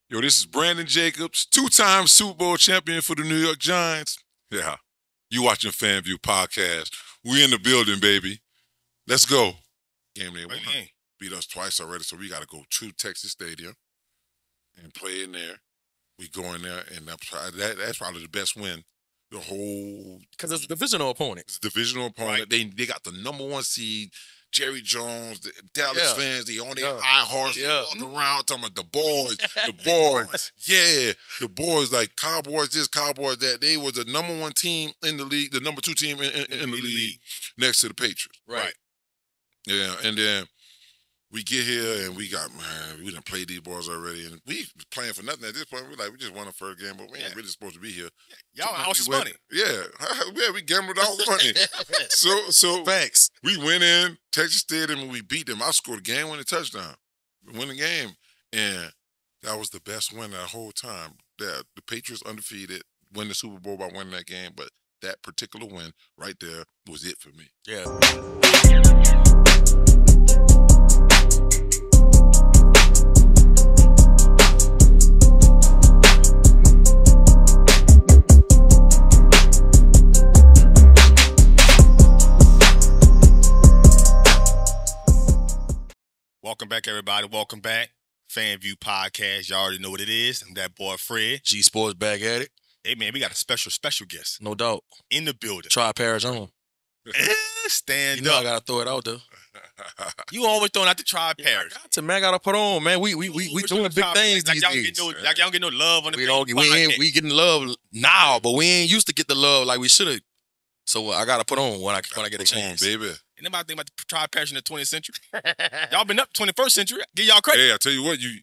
Yo, this is Brandon Jacobs, two-time Super Bowl champion for the New York Giants. Yeah, you watching FanvVew podcast. We in the building, baby. Let's go. Game day one. Beat us twice already, so we got to go to Texas Stadium and play in there. We go in there, and that's probably the best win. The whole... Because it's a divisional opponent. It's a divisional opponent. Right. They got the #1 seed. Jerry Jones, the Dallas fans, they on their high horse walking around talking about the boys, the boys. Yeah, the boys like Cowboys this, Cowboys that. They was the #1 team in the league, the #2 team in the league next to the Patriots. Right. Yeah, and then we get here and we done played these boys already, and we playing for nothing at this point. We just won the first game, but we ain't really supposed to be here. Y'all out some money. Yeah, we gambled all the money. So facts. We went in Texas Stadium and we beat them. I scored a game-winning touchdown, win the game, and that was the best win that whole time. The Patriots undefeated, win the Super Bowl by winning that game, but that particular win right there was it for me. Yeah. Welcome back, everybody. Welcome back. FanvVew podcast. Y'all already know what it is. I'm that boy Fred. G-Sportz back at it. Hey, man, we got a special guest. No doubt. In the building. Try Paris on. Stand up. I gotta throw it out there. You always throwing out the Try Paris. I gotta put on, man. We doing big things these days. Y'all don't get no love on the we getting love now, but we ain't used to get the love like we should have. So I gotta put on when I get a chance, baby. And nobody think about the Try Paris in the 20th century. Y'all been up 21st century. Give y'all credit. Hey, I tell you what, you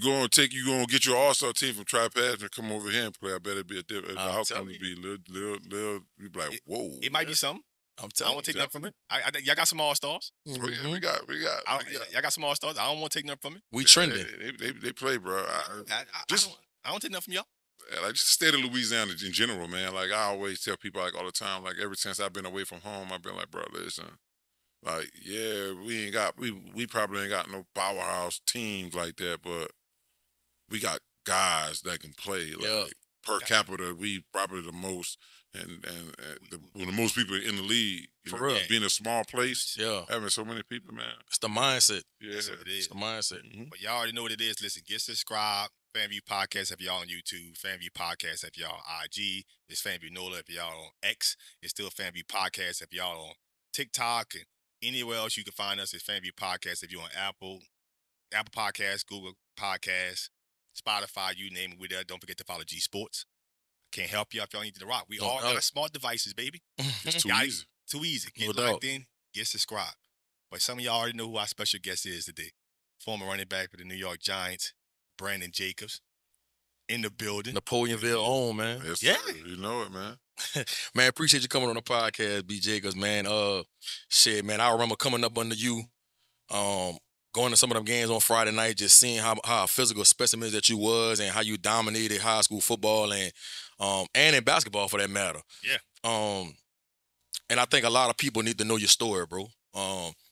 gonna get your all-star team from Try Paris and come over here and play. I bet it'd be a different outcome. It'd be little. You'd be like, whoa. It might be something. I don't want to take nothing from it. Y'all got some all-stars. Oh, yeah, we got. Y'all got some all-stars. I don't want to take nothing from it. We trending. They play, bro. I don't take nothing from y'all. Yeah, like just the state of Louisiana in general, man. Like I always tell people, like all the time, like ever since I've been away from home, I've been like, bro, listen, like yeah, we probably ain't got no powerhouse teams like that, but we got guys that can play. Like per capita, we probably the most, and the most people in the league. For real, being a small place, having so many people, man. It's the mindset. Yeah, that's what it is. It's the mindset. But y'all already know what it is. Listen, get subscribed. FanvVew podcast if y'all on YouTube. FanvVew podcast if y'all on IG. It's FanvVew NOLA if y'all on X. It's still FanvVew podcast if y'all on TikTok and anywhere else you can find us. It's FanvVew podcast if you're on Apple Podcasts, Google Podcasts, Spotify, you name it. We're there. Don't forget to follow G-Sportz. Can't help you if y'all need to rock. We all got smart devices, baby. It's too easy. Too easy. Get locked in. Get subscribed. But some of y'all already know who our special guest is today. Former running back for the New York Giants, Brandon Jacobs, in the building. Napoleonville on, man. Yes, yeah. Sir. You know it, man. Man, appreciate you coming on the podcast, B. Jacobs, man. Shit, man, I remember coming up under you, going to some of them games on Friday night, just seeing how physical specimen that you was and how you dominated high school football and in basketball for that matter. Yeah. And I think a lot of people need to know your story, bro.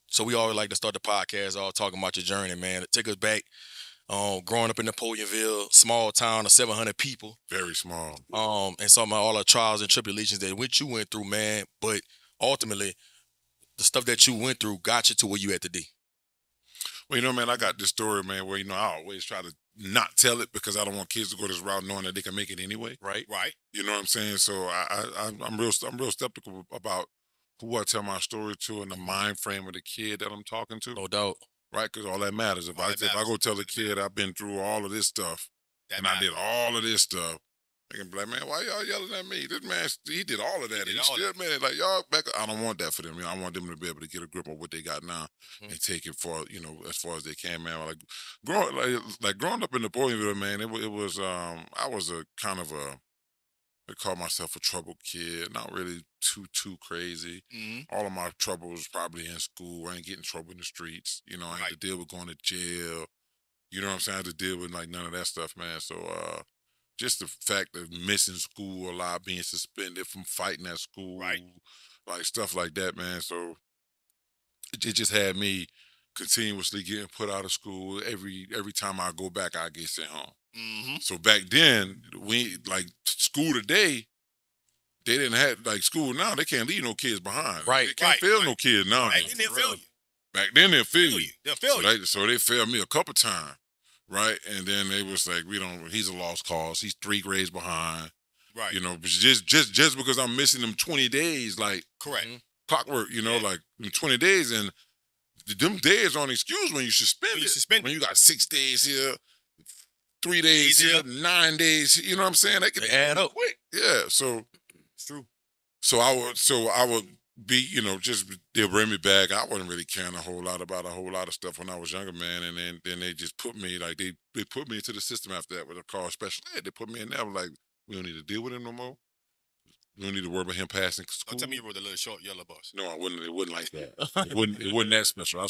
So we always like to start the podcast all talking about your journey, man. Take us back. Growing up in Napoleonville, small town of 700 people. Very small. And some of all the trials and tribulations that you went through, man. But ultimately, the stuff that you went through got you to where you at today. Well, you know, man, I got this story, man, where, I always try to not tell it because I don't want kids to go this route knowing that they can make it anyway. Right. You know what I'm saying? So I'm real skeptical about who I tell my story to and the mind frame of the kid that I'm talking to. No doubt. Right, because all that matters. If I go tell a kid I've been through all of this stuff, I did all of this stuff, they can be like, man, why y'all yelling at me? This man, he did all of that. He still, man, like y'all back. I don't want that for them. I want them to be able to get a grip on what they got now and take it for as far as they can, man. Like growing up in Napoleonville, man, it was I was a kind of I call myself a troubled kid, not really too crazy. All of my trouble was probably in school. I ain't getting in trouble in the streets. I had to deal with going to jail. You know what I'm saying? I had to deal with like none of that stuff, man. So just the fact of missing school a lot, being suspended from fighting at school, like stuff like that, man. So it just had me continuously getting put out of school. Every time I go back, I get sent home. Mm-hmm. So back then, school today, they didn't have, like school now, they can't leave no kids behind. Right. They can't fail no kids now. Back then, they'll fail you. Back then, they'll fail you. They'll fail you. So they failed me a couple times, right? And then they was like, he's a lost cause. He's 3 grades behind. Right. You know, just because I'm missing them 20 days, like correct. Clockwork, you know, like 20 days, and them days aren't excused when you suspend it. When you got 6 days here, 3 days here, 9 days, you know what I'm saying? They add up quick. Yeah, so it's true. So I would be, you know, just they'll bring me back. I wasn't really caring a whole lot about a whole lot of stuff when I was younger, man. And then they just put me like they put me into the system after that with a call special ed. They put me in there. Like, we don't need to deal with him no more. We don't need to worry about him passing school. Don't tell me you were the little short yellow bus. No, I wouldn't. It wasn't like that. It wasn't that special.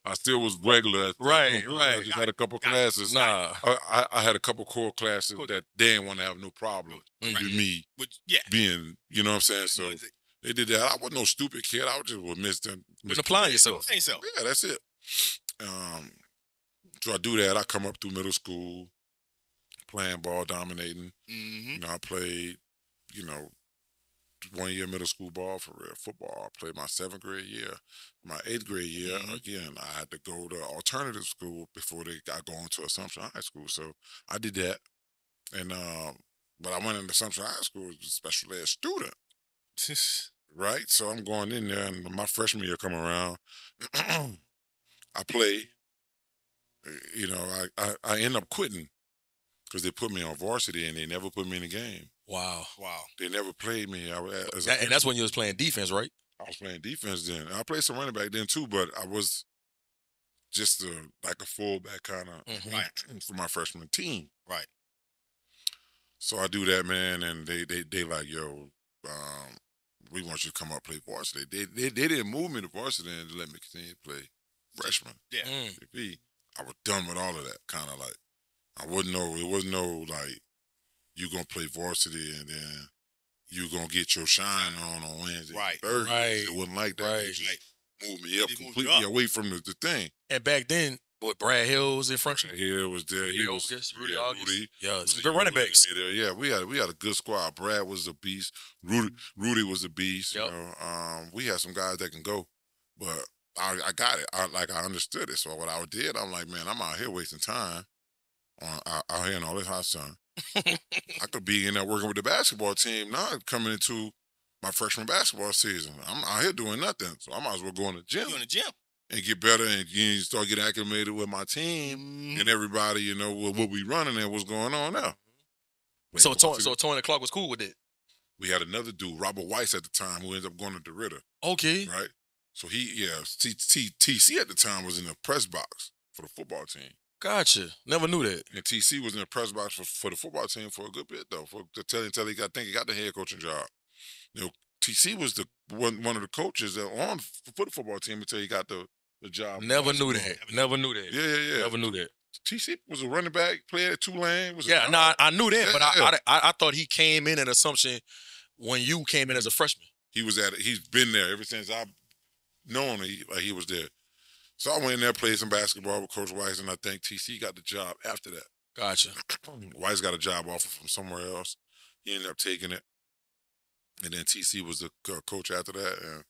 I still was regular. Right. I just had a couple classes. Nah. I had a couple core classes that they didn't want to have no problem with me being, you know what I'm saying? So they did that. I wasn't no stupid kid. I was just miss them. Applying yourself. Yeah, that's it. So I do that. I come up through middle school, playing ball, dominating. Mm-hmm. You know, I played, 1 year middle school ball for real, football. I played my 7th grade year. My 8th grade year, again, I had to go to alternative school before they got going to Assumption High School. So I did that. And but I went into Assumption High School as a special ed student. Right? So I'm going in there, and my freshman year come around. I play. You know, I end up quitting because they put me on varsity and they never put me in the game. Wow. They never played me. And that's when you was playing defense, right? I was playing defense then. I played some running back then too, but I was just like a fullback kind of for my freshman team. Right. So I do that, man, and they like, yo, we want you to come up play varsity. They didn't move me to varsity and let me continue to play freshman. Yeah. I was done with all of that, kind of like. I wouldn't know. It wasn't no like you gonna play varsity and then you gonna get your shine on Wednesday, Thursday. Right. It wasn't like that. Right. They just moved me up completely away from the thing. And back then, Brad Hill was in front of you? Hill was there. Rudy August. Rudy. Yeah, some good running backs. Yeah, we had a good squad. Brad was a beast. Rudy was a beast. Yep. You know, we had some guys that can go, but I got it. I understood it. So what I did, I'm like, man, I'm out here wasting time out here in all this hot sun. I could be in there working with the basketball team now, coming into my freshman basketball season. I'm out here doing nothing, so I might as well go in the gym. And get better and start getting acclimated with my team and everybody, you know, what we running and what's going on now. So Tony Clark was cool with it. We had another dude, Robert Weiss at the time, who ended up going to DeRitter. Okay. Right? So TC at the time was in the press box for the football team. Gotcha. Never knew that. And TC was in the press box for the football team for a good bit, though, until he got the head coaching job. You know, TC was one of the coaches that on for the football team until he got the job. Never knew that. Never knew that. Yeah. Never knew that. TC was a running back, played at Tulane. I knew that, but I thought he came in at Assumption when you came in as a freshman. He's been there ever since I've known he was there. So I went in there, played some basketball with Coach Weiss, and I think TC got the job after that. Gotcha. Weiss got a job offer from somewhere else. He ended up taking it. And then TC was the coach after that. And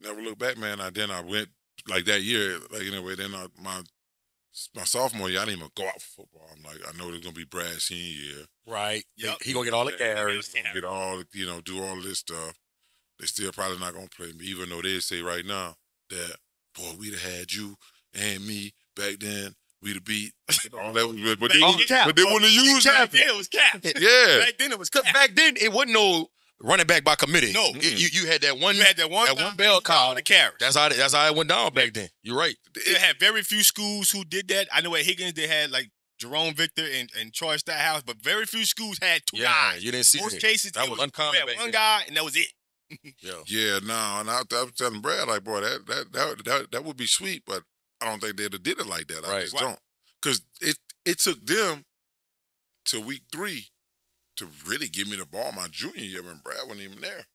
never looked back, man. I went, like that year, then my sophomore year, I didn't even go out for football. I'm like, I know there's going to be Brad's senior year. Right. Yep. He going to get all the carries. Get all, do all of this stuff. They still probably not going to play me, even though they say right now that, boy, we'd have had you and me back then. We'd have beat all that. But they wouldn't have used it. Yeah, it was cap. Yeah. Back then it was cap. Back then it wasn't no running back by committee. No. You had that one. You had that one bell cow. The carry. That's how it went down back then. You're right. They had very few schools who did that. I know at Higgins they had like Jerome Victor and Troy Stackhouse, but very few schools had two guys. You didn't see most cases that was uncommon. We had one guy and that was it. No, and I was telling Brad, like, boy, that would be sweet, but I don't think they'd have did it like that. I just don't. Because it took them to week 3 to really give me the ball my junior year when Brad wasn't even there.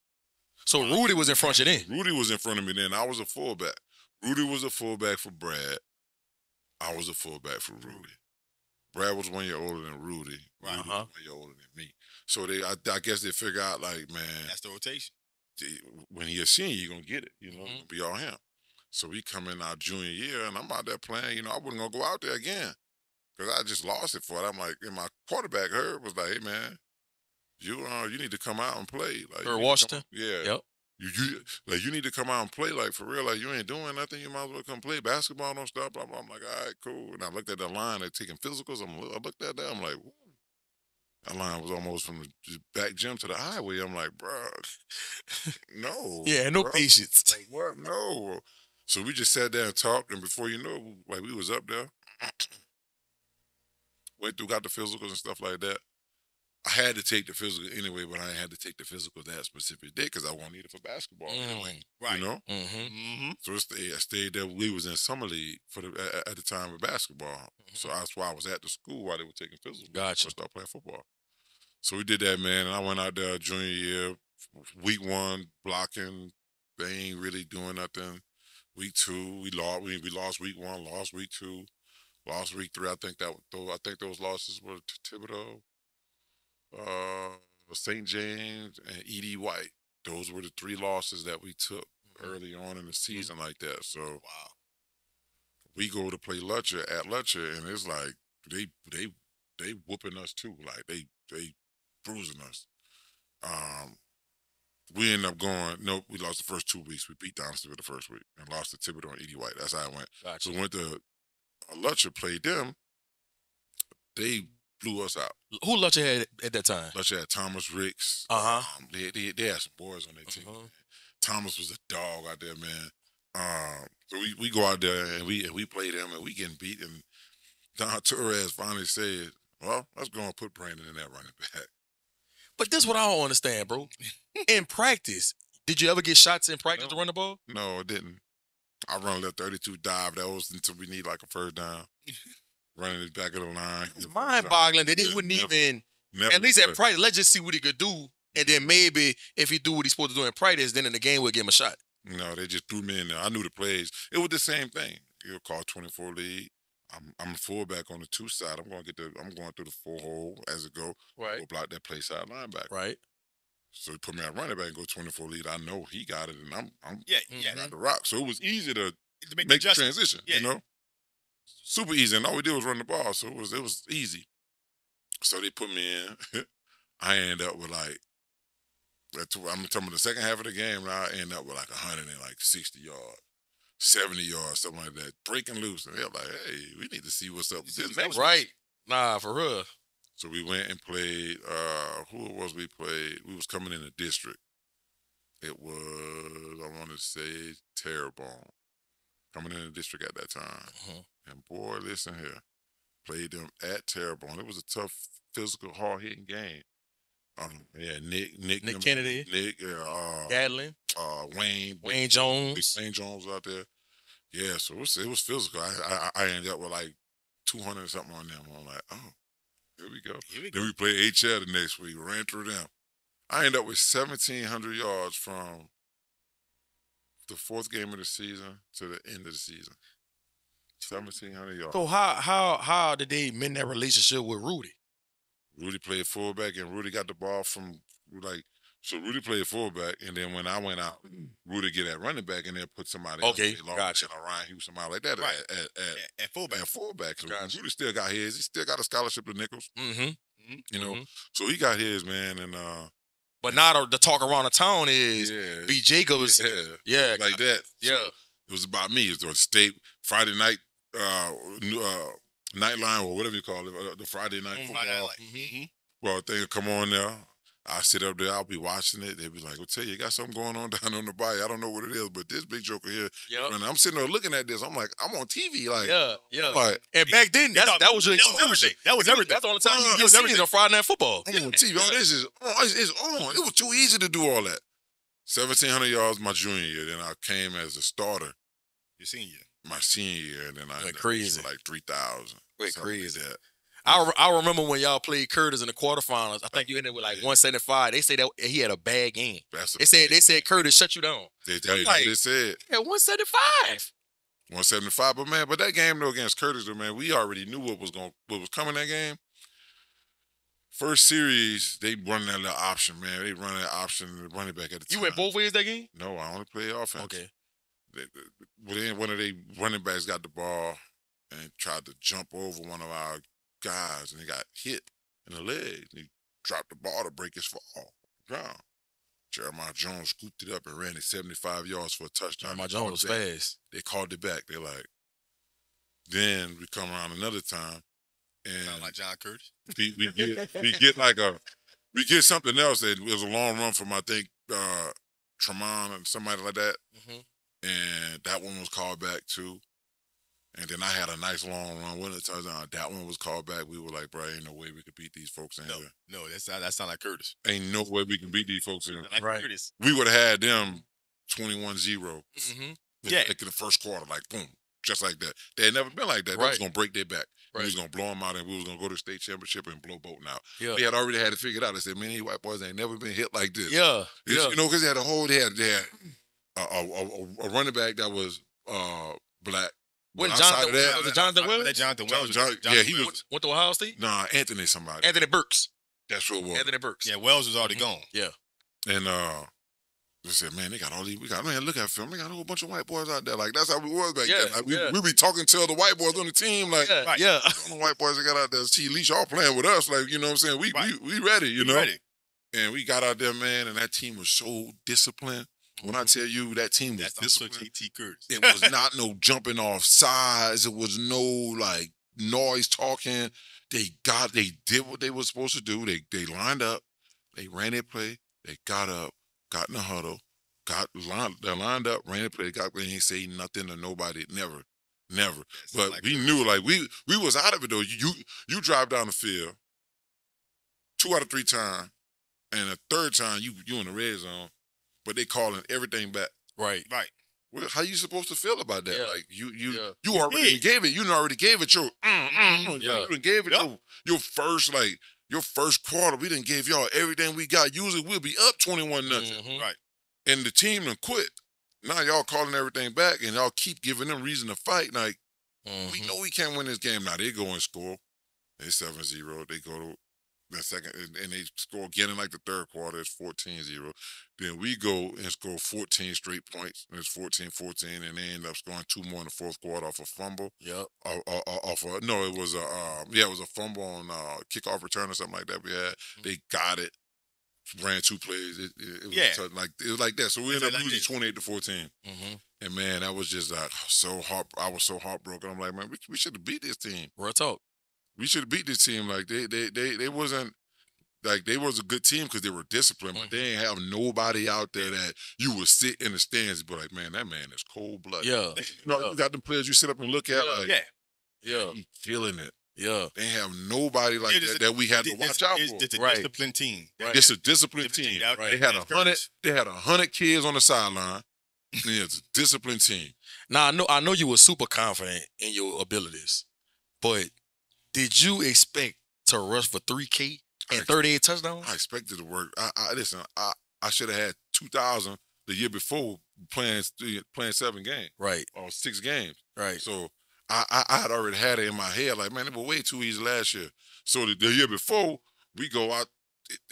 So Rudy was in front of you then? Rudy was in front of me then. I was a fullback. Rudy was a fullback for Brad. I was a fullback for Rudy. Brad was 1 year older than Rudy. Right. Rudy was 1 year older than me. So I guess they figure out like, man, that's the rotation. When he a senior, you're gonna get it. You know, Mhm. it'll be all him. So we come in our junior year, and I'm out there playing. You know, I wasn't gonna go out there again because I just lost it for it. I'm like, and my quarterback Herb was like, "Hey man, you need to come out and play." Like, Herb Washington. Yeah. Yep. You need to come out and play, like, for real. Like, you ain't doing nothing. You might as well come play basketball, don't stop. Blah, blah. I'm like, all right, cool. And I looked at the line. They're taking physicals. I looked at that. I'm like, woo. That line was almost from the back gym to the highway. I'm like, bro, no. Yeah, no bro. patience. Like, what? No. So we just sat there and talked, and before you know, like, we was up there. Went through, got the physicals and stuff like that. I had to take the physical anyway, but I had to take the physical that specific day because I won't need it for basketball anyway. Right. You know? Mm-hmm. So I stayed there. We was in summer league at the time of basketball. So that's why I was at the school while they were taking physical. Gotcha. To start playing football. So we did that, man, and I went out there junior year, week 1, blocking. They ain't really doing nothing. Week 2, we lost week 1, lost week 2, lost week 3. I think those losses were to Thibodeau, St. James, and E.D. White. Those were the 3 losses that we took early on in the season like that. So wow, we go to play Lutcher at Lutcher, and it's like they whooping us too. Like they bruising us. We ended up going. Nope, we lost the first 2 weeks. We beat Donaldson the first week and lost to Thibodeau and E.D. White. That's how it went. Gotcha. So went to Lutcher, played them. They blew us out. Who Lutcher had at that time? Lutcher had Thomas Ricks. They had some boys on their team. Thomas was a dog out there, man. So we go out there and we play them and we getting beat. And Don Torres finally said, "Well, let's go and put Brandon in that running back." But this is what I don't understand, bro. In practice, did you ever get shots in practice to run the ball? No, I didn't. I run a little 32 dive. That was until we need like a first down. Running the back of the line. It's mind-boggling that they wouldn't even, at least at practice, let's just see what he could do. And then maybe if he do what he's supposed to do in practice, then in the game we'll give him a shot. No, they just threw me in there. I knew the plays. It was the same thing. You'll call 24 lead. I'm a fullback on the 2 side. I'm going through the 4 hole as it go. Right. Go block that play side linebacker. Right. So he put me at running back and go 24 lead. I know he got it, and I'm yeah. got the rock. So it was easy to make the the transition. Yeah. You know, super easy. And all we did was run the ball, so it was easy. So they put me in. I ended up with like, I'm talking about the second half of the game. Now I ended up with like 160 yards. 70 yards, something like that, breaking loose. And they're like, hey, we need to see what's up with this next right. Nah, for real. So we went and played, who it was we played? We was coming in the district. It was, I want to say, Terrebonne. Coming in the district at that time. And boy, listen here. Played them at Terrebonne. It was a tough, physical, hard-hitting game. Nick Kennedy. Gadlin. Wayne Jones. Wayne Jones was out there. Yeah, so it was physical. I ended up with like 200 or something on them. I'm like, oh, here we go. Then we played HL the next week. Ran through them. I ended up with 1,700 yards from the 4th game of the season to the end of the season. 1,700 yards. So how did they mend that relationship with Rudy? Rudy played fullback, and Rudy got the ball from so Rudy played fullback, and then when I went out, Rudy get that running back, and then put somebody else. Gotcha. Ryan Hughes, somebody like that at fullback. At fullback. So gotcha. Rudy still got his. He still got a scholarship to Nichols. You know, so he got his, man, and but now the talk around the town is B. Jacobs. Yeah, like that. Yeah, so it was about me. It was state Friday night. Nightline or whatever you call it, the Friday night football. Well, they would come on there. I sit up there. I'll be watching it. They be like, "Well, tell you got something going on down on the bay. I don't know what it is, but this big joker here." And I'm sitting there looking at this. I'm like, I'm on TV. Like, Like, and back then, that was everything. That was everything. That's the only time you get everything on Friday Night Football. I'm on TV. Oh, this is on. It's on. It was too easy to do all that. 1,700 yards my junior year. Then I came as a starter. Your senior. My senior year, and then I went crazy. Like 3,000. Went crazy. Like that. I remember when y'all played Curtis in the quarterfinals. I think you ended with like 175. They say that he had a bad game. They said Curtis shut you down. They said yeah, 175. 175. But that game though against Curtis, though, man, we already knew what was coming that game. First series, they run that little option, man. They run that option, running back at the time. You went both ways that game? No, I only play offense. Okay. Then one of the running backs got the ball and tried to jump over one of our guys, and he got hit in the leg. He dropped the ball to break his fall. Ground. Jeremiah Jones scooped it up and ran it 75 yards for a touchdown. Jeremiah Jones was fast. They called it back. They're like, then we come around another time, and Sound like John Curtis. We get something else that was a long run from, I think, Tremont and somebody like that. Mm-hmm. And that one was called back too. And then I had a nice long run with it. That one was called back. We were like, bro, ain't no way we could beat these folks in here. No, that sound like Curtis. Ain't no way we can beat these folks in here. Like Right. Curtis. We would have had them 21-0. Mm-hmm. Yeah. Like in the first quarter, like boom, just like that. They had never been like that. They was Right. gonna break their back. Right. We was gonna blow them out, and we was gonna go to the state championship and blow Bolton out. Yeah. They had already had it figured out. They said, man, these white boys ain't never been hit like this. Yeah. It's, Yeah. You know, because they had a running back that was black. When But outside Jonathan, of that, was it Jonathan Wells? That Jonathan Wells. Yeah, he was. Went to Ohio State? Nah, Anthony somebody. Anthony Burks. That's what it was. Anthony Burks. Yeah, Wells was already gone. Yeah. And they said, man, they got all these. Look at film. They got a whole bunch of white boys out there. Like that's how we was back Yeah, then. Like, yeah. we be talking to the white boys on the team. Like, Yeah. Right. Yeah. all the white boys that got out there. See, at least y'all playing with us. Like, you know what I'm saying? We ready. You know. Ready. And we got out there, man, and that team was so disciplined. When I tell you that team was That's also disciplined, JT Curtis. it was not no jumping off sides. It was no like noise talking. They did what they were supposed to do. They lined up, they ran their play, they got up, got in the huddle, they lined up, ran their play, they ain't say nothing to nobody, never. But like we knew like we was out of it though. You drive down the field 2 out of 3 times, and the third time you in the red zone. But they calling everything back. Right. Right. Well, how you supposed to feel about that? Yeah. Like you Yeah. already gave it. You already gave it your. Yeah. You done gave it your first quarter. We done gave y'all everything we got. Usually we'll be up 21-0. Mhm. Right. And the team done quit. Now y'all calling everything back, and y'all keep giving them reason to fight. Like we know we can't win this game. Now they go and score. They 7-0. They go to the second, and they score again in like the third quarter. It's 14-0. Then we go and score 14 straight points. And it's 14-14, and they end up scoring 2 more in the fourth quarter off a fumble. Yep. It was a fumble on kickoff return or something like that. We had. They got it. Ran 2 plays. It was like that. So we ended up losing 28-14. Mm-hmm. And man, that was just like I was so heartbroken. I'm like, man, we should have beat this team. Real talk. We should have beat this team. Like they wasn't like they was a good team because they were disciplined, but they ain't have nobody out there that you would sit in the stands and be like, man, that man is cold blooded. Yeah. You got the players you sit up and look at like, Yeah. he feeling it. Yeah. They ain't have nobody like that we had to watch out for. It's a Right. disciplined team. Right. It's a disciplined team. Right. They had 100 kids on the sideline. It's a disciplined team. Now I know you were super confident in your abilities, but did you expect to rush for 3K and 38 touchdowns? I expected to work. Listen. I should have had 2,000 the year before playing 7 games, Right. or 6 games. Right. So I had already had it in my head. Like, man, it was way too easy last year. So the year before, we go out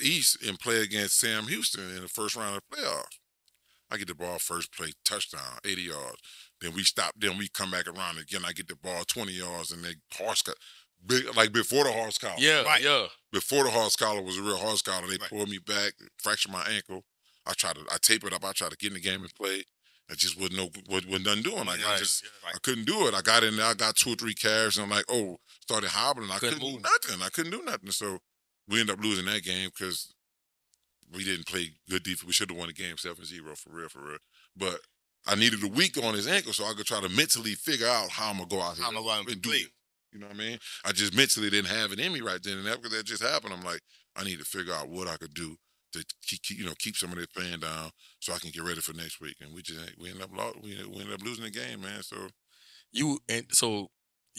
east and play against Sam Houston in the first round of the playoffs. I get the ball first play, touchdown, 80 yards. Then we stop them. We come back around again. I get the ball 20 yards, and they horse collar. Like before the horse collar. Yeah. Right. Yeah. Before the horse collar was a real horse collar, they pulled me back, fractured my ankle. I tape it up. I tried to get in the game and play. I just wasn't done doing. Like Right. I couldn't do it. I got in there. I got 2 or 3 carries, and I'm like, started hobbling. I couldn't move. do nothing. I couldn't do nothing. So we ended up losing that game because we didn't play good defense. We should have won the game 7-0 for real. But I needed a week on his ankle so I could try to mentally figure out how I'm gonna go out here I'm gonna go out and do play. it. You know what I mean? I just mentally didn't have it in me right then and there because that just happened. I'm like, I need to figure out what I could do to keep some of this pain down so I can get ready for next week. And we ended up losing the game, man. So your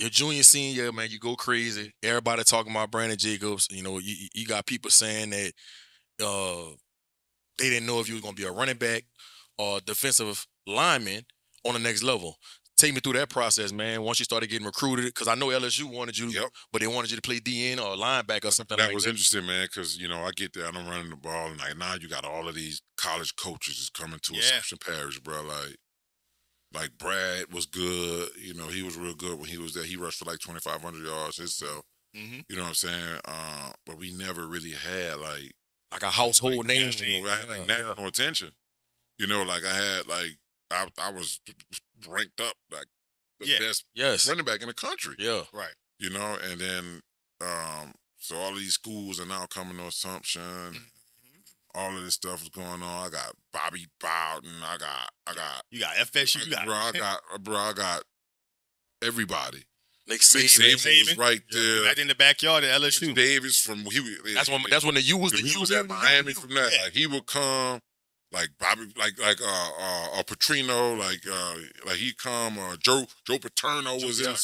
junior senior, man, you go crazy. Everybody talking about Brandon Jacobs. You know, you got people saying that they didn't know if you was gonna be a running back or defensive lineman on the next level. Take me through that process, man. Once you started getting recruited, because I know LSU wanted you, but they wanted you to play DN or linebacker or something like that. That was interesting, man, because, you know, I get there and I'm running the ball, and like now you got all of these college coaches is coming to Assumption Parish, bro. Like Brad was good. You know, he was real good when he was there. He rushed for like 2,500 yards himself. You know what I'm saying? But we never really had like a household name. I had like national attention. You know, like I had like I was ranked up like the best running back in the country. Yeah. Right. You know, and then so all of these schools are now coming to Assumption. All of this stuff is going on. I got Bobby Bowden. I got you got FSU. You got I got everybody. Nick Saban was right there. Right in the backyard at LSU. Davis from that's when the U was the U was at Miami from that. Like he would come, like Bobby, like Petrino, like he come. Joe Paterno was in.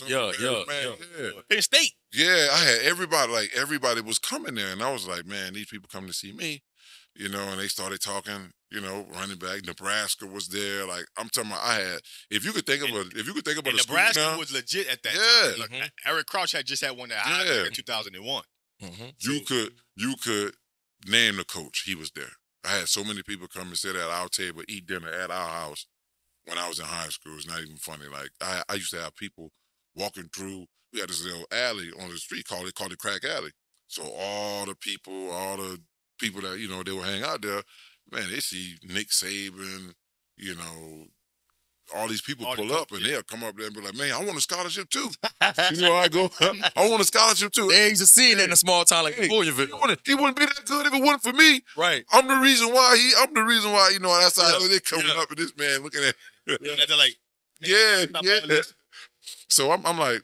Penn State. Yeah, I had everybody. Like everybody was coming there, and I was like, man, these people come to see me. You know, and they started talking. You know, running back. Nebraska was there. Like I'm talking about, I had. If you could think of a Nebraska now, was legit at that time. Like, Eric Crouch had just had one that in 2001. You could name the coach. He was there. I had so many people come and sit at our table, eat dinner at our house when I was in high school. It's not even funny. Like I used to have people walking through. We had this little alley on the street called it Crack Alley. So all the people that, you know, they would hang out there, man, they see Nick Saban, you know, all these people pull up and they'll come up there and be like, man, I want a scholarship too. You know, I go, I want a scholarship too. They ain't just seeing that in a small town like Louisville. He wouldn't be that good if it wasn't for me. Right. I'm the reason why, you know, that's how they're coming up and this man looking at they're like, So I'm like,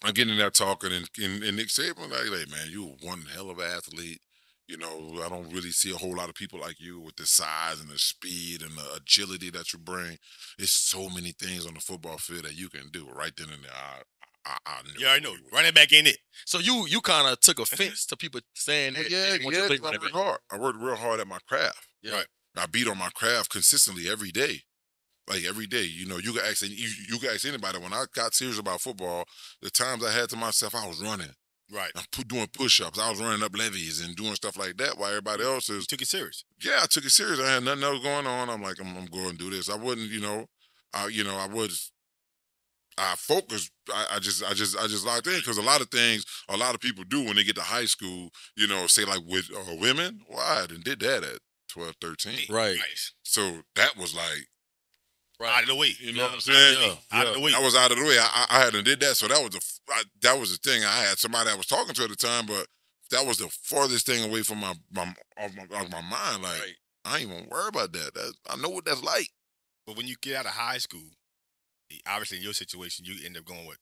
I'm getting in there talking and Nick Saban like, man, you one hell of an athlete. You know, I don't really see a whole lot of people like you with the size and the speed and the agility that you bring. There's so many things on the football field that you can do right then and there. I knew. Yeah, I know. Running back in it. So you kind of took offense to people saying that. I worked hard. I worked real hard at my craft. Yeah. Right. I beat on my craft consistently every day. Like every day, you know, you can ask anybody. When I got serious about football, the times I had to myself, I was running. Right. I'm doing push-ups. I was running up levees and doing stuff like that while everybody else is. You took it serious. Yeah, I took it serious. I had nothing else going on. I'm like, I'm going to do this. I wouldn't, I focused. I just locked in because a lot of people do when they get to high school, you know, say like with women. Well, I did that at 12, 13. Right. So that was like, out of the way. You know what I'm saying? Out of the way. I was out of the way. I hadn't did that. So that was the thing. I had somebody I was talking to at the time, but that was the farthest thing away from my mind. Like, I ain't even worry about that. I know what that's like. But when you get out of high school, obviously in your situation, you end up going with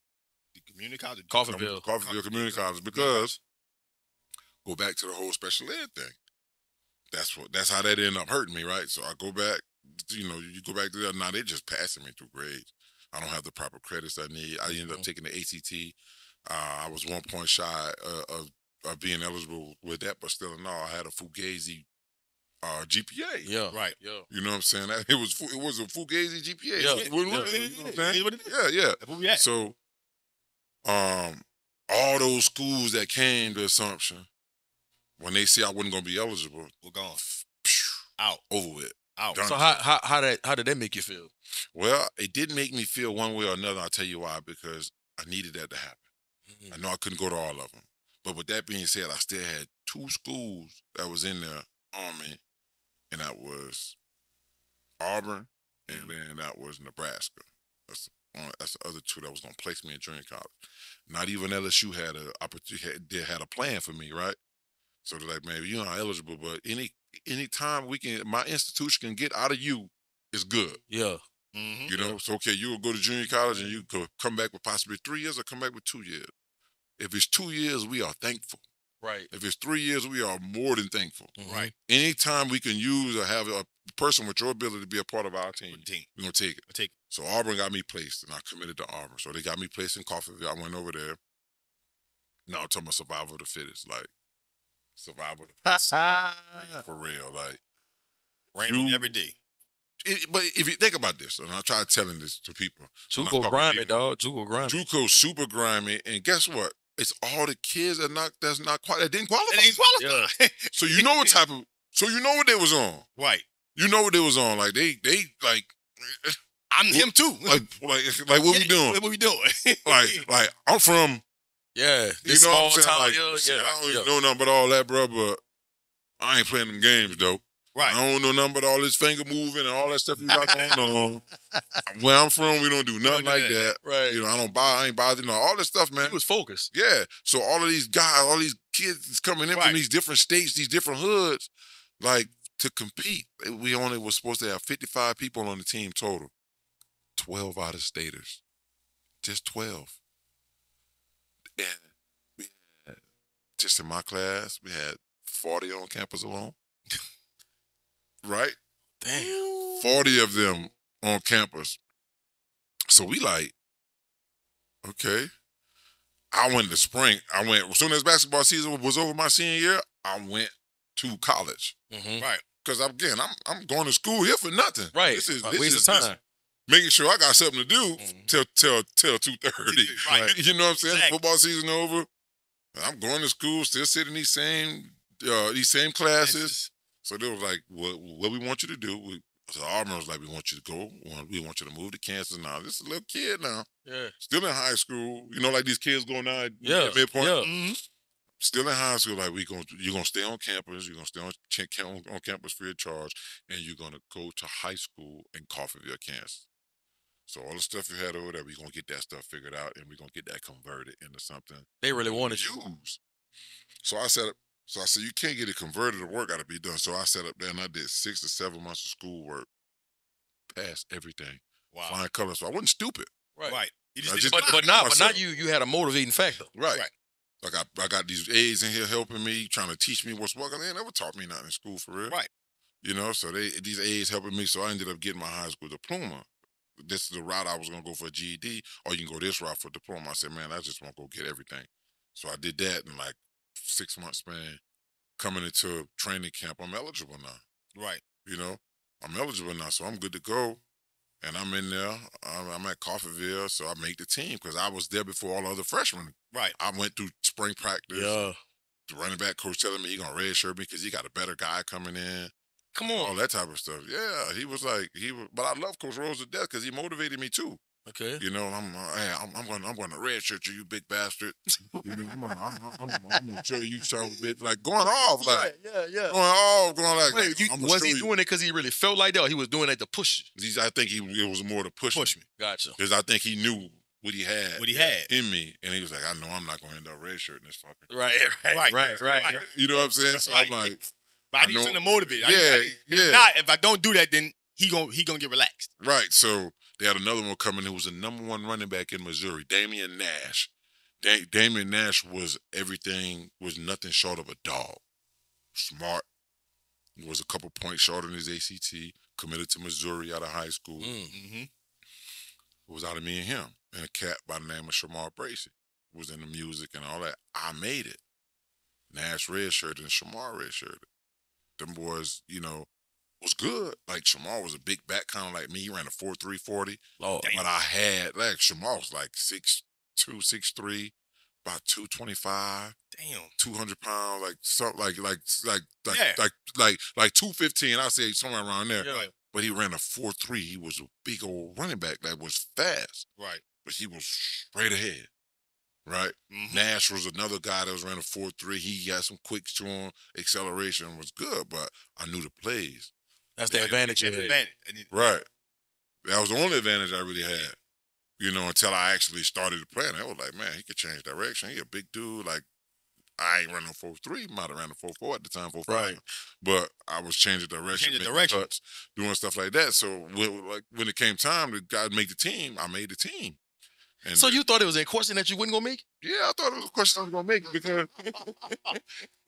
the community college? Coffeyville Community College, because go back to the whole special ed thing. That's how that ended up hurting me, right? So I go back. You know, you go back to that. Now they're just passing me through grades. I don't have the proper credits I need. I ended up taking the ACT. I was 1 point shy of being eligible with that, but still in all, I had a Fugazi GPA. Yeah, right. Yeah, you know what I'm saying? It was a Fugazi GPA. Yeah, you know what I'm saying? Yeah. So, all those schools that came to Assumption, when they see I wasn't gonna be eligible, we're gone. Out. Over with. Out. So how did that make you feel? Well, it did make me feel one way or another. I'll tell you why, because I needed that to happen. I know I couldn't go to all of them. But with that being said, I still had 2 schools that was in there on me, and that was Auburn, and then that was Nebraska. That's the other 2 that was going to place me in junior college. Not even LSU had an opportunity, they had a plan for me, right? So they're like, man, you're not eligible, but any time my institution can get out of you is good. Yeah. You know, so okay, you will go to junior college and you could come back with possibly 3 years or come back with 2 years. If it's 2 years, we are thankful. Right. If it's 3 years, we are more than thankful. Right. Anytime we can use or have a person with your ability to be a part of our team, we're going to take it. So Auburn got me placed, and I committed to Auburn. So they got me placed in Coffeyville. I went over there. Now I'm talking about survival of the fittest, like survival of the fittest. For real, like raining every day. but if you think about this, and I try telling this to people. JUCO grimy, dog. JUCO grimy. JUCO super grimy, and guess what? It's all the kids that didn't qualify. They didn't qualify. Yeah. So you know what type of. So you know what they was on. Right. You know what they was on. Like they like. I'm him too. Like what we doing? What we doing? like I'm from. Yeah. You know what I'm saying? Like, I don't even know nothing but all that, bro. But I ain't playing them games though. Right. I don't know nothing but all this finger moving and all that stuff you got going on. Where I'm from, we don't do nothing like that. Right. You know, I ain't bothered. You know, all this stuff, man. He was focused. Yeah. So all of these guys, all these kids coming in from these different states, these different hoods, like to compete. We only were supposed to have 55 people on the team total. 12 out-of-staters. Just 12. And we had, just in my class, we had 40 on campus alone. Right? Damn. 40 of them on campus. So we like, okay. I went to spring. As soon as basketball season was over my senior year, I went to college. Mm-hmm. Right. Because again, I'm going to school here for nothing. Right. This is waste of time. Making sure I got something to do till 2:30. Right. You know what I'm saying? Exactly. Football season over. I'm going to school, still sitting in these same classes. So they was like, what we want you to do. So Auburn was like, we want you to go. We want you to move to Kansas now. This is a little kid now. Yeah. Still in high school. You know, like these kids going now at midpoint. Yeah. Mm-hmm. Still in high school, like you're gonna stay on campus. You're gonna stay on campus free of charge, and you're gonna go to high school in Coffeyville, Kansas. So all the stuff you had over there, we're gonna get that stuff figured out, and we're gonna get that converted into something They really wanted you. use. So I said, you can't get it converted. The work got to be done. So I set up there, and I did 6 to 7 months of schoolwork, passed everything, flying colors. So I wasn't stupid. Right. You But not you. You had a motivating factor. Right. Like I got these aides in here helping me, trying to teach me what's working. They never taught me nothing in school for real. Right. You know, so these aides helping me. So I ended up getting my high school diploma. This is the route I was gonna go for a GED, or you can go this route for a diploma. I said, man, I just want to go get everything. So I did that in like 6 months span. Coming into training camp, I'm eligible now. Right. You know, I'm eligible now, so I'm good to go. And I'm in there. I'm at Coffeyville, so I make the team because I was there before all the other freshmen. Right. I went through spring practice. Yeah. The running back coach telling me he gonna redshirt me because he got a better guy coming in. Come on. All that type of stuff. Yeah, he was like but I love Coach Rose to death because he motivated me too. Okay. You know, I'm going to redshirt you, you big bastard. You know, I'm gonna show you some bit like going off, like yeah. going like. Wait, was he doing it because he really felt like that, or he was doing it to push you? I think it was more to push me. Gotcha. Because I think he knew what he had in me, and he was like, I know I'm not going to end up redshirting this fucker. Right. You know what I'm saying? So I'm like, but I need something to motivate. Yeah. If I don't do that, then he gonna get relaxed. Right. So they had another one coming who was the #1 running back in Missouri, Damian Nash. Damian Nash was nothing short of a dog. Smart. Was a couple points short on his ACT. Committed to Missouri out of high school. Mm-hmm. It was out of me and him. And a cat by the name of Shamar Bracey was in the music and all that. I made it. Nash redshirted and Shamar redshirted. Them boys, you know, was good. Like Shamar was a big back, kind of like me. He ran a 4.3 40. Oh, but I had like Shamar was like 6'2", 6'3", about 225. Damn. 200 pounds, like something like 215. I say somewhere around there. Yeah. But he ran a 4.3. He was a big old running back that was fast. Right. But he was straight ahead. Right? Mm-hmm. Nash was another guy that was running 4.3. He got some quick strong acceleration, was good, but I knew the plays. That's the advantage you had. Right. That was the only advantage I really had. You know, until I actually started to play. And I was like, man, he could change direction. He a big dude. Like, I ain't running 4.3. Might have ran a 4.4 at the time, 4.5. Right. But I was changing direction. Cuts, doing stuff like that. So when it came time to God make the team, I made the team. And so you thought it was a question that you wasn't gonna make? Yeah, I thought it was a question I was gonna make it because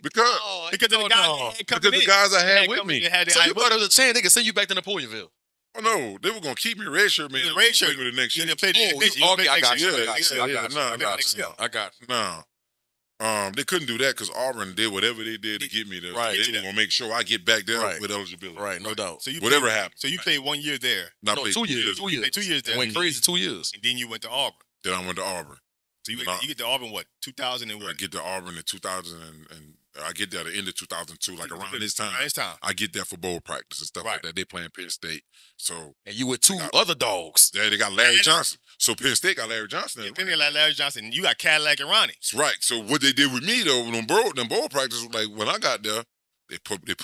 the guys I had with me. So you thought it was a chance they could send you back to Napoleonville? Oh no, they were gonna keep me redshirt, man. Redshirt me the next year. I got you. I got you. No. They couldn't do that because Auburn did whatever they did to get me there. Right. They were gonna make sure I get back there with eligibility. Right, no doubt. So you whatever happened. So you played 1 year there. No, 2 years. 2 years. 2 years there. Went crazy 2 years. And then you went to Auburn. Then I went to Auburn. So you get to Auburn what? 2000 and I what? get to Auburn in 2000 and I get there at the end of 2002, like around this time. Around this time. I get there for bowl practice and stuff like that. They playing Penn State. So and you with 2 other dogs. Yeah, they got Larry Johnson. So Penn State got Larry Johnson. Penn State got Larry Johnson. You got Cadillac and Ronnie. That's right. So what they did with me though, them bowl practice, like when I got there, they put me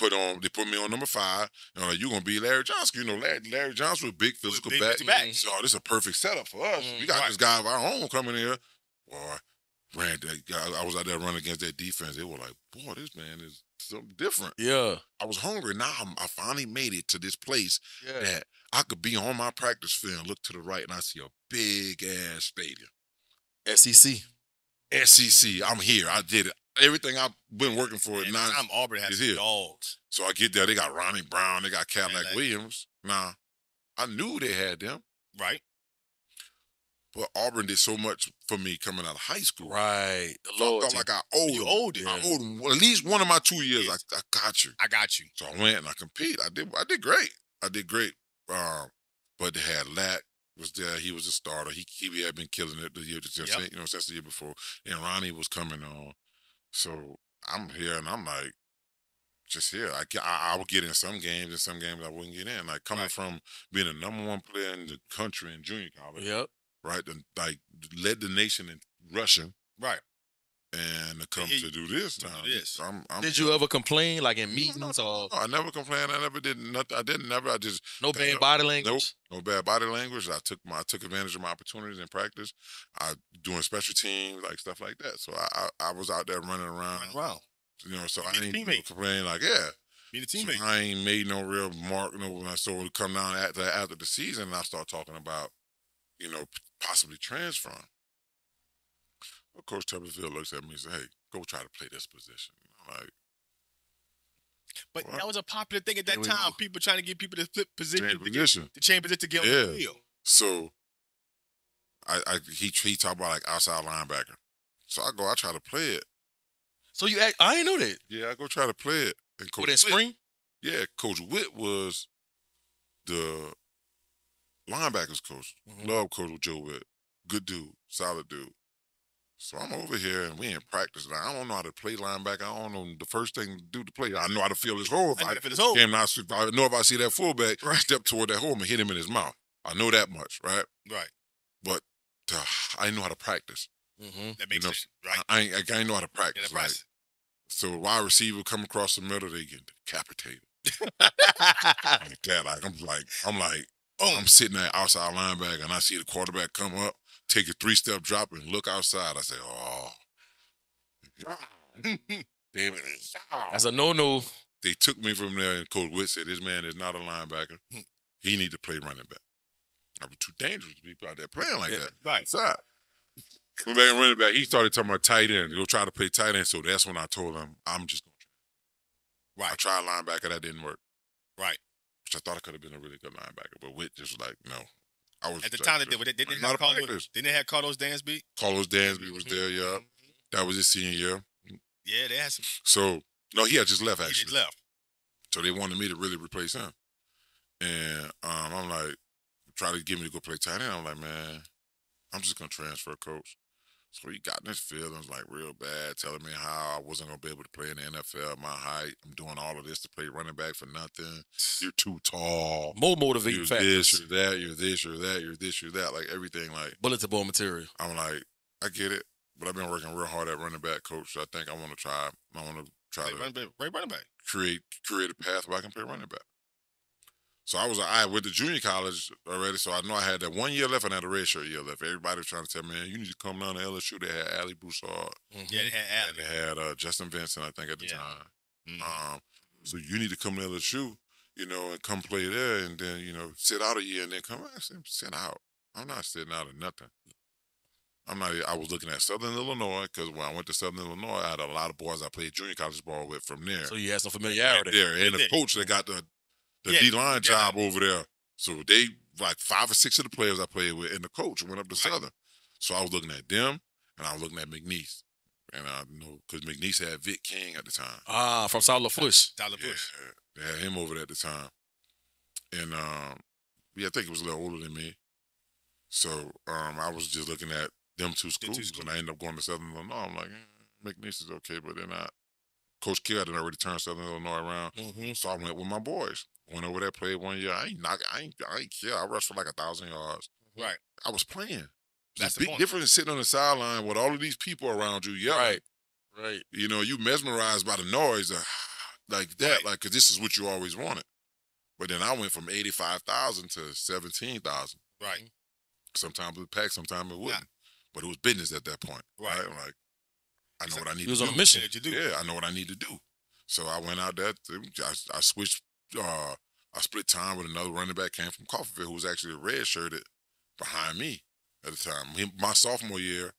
on number 5. You know, like, you gonna be Larry Johnson. You know, Larry Johnson was a big physical back. So this is a perfect setup for us. We got this guy of our own coming here. Boy, I was out there running against that defense. They were like, boy, this man is something different. Yeah. I was hungry. Now I finally made it to this place that I could be on my practice field, look to the right, and I see a big-ass stadium. SEC. I'm here. I did it. Everything I've been working for at 9 Auburn has here. dogs. So I get there. They got Ronnie Brown. They got Cadillac Williams. Now, I knew they had them. Right. But Auburn did so much for me coming out of high school. Right. So I felt like I owed them. I owed them. Well, at least one of my 2 years, I got you. I got you. So I went and I competed. I did great. But they had Lack was there. He was a starter. He had been killing it the year, since the year before. And Ronnie was coming on. So I'm here and I'm like, just here. I would get in some games and some games I wouldn't get in. Like coming from being a #1 player in the country in junior college. Yep. Right, and like led the nation in rushing, right, and to come to do this now. Did you ever complain, like in meetings or? No, I never complained. I never did nothing. I just no bad body language. No bad body language. I took advantage of my opportunities in practice. I doing special teams, like stuff like that. So I was out there running around. Wow. You know, so I ain't complain like being a teammate. So I ain't made no real mark. So it come down after the season, and I start talking about, possibly transferring. Well, Coach Tuberville looks at me and says, hey, go try to play this position. I'm like, but that was a popular thing at that time. People trying to get people to flip position. To change position to get on the field. So he talked about like outside linebacker. So I try to play it. So I ain't know that. Yeah, I go try to play it. And Coach that spring? Yeah, Coach Witt was the linebackers coach. Love Coach Joe Witt. Good dude. Solid dude. So I'm over here and we in practice. Now, I don't know how to play linebacker. I don't know the first thing to do to play. I know how to feel his hole. I know if I see that fullback, step toward that hole and hit him in his mouth. I know that much, right? Right. But I didn't know how to practice. That makes sense. Right. I ain't know how to practice. Like, so wide receiver come across the middle, they get decapitated. Like that. I'm like, I'm sitting there outside linebacker and I see the quarterback come up, take a 3-step drop and look outside. I say, oh. Damn it. That's a no-no. They took me from there and Coach Witt said, this man is not a linebacker. He need to play running back. I was too dangerous to be out there playing like that. Right. Side. Come back and running back. He started talking about tight end. Go try to play tight end. So that's when I told him, I'm just going to try. Right. I tried linebacker. That didn't work. Right. Which I thought I could have been a really good linebacker. But Witt just was like, no. I was at the time, didn't have Carlos Dansby? Carlos Dansby was there, yeah. That was his senior year. Yeah, they had some. So, no, he had just left, actually. He just left. So they wanted me to really replace him. And I'm like, try to get me to go play tight end. I'm like, man, I'm just going to transfer, coach. So he got in his feelings like real bad, telling me how I wasn't going to be able to play in the NFL at my height. I'm doing all of this to play running back for nothing. You're too tall. More motivating factors. You're this, you're that, you're this, you're that, you're this, you're that. Like everything like. Bulletin board material. I'm like, I get it, but I've been working real hard at running back, coach. So I think I want to try to running back. Create a path where I can play running back. So I went to junior college already, so I know I had that 1 year left and I had a redshirt year left. Everybody was trying to tell me, man, you need to come down to LSU. They had Ali Broussard. Yeah, they had Ali. And they had Justin Vincent, I think, at the time. So you need to come to LSU, and come play there and then, sit out a year and then come back. I said, sit out. I'm not sitting out of nothing. I was looking at Southern Illinois because when I went to Southern Illinois, I had a lot of boys I played junior college ball with from there. So you had some familiarity. There. And the coach that got the D-line job over there. So they, like 5 or 6 of the players I played with and the coach went up to Southern. So I was looking at them and I was looking at McNeese. And I know because McNeese had Vic King at the time. From South LaFourche. Tyler Bush. They had him over there at the time. And I think he was a little older than me. So I was just looking at them two schools, and I ended up going to Southern Illinois. I'm like, McNeese is okay, but then Coach Kidd had already turned Southern Illinois around. So I went with my boys. Went over there, played 1 year. I ain't care. I rushed for like 1,000 yards. Right. I was playing. That's the big difference sitting on the sideline with all of these people around you. Yeah. Right. You know, you mesmerized by the noise like that, like, because this is what you always wanted. But then I went from 85,000 to 17,000. Right. Sometimes it would pack, sometimes it wouldn't. But it was business at that point. Right. Like, I know what I need to do. You was on a mission. Yeah, I know what I need to do. So I went out there. I switched. I split time with another running back, came from Coffeyville, who was actually red-shirted behind me at the time. My sophomore year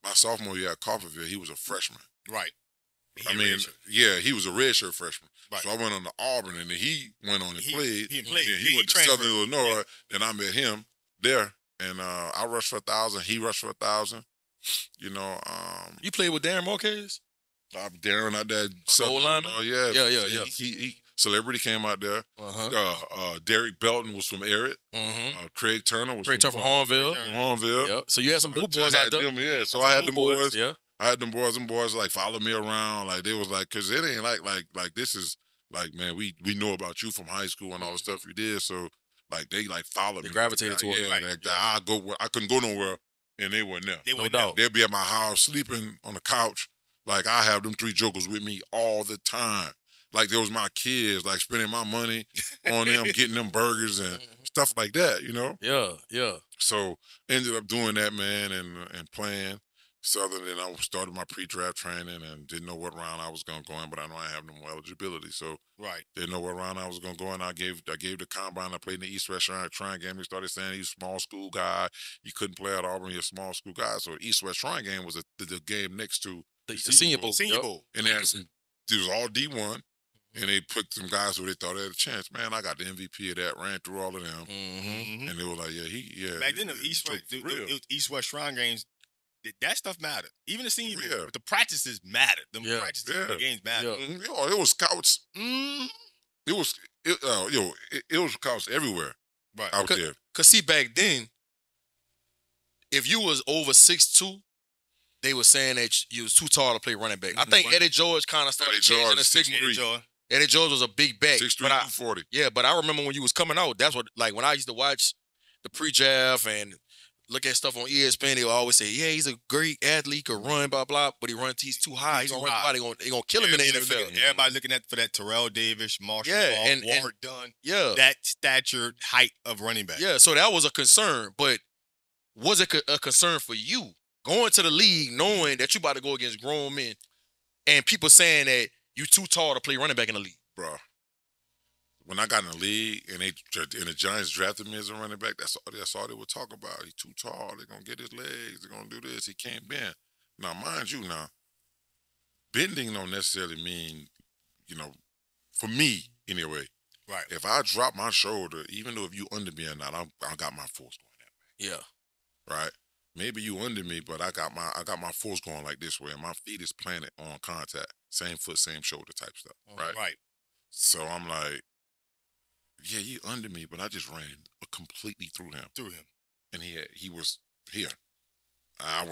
at Coffeyville, he was a freshman. Right. He was a redshirt freshman. Right. So I went on to Auburn, and then he went on and played. He went to Southern Illinois, and I met him there. And I rushed for 1,000. He rushed for 1,000. You know. You played with Darren Marquez? Darren out there. Goal line? Yeah. He Celebrity came out there. Derek Belton was from Eric. Craig Turner was from Hornville. Yep. So you had some blue boys out there. So I had them boys. Yeah. I had them boys. Them boys like follow me around. Like they was like, cause it ain't like this is like, man, we know about you from high school and all the stuff you did. So like they like followed me. They gravitated towards me. I couldn't go nowhere, and they weren't there. No doubt. They'd be at my house sleeping on the couch. Like I have them three jokers with me all the time. Like they was my kids, like spending my money on them, getting them burgers and stuff like that, you know? Yeah. So ended up doing that, man, and playing Southern. And I started my pre-draft training and didn't know what round I was going to go in, but I know I have no eligibility. So didn't know what round I was going to go in. I gave the combine. I played in the East-West Shrine game. They started saying he's a small school guy. You couldn't play at Auburn. You're a small school guy. So East-West Shrine game was the game next to the Senior Bowl. And it was all D1. And they put some guys who they thought they had a chance. Man, I got the MVP of that, ran through all of them. And they were like, Back then, the East-West Shrine games, that stuff mattered. Even the Senior Bowl, the practices mattered. The games mattered. It was scouts. It was scouts everywhere out there. Because see, back then, if you was over 6'2", they were saying that you was too tall to play running back. I think Eddie George kind of started changing the 6'3". Eddie George was a big back. 6'3", 240. Yeah, but I remember when you was coming out, that's what, like, when I used to watch the pre-draft and look at stuff on ESPN, they would always say, yeah, he's a great athlete, could run, blah, blah, but he's too high. He's going to run high. They're going to kill him in the NFL. Everybody looking for that Terrell Davis, Marshall Faulk, Warren Dunn. Yeah. That stature, height of running back. Yeah, so that was a concern, but was it a concern for you? Going to the league knowing that you about to go against grown men and people saying that you too tall to play running back in the league. Bro, when I got in the league and the Giants drafted me as a running back, that's all they would talk about. He's too tall. They're going to get his legs. They're going to do this. He can't bend. Now, mind you, bending don't necessarily mean, for me anyway. Right. If I drop my shoulder, even though if you under me or not, I got my force going that way. Yeah. Right? Maybe you under me, but I got my force going like this way, and my feet is planted on contact. Same foot, same shoulder type stuff. Right? So I'm like, yeah, you under me, but I just ran completely through him. And he was here. I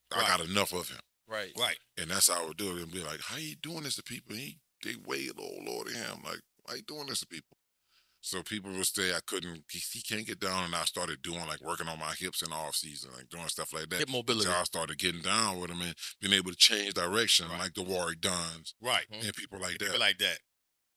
got enough of him. Right. And that's how I would do it and be like, how you doing this to people? They way lower than him. Like, why you doing this to people? So people would say he can't get down, and I started working on my hips in the off season, like doing stuff like that. Hip mobility. So I started getting down with him and being able to change direction, like the Warwick Duns. Right. And people like that. People like that.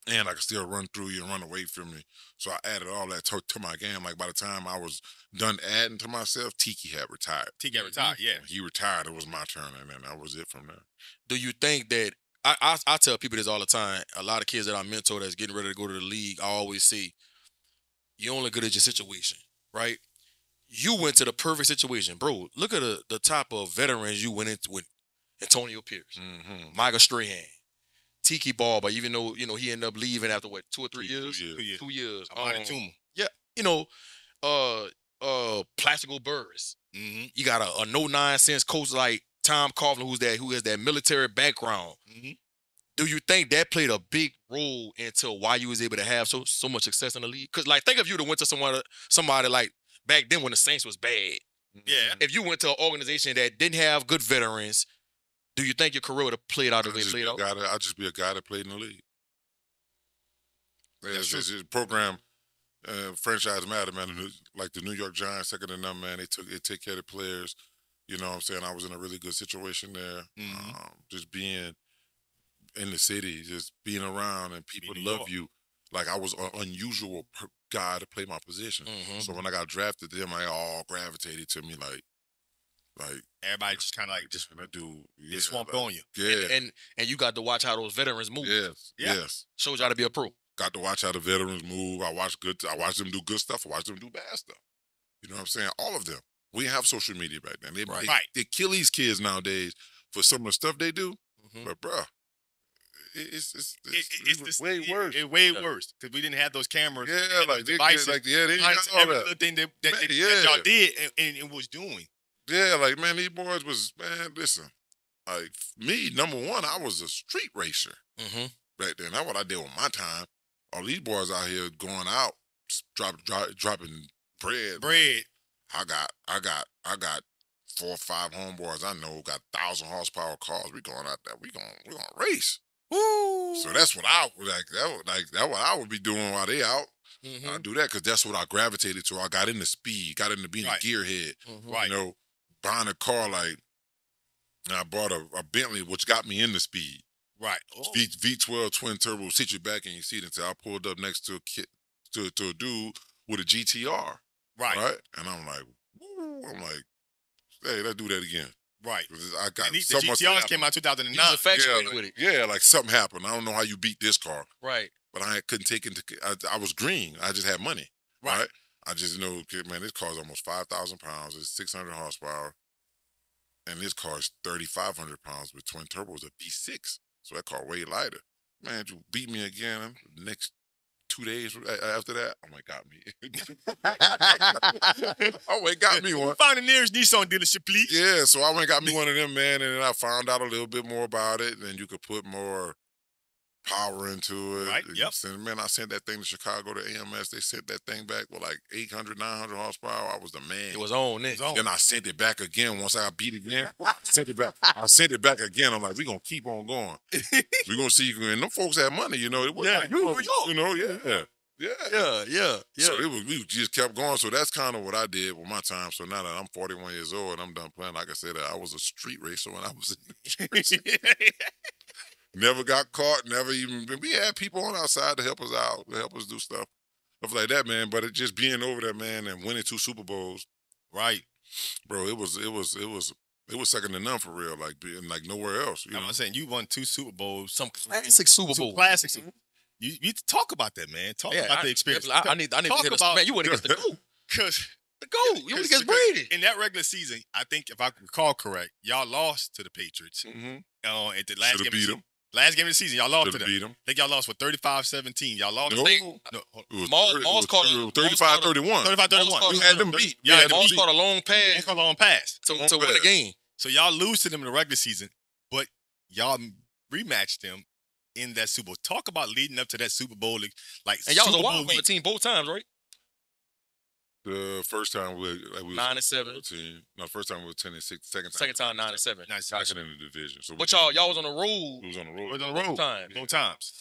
And I could still run through you and run away from you. So I added all that to my game. Like by the time I was done adding to myself, Tiki had retired. Yeah. He retired. It was my turn, and then that was it from there. Do you think that, I tell people this all the time, a lot of kids that I mentor that's getting ready to go to the league, I always say, you're only good at your situation, right? You went to the perfect situation. Bro, look at the type of veterans you went into with Antonio Pierce, Michael Strahan, Tiki Barber, even though, he ended up leaving after, 2 or 3 years? 2 years. Yeah, Plaxico Burress. You got a no-nonsense coach like Tom Coughlin, who has that military background. Mm-hmm. Do you think that played a big role into why you was able to have so much success in the league? Because, like, think if you would have went to somebody like back then when the Saints was bad. Yeah. If you went to an organization that didn't have good veterans, do you think your career would have played out the way it played out? I'll just be a guy that played in the league. Yeah, That's it's a program, franchise matter, man. Like the New York Giants, second to none, man. They take care of the players. You know what I'm saying? I was in a really good situation there. Mm-hmm. Just being in the city, just being around, and people love you. Like, I was an unusual guy to play my position. Mm-hmm. So when I got drafted, them I all gravitated to me, like everybody just kind of like just that dude, get swamped on you. Yeah, and you got to watch how those veterans move. Yes. Shows you how to be a pro. Got to watch how the veterans move. I watched them do good stuff. I watched them do bad stuff. You know what I'm saying? All of them. We didn't have social media back then. They kill these kids nowadays for some of the stuff they do. Mm-hmm. But bruh, it's way worse. It's way worse because we didn't have those cameras. Yeah, like devices. They didn't have all every that. little thing that y'all did and was doing. Yeah, like, man, these boys was, man, listen, like, me, number one, I was a street racer back then. That's what I did with my time. All these boys out here going out, dropping bread. I got 4 or 5 homeboys I know got 1,000 horsepower cars. We going out there. We gonna race. Woo! So that's what I was like. That's what I would be doing while they out. I do that because that's what I gravitated to. I got into speed, got into being a gearhead. Right. You know, buying a car like. And I bought a Bentley, which got me into speed. Right. V12 twin turbo, sit you back in your seat until I pulled up next to a dude with a GTR. Right. And I'm like, woo. I'm like, hey, let's do that again. Right. I got the GTRs came out 2009. You was infatuated with it. Yeah, like something happened. I don't know how you beat this car. Right. But I couldn't take into. I was green. I just had money. Right. I just know, man, this car's almost 5,000 pounds. It's 600 horsepower. And this car is 3,500 pounds with twin turbos, a V6. So that car way lighter. Man, you beat me again. The next 2 days after that, oh my God, me. Oh, it got me one. Find the nearest Nissan dealership, please. Yeah, so I went and got me one of them, man, and then I found out a little bit more about it, and you could put more power into it. Right, yep. Man, I sent that thing to Chicago to AMS. They sent that thing back with like 800, 900 horsepower. I was the man. It was on. Then I sent it back again once I beat it again. I sent it back again. I'm like, we're going to keep on going. We're going to see. And them folks had money, you know. It was yeah, like, you know, Yeah. So we just kept going. So that's kind of what I did with my time. So now that I'm 41 years old and I'm done playing, like I said, I was a street racer when I was in the streets. Never got caught, never even been. We had people on our side to help us out, to help us do stuff like that, man. But it just being over there, man, and winning 2 Super Bowls, right, bro, it was second to none for real, like being like nowhere else. You know? I'm saying you won 2 Super Bowls, some classic Super Bowls. Classics. You need to talk about that, man. Talk about the experience. I need to hear this. Man, you went against the GOAT. Because the GOAT. You went against Brady. In that regular season, I think if I recall correct, y'all lost to the Patriots. At the last game. Beat them. Last game of the season, y'all lost to them. Beat them. I think y'all lost for 35-17. Y'all lost. Maul's caught 35-31. 35-31. We had them beat. Maul's caught a long pass. To win the game. So y'all lose to them in the regular season, but y'all rematched them in that Super Bowl. Talk about leading up to that Super Bowl. And y'all was a wild card team both times, right? The first time we 9-7. No, first time we were 10-6. Second time 9-7. Second in the division. So but y'all was on the road. We was on the road. We was on the road. Both times.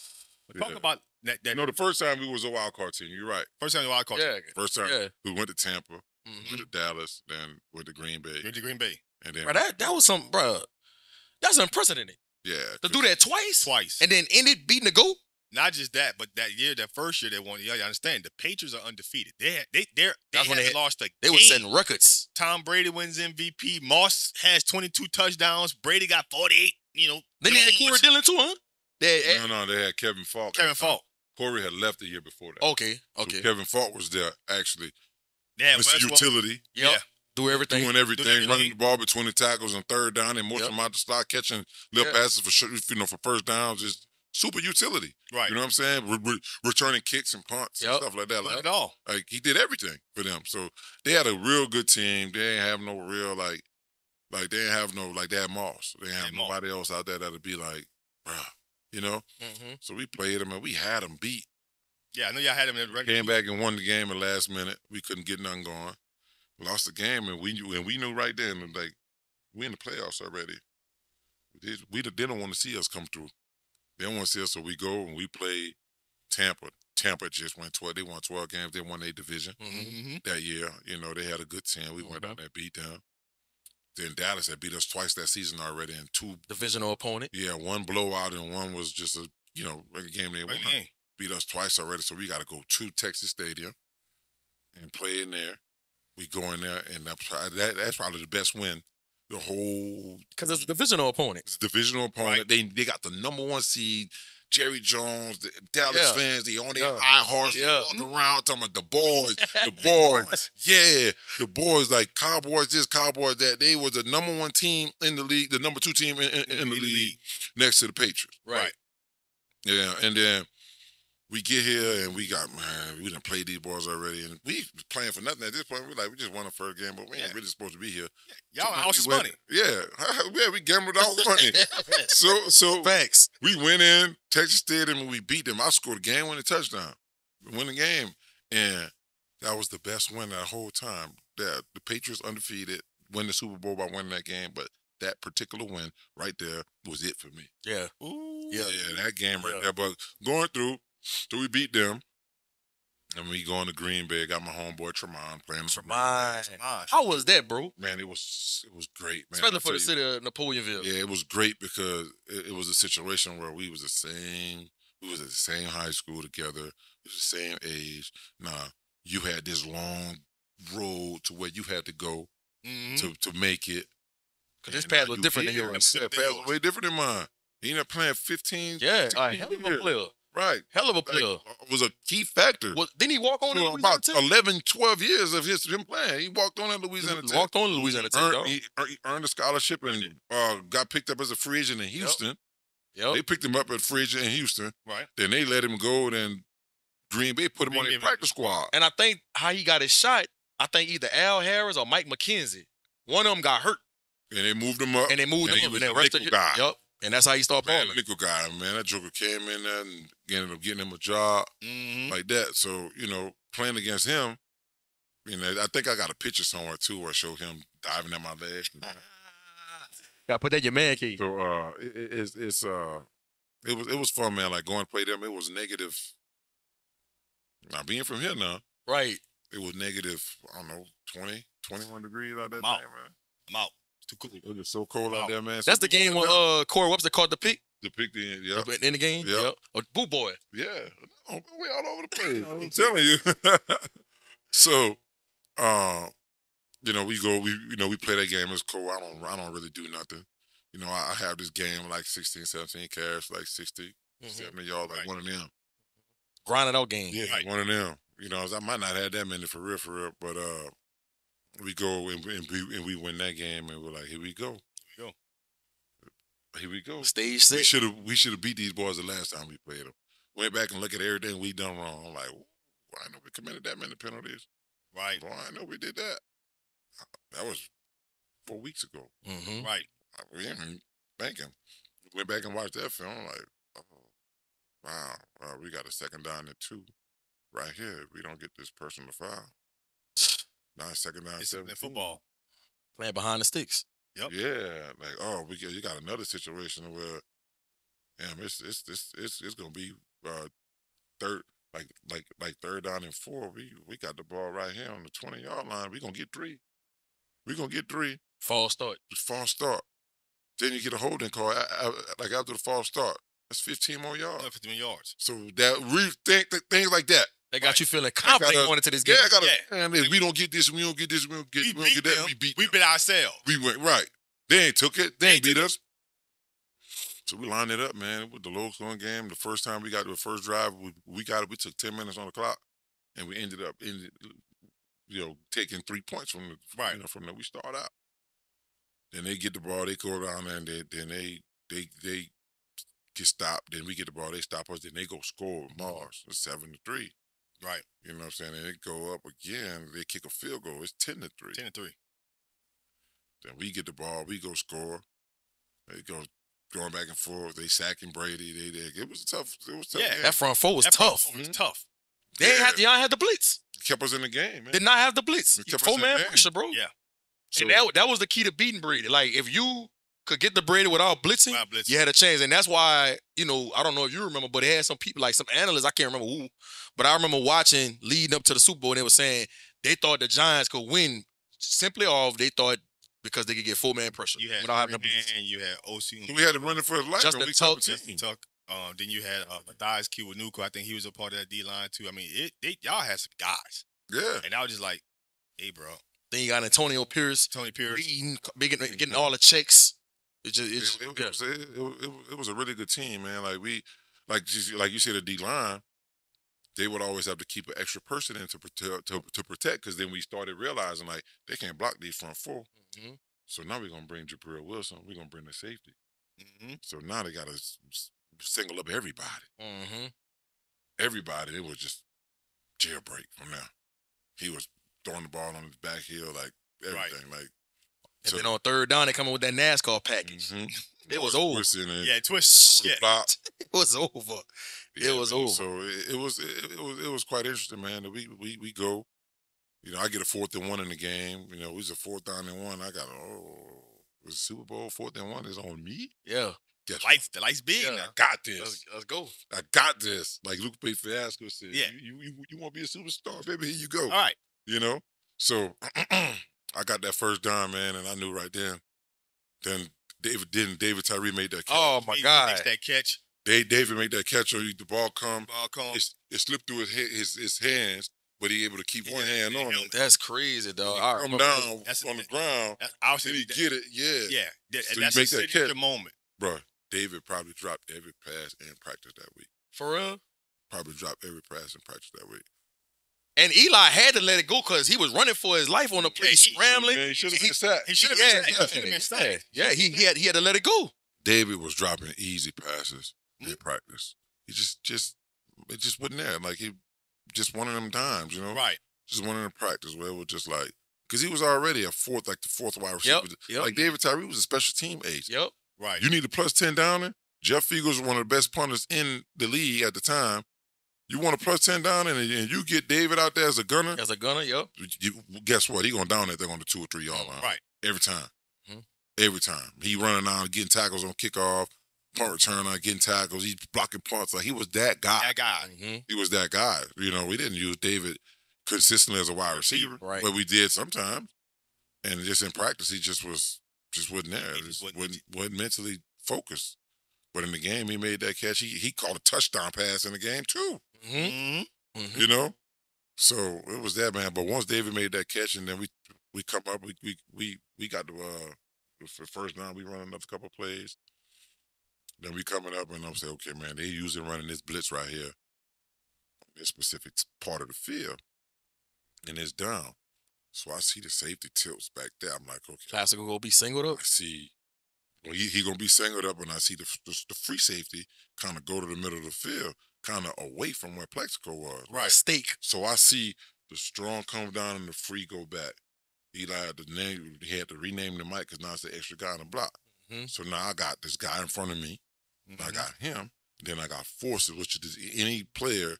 Talk about that. No, the first time we was a wild card team. You're right. First time the wild card team. First time we went to Tampa, went to Dallas, then went to Green Bay. And then that was some, bro. That's unprecedented. Yeah. To do that twice. And then end it beating the GOAT. Not just that, but that first year they won. Y'all understand? The Patriots are undefeated. They lost a game. They were setting records. Tom Brady wins MVP. Moss has 22 touchdowns. Brady got 48. You know. Then they had Corey Dillon too, huh? No, they had Kevin Falk. Corey had left the year before that. Okay. So Kevin Falk was there actually. Yeah, Mr. Utility. Yeah. Doing everything, running the ball between the tackles and third down, and motion them out the slot, catching little passes for first downs. Just super utility. Right. You know what I'm saying? Returning kicks and punts and stuff like that. Like, all. Like, he did everything for them. So they had a real good team. They didn't have no real, like, Like they didn't have no, like they had Moss. They didn't have nobody else out there that'd be like, bruh, you know. So we played them and we had them beat. Yeah, I know y'all had them in the regular. Came back and won the game at the last minute. We couldn't get nothing going. Lost the game, and we knew right then, like, we in the playoffs already. They don't want to see us come through. They don't want to see us, so we go and we play Tampa. Tampa just won 12. They won 12 games. They won their division that year. You know, they had a good team. We went out there and beat them. Then Dallas had beat us twice that season already, and 2 divisional opponent. Yeah, 1 blowout and 1 was just a regular game they won. Beat us twice already, so we got to go to Texas Stadium and play in there. We go in there, and that's probably the best win. The whole, because it's a divisional opponent. It's a divisional opponent. Right. They got the #1 seed. Jerry Jones, the Dallas fans, they on their high horse, walking around talking about the boys, the boys like Cowboys this, Cowboys that. They was the #1 team in the league, the #2 team in the league, next to the Patriots. Right. Yeah, and then we get here and we done played these boys already, and we was playing for nothing at this point. We just won the first game, but we ain't really supposed to be here. Y'all house is money. Yeah, we gambled all the money. So facts. We went in Texas Stadium and we beat them. I scored a game-winning touchdown, we won the game, and that was the best win that whole time. The Patriots undefeated, win the Super Bowl by winning that game, but that particular win right there was it for me. Yeah. Ooh. Yeah, that game right there. But going through. So we beat them, and we going to Green Bay. Got my homeboy Tremont playing. Tremont. How was that, bro? Man, it was great, man. Especially for the city of Napoleonville. Yeah, it was great because it was a situation where we was at the same high school together. We was the same age. Now, you had this long road to where you had to go to make it. Because this path was different than yours. Yeah, path was way different than mine. He ended up playing 15. Yeah, a hell of a player. Right. Hell of a player. Was a key factor. Didn't he walk on in Louisiana about Tech? 11, 12 years of him playing. He walked on in Louisiana Tech. Walked on in Louisiana Tech. He earned a scholarship and got picked up as a free agent in Houston. Yep. They picked him up as free agent in Houston. Right. Then they let him go, and Green Bay put him on their practice squad. And I think how he got his shot, I think either Al Harris or Mike McKenzie, one of them got hurt. And they moved him up. And they moved him up. And the nickel guy. Yep. And that's how he started balling. Nickel guy, man. That joker came in there and ended up getting him a job like that. So, playing against him, I think I got a picture somewhere, too, where I show him diving at my leg. Gotta put that in your man cave. So, it was fun, man. Like, going to play them, it was negative. Now, being from here now. Right. It was negative, I don't know, 20, 21 degrees out there. I'm out. I'm out. Too cool. It was so cold out there, man. That's the game when Corey Webster caught the pick. The pick yeah. In the game? Yep. Or Boo Boy. Yeah. We all over the place. I'm telling you. So, we play that game. It's cool. I don't really do nothing. I have this game like 16, 17 carries, like 60, 70 yards, like one of them. Grinding out game. Yeah, right. One of them. I might not have that many for real, but we go and we win that game, and we're like, here we go. Here we go. Stage 6. We should have beat these boys the last time we played them. Went back and looked at everything we done wrong. I'm like, I know we committed that many penalties. Right. Boy, I know we did that. That was 4 weeks ago. Right. We ain't thinking. Went back and watched that film. Like, wow, we got a second down and 2 right here. We don't get this person to foul. Now second down, it's 17. Football. Playing behind the sticks. Yep. Yeah, like you got another situation where, damn, it's gonna be third, like third down and 4. We got the ball right here on the 20-yard line. We gonna get 3. We gonna get 3. False start. False start. Then you get a holding call like after the false start. That's 15 more yards. 15 yards. So that things like that. They got you feeling confident going into this game. Man, we don't get this, we don't get this, we don't get that. We beat ourselves. We went right. They ain't took it. They ain't beat us. So we lined it up, man. With the low-scoring game, the first time we got to the first drive, we took 10 minutes on the clock, and we ended up taking 3 points from from there. We start out. Then they get the ball, they go down there, and then they get stopped. Then we get the ball, they stop us. Then they go score Mars. It's 7-3. Right. You know what I'm saying? And they go up again. They kick a field goal. It's 10-3. 10-3. Then we get the ball, we go score. They go going back and forth. They sacking Brady. It was tough. It was tough. Yeah, game. That front four was tough. It was tough. Y'all had the blitz. Kept us in the game, man. Did not have the blitz. Kept us in the 4-man game. pressure, bro. Yeah. So, and that was the key to beating Brady. Like, if you could get the Brady without blitzing, you had a chance. And that's why, I don't know if you remember, but it had some people, like some analysts, I can't remember who, but I remember watching leading up to the Super Bowl, and they were saying they thought the Giants could win simply off, they thought because they could get 4-man pressure. You had without having a blitz. and you had OC. We had to run it for his life. Justin Tuck. Then you had Matthias Kiwanuka. I think he was a part of that D-line, too. I mean, y'all had some guys. Yeah. And I was just like, hey, bro. Then you got Antonio Pierce. Getting all the checks. It was a really good team, man. Like you said, the D-line, they would always have to keep an extra person in to protect, because then we started realizing, like, they can't block these front four. Mm-hmm. So now we're going to bring Jabril Wilson. We're going to bring the safety. Mm-hmm. So now they got to single up everybody. Mm-hmm. Everybody. It was just jailbreak from there. He was throwing the ball on his back heel, like everything. Right. And then on third down, they come in with that NASCAR package. Mm-hmm. It was over. Twist. Yeah. It was over. It was over. So it was quite interesting, man. That we go. I get a 4th and 1 in the game. We was a 4th down and 1. I got it was Super Bowl 4th and 1 is on me. Yeah. The lights big now. I got this. Let's go. I got this. Like Luke Fiasco said. Yeah. You want to be a superstar, baby? Here you go. All right. So I got that first down, man, and I knew right then. Then David Tyree made that catch. Oh my God. Makes that catch. David made that catch, or the ball come. It slipped through his hands, but he able to keep one hand on it. That's crazy, dog. He come down on the ground. Then he get it. Yeah. Yeah. So that's you make that catch. The moment. Bro, David probably dropped every pass in practice that week. For real? Probably dropped every pass in practice that week. And Eli had to let it go because he was running for his life on the play, scrambling. He should have been sacked. He should have been sacked. Yeah, he had to let it go. David was dropping easy passes in practice. He it just wasn't there. Like, he just one of them times, Right. Just one of them practice where it was just like, because he was already the fourth wide receiver. Yep. Like, David Tyree was a special team ace. Yep. Right. You need a +10 downer. Jeff Fiegel was one of the best punters in the league at the time. You want a +10 downer, and you get David out there as a gunner. As a gunner, yep. Guess what? He going down there on the 2 or 3 yard line. Right. Every time. Mm-hmm. Every time. He running out, getting tackles on kickoff, punt returner, getting tackles. He's blocking punts. Like, he was that guy. Mm-hmm. He was that guy. We didn't use David consistently as a wide receiver. Right. But we did sometimes. And just in practice, he just wasn't there. He wasn't mentally focused. But in the game, he made that catch. He caught a touchdown pass in the game, too. Mm-hmm. Mm-hmm. So it was that, man. But once David made that catch, and then we come up, we got the first down. We run another couple plays. Then we coming up, and I'm saying, okay, man, they usually running this blitz right here, this specific part of the field, and it's down. So I see the safety tilts back there. I'm like, okay, Classical will be singled up. I see. Well, he gonna be singled up, and I see the free safety kind of go to the middle of the field, kind of away from where Plexico was. Right. Stake. So I see the strong come down and the free go back. Eli had to rename the mic because now it's the extra guy on the block. Mm-hmm. So now I got this guy in front of me. Mm-hmm. I got him. Then I got Forces, which is any player,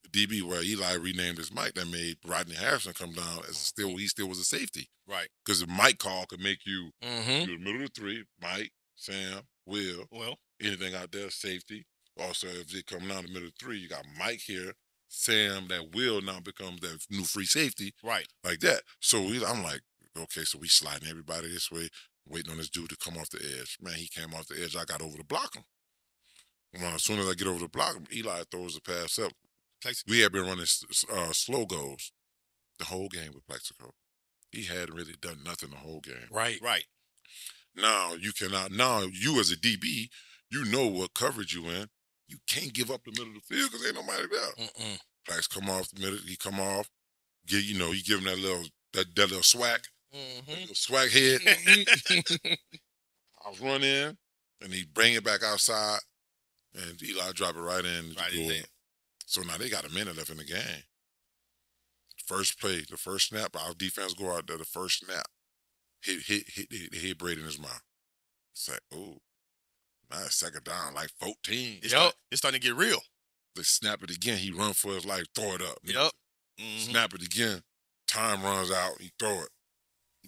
DB, where Eli renamed his mic, that made Rodney Harrison come down as he still was a safety. Right. Because the mic call could make you Mm-hmm. the middle of the 3, Mike, Sam, Will, anything out there, safety. Also, if they come down the middle of the 3, you got Mike here, Sam, that Will now becomes that new free safety. Right. Like that. So I'm like, okay, so we sliding everybody this way, waiting on this dude to come off the edge. Man, he came off the edge. I got over to block him. Well, as soon as I get over to block him, Eli throws the pass up. We had been running slow goals the whole game with Plexico. He hadn't really done nothing the whole game. Right. Right. Now you as a DB, you know what coverage you in. You can't give up the middle of the field because ain't nobody there. Plex come off the middle. He come off. He give him that little swag. Mm-hmm. Little swag head. I run in, and he bring it back outside, and Eli drop it right in. So now they got a minute left in the game. First play, the first snap, our defense go out there, the first snap. hit Brady in his mouth. It's like, oh, now it's second down, like 14. It's starting to get real. They snap it again. He run for his life, throw it up. Yep. Snap it again. Time runs out. He throw it.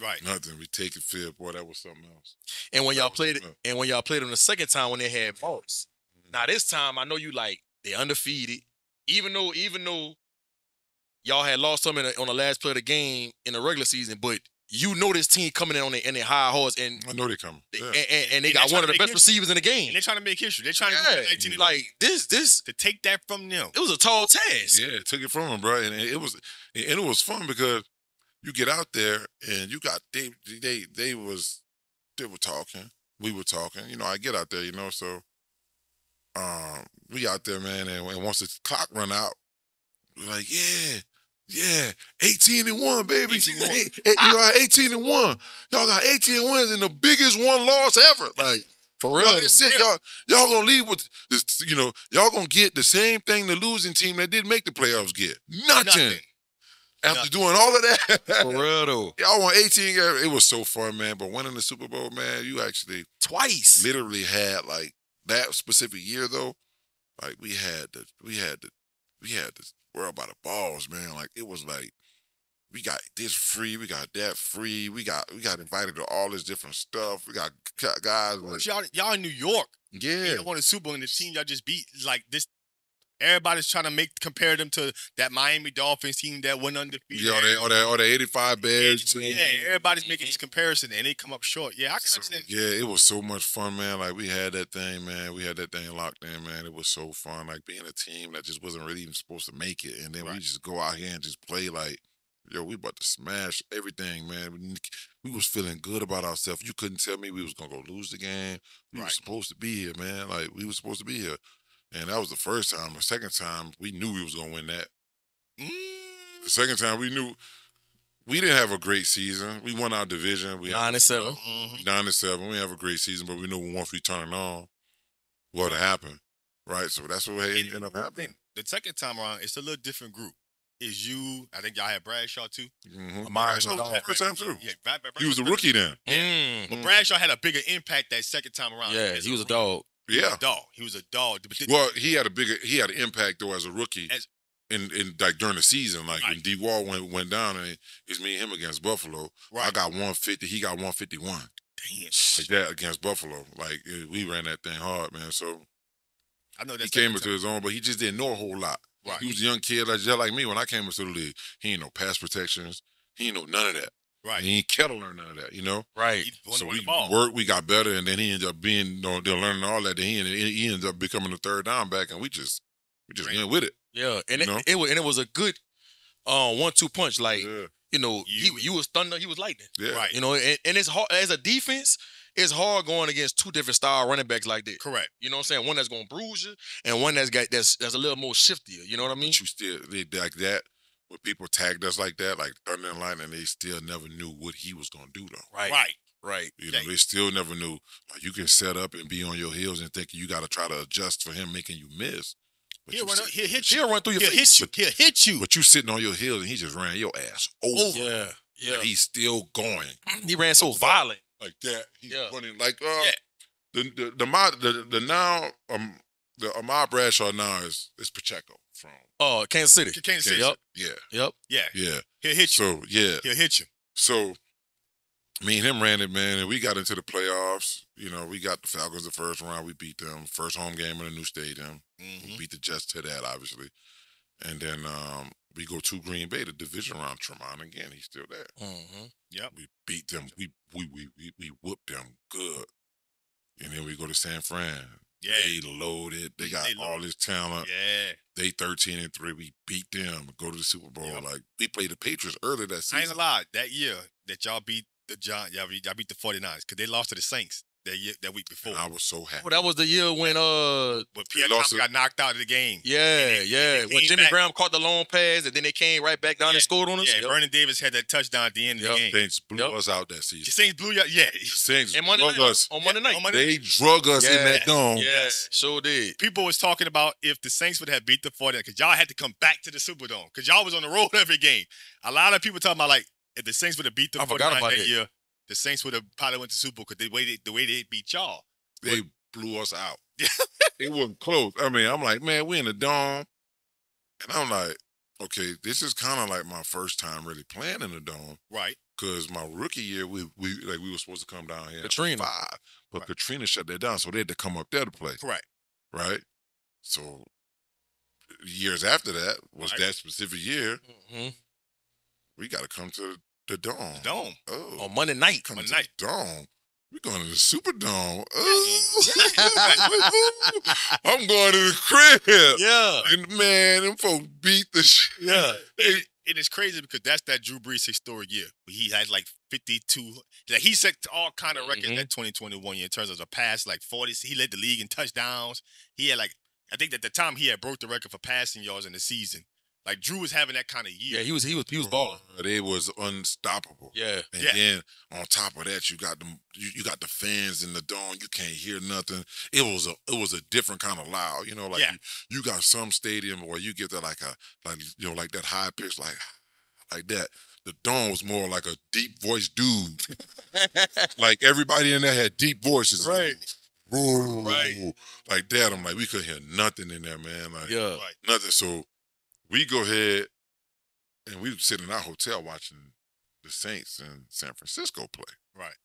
Right. Nothing. We take it field. Boy, that was something else. And when y'all played them the second time when they had balls. Now this time I know you like they undefeated. Even though y'all had lost some on the last play of the game in the regular season, but you know this team coming in on their high horse, and I know they're coming. And they got one of the best receivers in the game. And they're trying to make history. They're trying to like this to take that from them. It was a tall task. Yeah, it took it from them, bro. And it was fun because you get out there and you got they were talking. We were talking. You know, I get out there, you know, so we out there, man, and once the clock run out, we're like, yeah, 18-1, baby. 18-1. Y'all got 18 wins and the biggest one loss ever. Like, for real. That's it. Y'all gonna leave with this, you know, y'all gonna get the same thing the losing team that didn't make the playoffs get. Nothing. After doing all of that. For real though. Y'all won 18. It was so fun, man. But winning the Super Bowl, man, you actually twice literally had like that specific year though. Like we had the world by the balls, man. Like it was like we got this free, we got that free, we got invited to all this different stuff. We got guys like y'all in New York. Yeah. Y'all won the Super Bowl and the team y'all just beat like this. Everybody's trying to compare them to that Miami Dolphins team that went undefeated. Yeah, or the 85 Bears team. Yeah, everybody's making this comparison and they come up short. Yeah, I can understand. Yeah, it was so much fun, man. Like we had that thing, man. We had that thing locked in, man. It was so fun. Like being a team that just wasn't really even supposed to make it. And then we just go out here and just play like, yo, we about to smash everything, man. We was feeling good about ourselves. You couldn't tell me we was going to go lose the game. We were supposed to be here, man. Like we were supposed to be here. And that was the first time. The second time, we knew we was going to win that. The second time, we knew we didn't have a great season. We won our division. 9-7. 9-7. We didn't have a great season, but we knew once we turned it on, what would happen. Right? So that's what ended up happening. The second time around, it's a little different group. It's you. I think y'all had Bradshaw, too. First time, too. Yeah, he was a rookie then. But Bradshaw had a bigger impact that second time around. Yeah, he was a dog. Yeah, he was a dog. Well, he had an impact though as a rookie, in like during the season, like when D Wall went down and it's me and him against Buffalo. Right. I got 150, he got 151. Damn, like that against Buffalo. Like we ran that thing hard, man. So I know that he came into his own, but he just didn't know a whole lot. Right. He was a young kid, just like me when I came into the league. He ain't no pass protections. He ain't know none of that. Right. He ain't care to learn none of that, you know? Right. So we worked, we got better, and then he ended up being, they're learning all that. Then he ended up becoming the third down back, and we just went with it. Yeah, and it was a good 1-2 punch. Like, you know, you was thunder, he was lightning. Yeah. Right. You know, and it's hard as a defense. It's hard going against two different style running backs like that. Correct. You know what I'm saying? One that's gonna bruise you, and one that's a little more shiftier. You know what I mean? But you still like that. When people tagged us like that, like Thunder and Lightning, they still never knew what he was gonna do though. Right. You know, they still never knew. Like, you can set up and be on your heels and think you got to try to adjust for him making you miss. He'll hit you. He'll run through your face. He'll hit you. But you sitting on your heels and he just ran your ass over. Yeah. And he's still going. He ran so violent like that. He's running like the Ahmad Bradshaw now is Pacheco from Kansas City. Kansas City. Yep. Yeah. He'll hit you. So he'll hit you. So me and him ran it, man, and we got into the playoffs. You know, we got the Falcons the first round. We beat them. First home game in a new stadium. We beat the Jets to that, obviously. And then we go to Green Bay, the division round. Tremont again, he's still there. Yep. We beat them. We whooped them good. And then we go to San Fran. Yeah. They loaded. They got all this talent. Yeah. They 13-3. We beat them. Go to the Super Bowl. Yep. Like, we played the Patriots earlier that season. I ain't gonna lie. That year that y'all beat y'all beat the 49ers because they lost to the Saints that week before. And I was so happy. Well, that was the year when Pierre Thompson got knocked out of the game. Yeah. When Jimmy Graham caught the long pass and then they came right back down and scored on us. Yeah, Vernon Davis had that touchdown at the end of the game. Saints blew us out that season. The Saints blew you out. Yeah. The Saints drug us. On Monday night. They drug us in that dome. Yes, sure did. People was talking about if the Saints would have beat the 49ers because y'all had to come back to the Superdome because y'all was on the road every game. A lot of people talking about like if the Saints would have beat the 49ers that year, the Saints would have probably went to Super Bowl because the way they beat y'all. They blew us out. It wasn't close. I mean, I'm like, man, we in the dome. And I'm like, okay, this is kind of like my first time really playing in the dome. Right. Because my rookie year, we were supposed to come down here Katrina. at 5. But Katrina shut that down, so they had to come up there to play. Correct. Right? So years after that was that specific year. Mm-hmm. We got to come to the dome. The dome. Oh. On Monday night. Come to the dome. We're going to the Superdome. Oh. I'm going to the crib. Yeah. And man, them folks beat the shit. Yeah. It is crazy because that's that Drew Brees historic year. He had like 52. Like he set all kind of records that 2021 year in terms of the pass, like 40. He led the league in touchdowns. He had like, I think at the time he had broke the record for passing yards in the season. Like Drew was having that kind of year. Yeah, he was balling. It was unstoppable. Yeah. And then on top of that, you got the fans in the dome. You can't hear nothing. It was a different kind of loud. You know, like you got some stadium where you get that like that high pitch like that. The dome was more like a deep voiced dude. Like everybody in there had deep voices. Right. Right. Like that. I'm like, we couldn't hear nothing in there, man. Like nothing. So we go ahead and we sit in our hotel watching the Saints in San Francisco play. Right.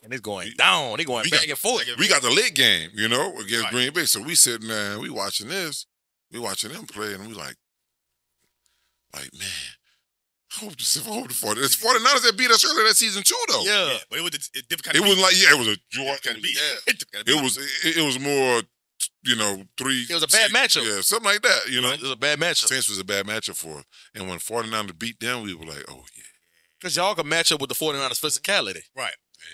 And it's going down. They going back and forth. We got the late game, against Green Bay. So we sitting there and we watching this. We watching them play and we like, man, I hope the 49ers that beat us earlier that season too, though. Yeah. But it was a different kind of beat. It wasn't like, it was a joy kind of beat. Yeah. It was more, 3. It was a bad matchup. Yeah, something like that, It was a bad matchup. Saints was a bad matchup for us. And when 49ers beat them, we were like, oh, yeah. Because y'all can match up with the 49ers physicality. Right.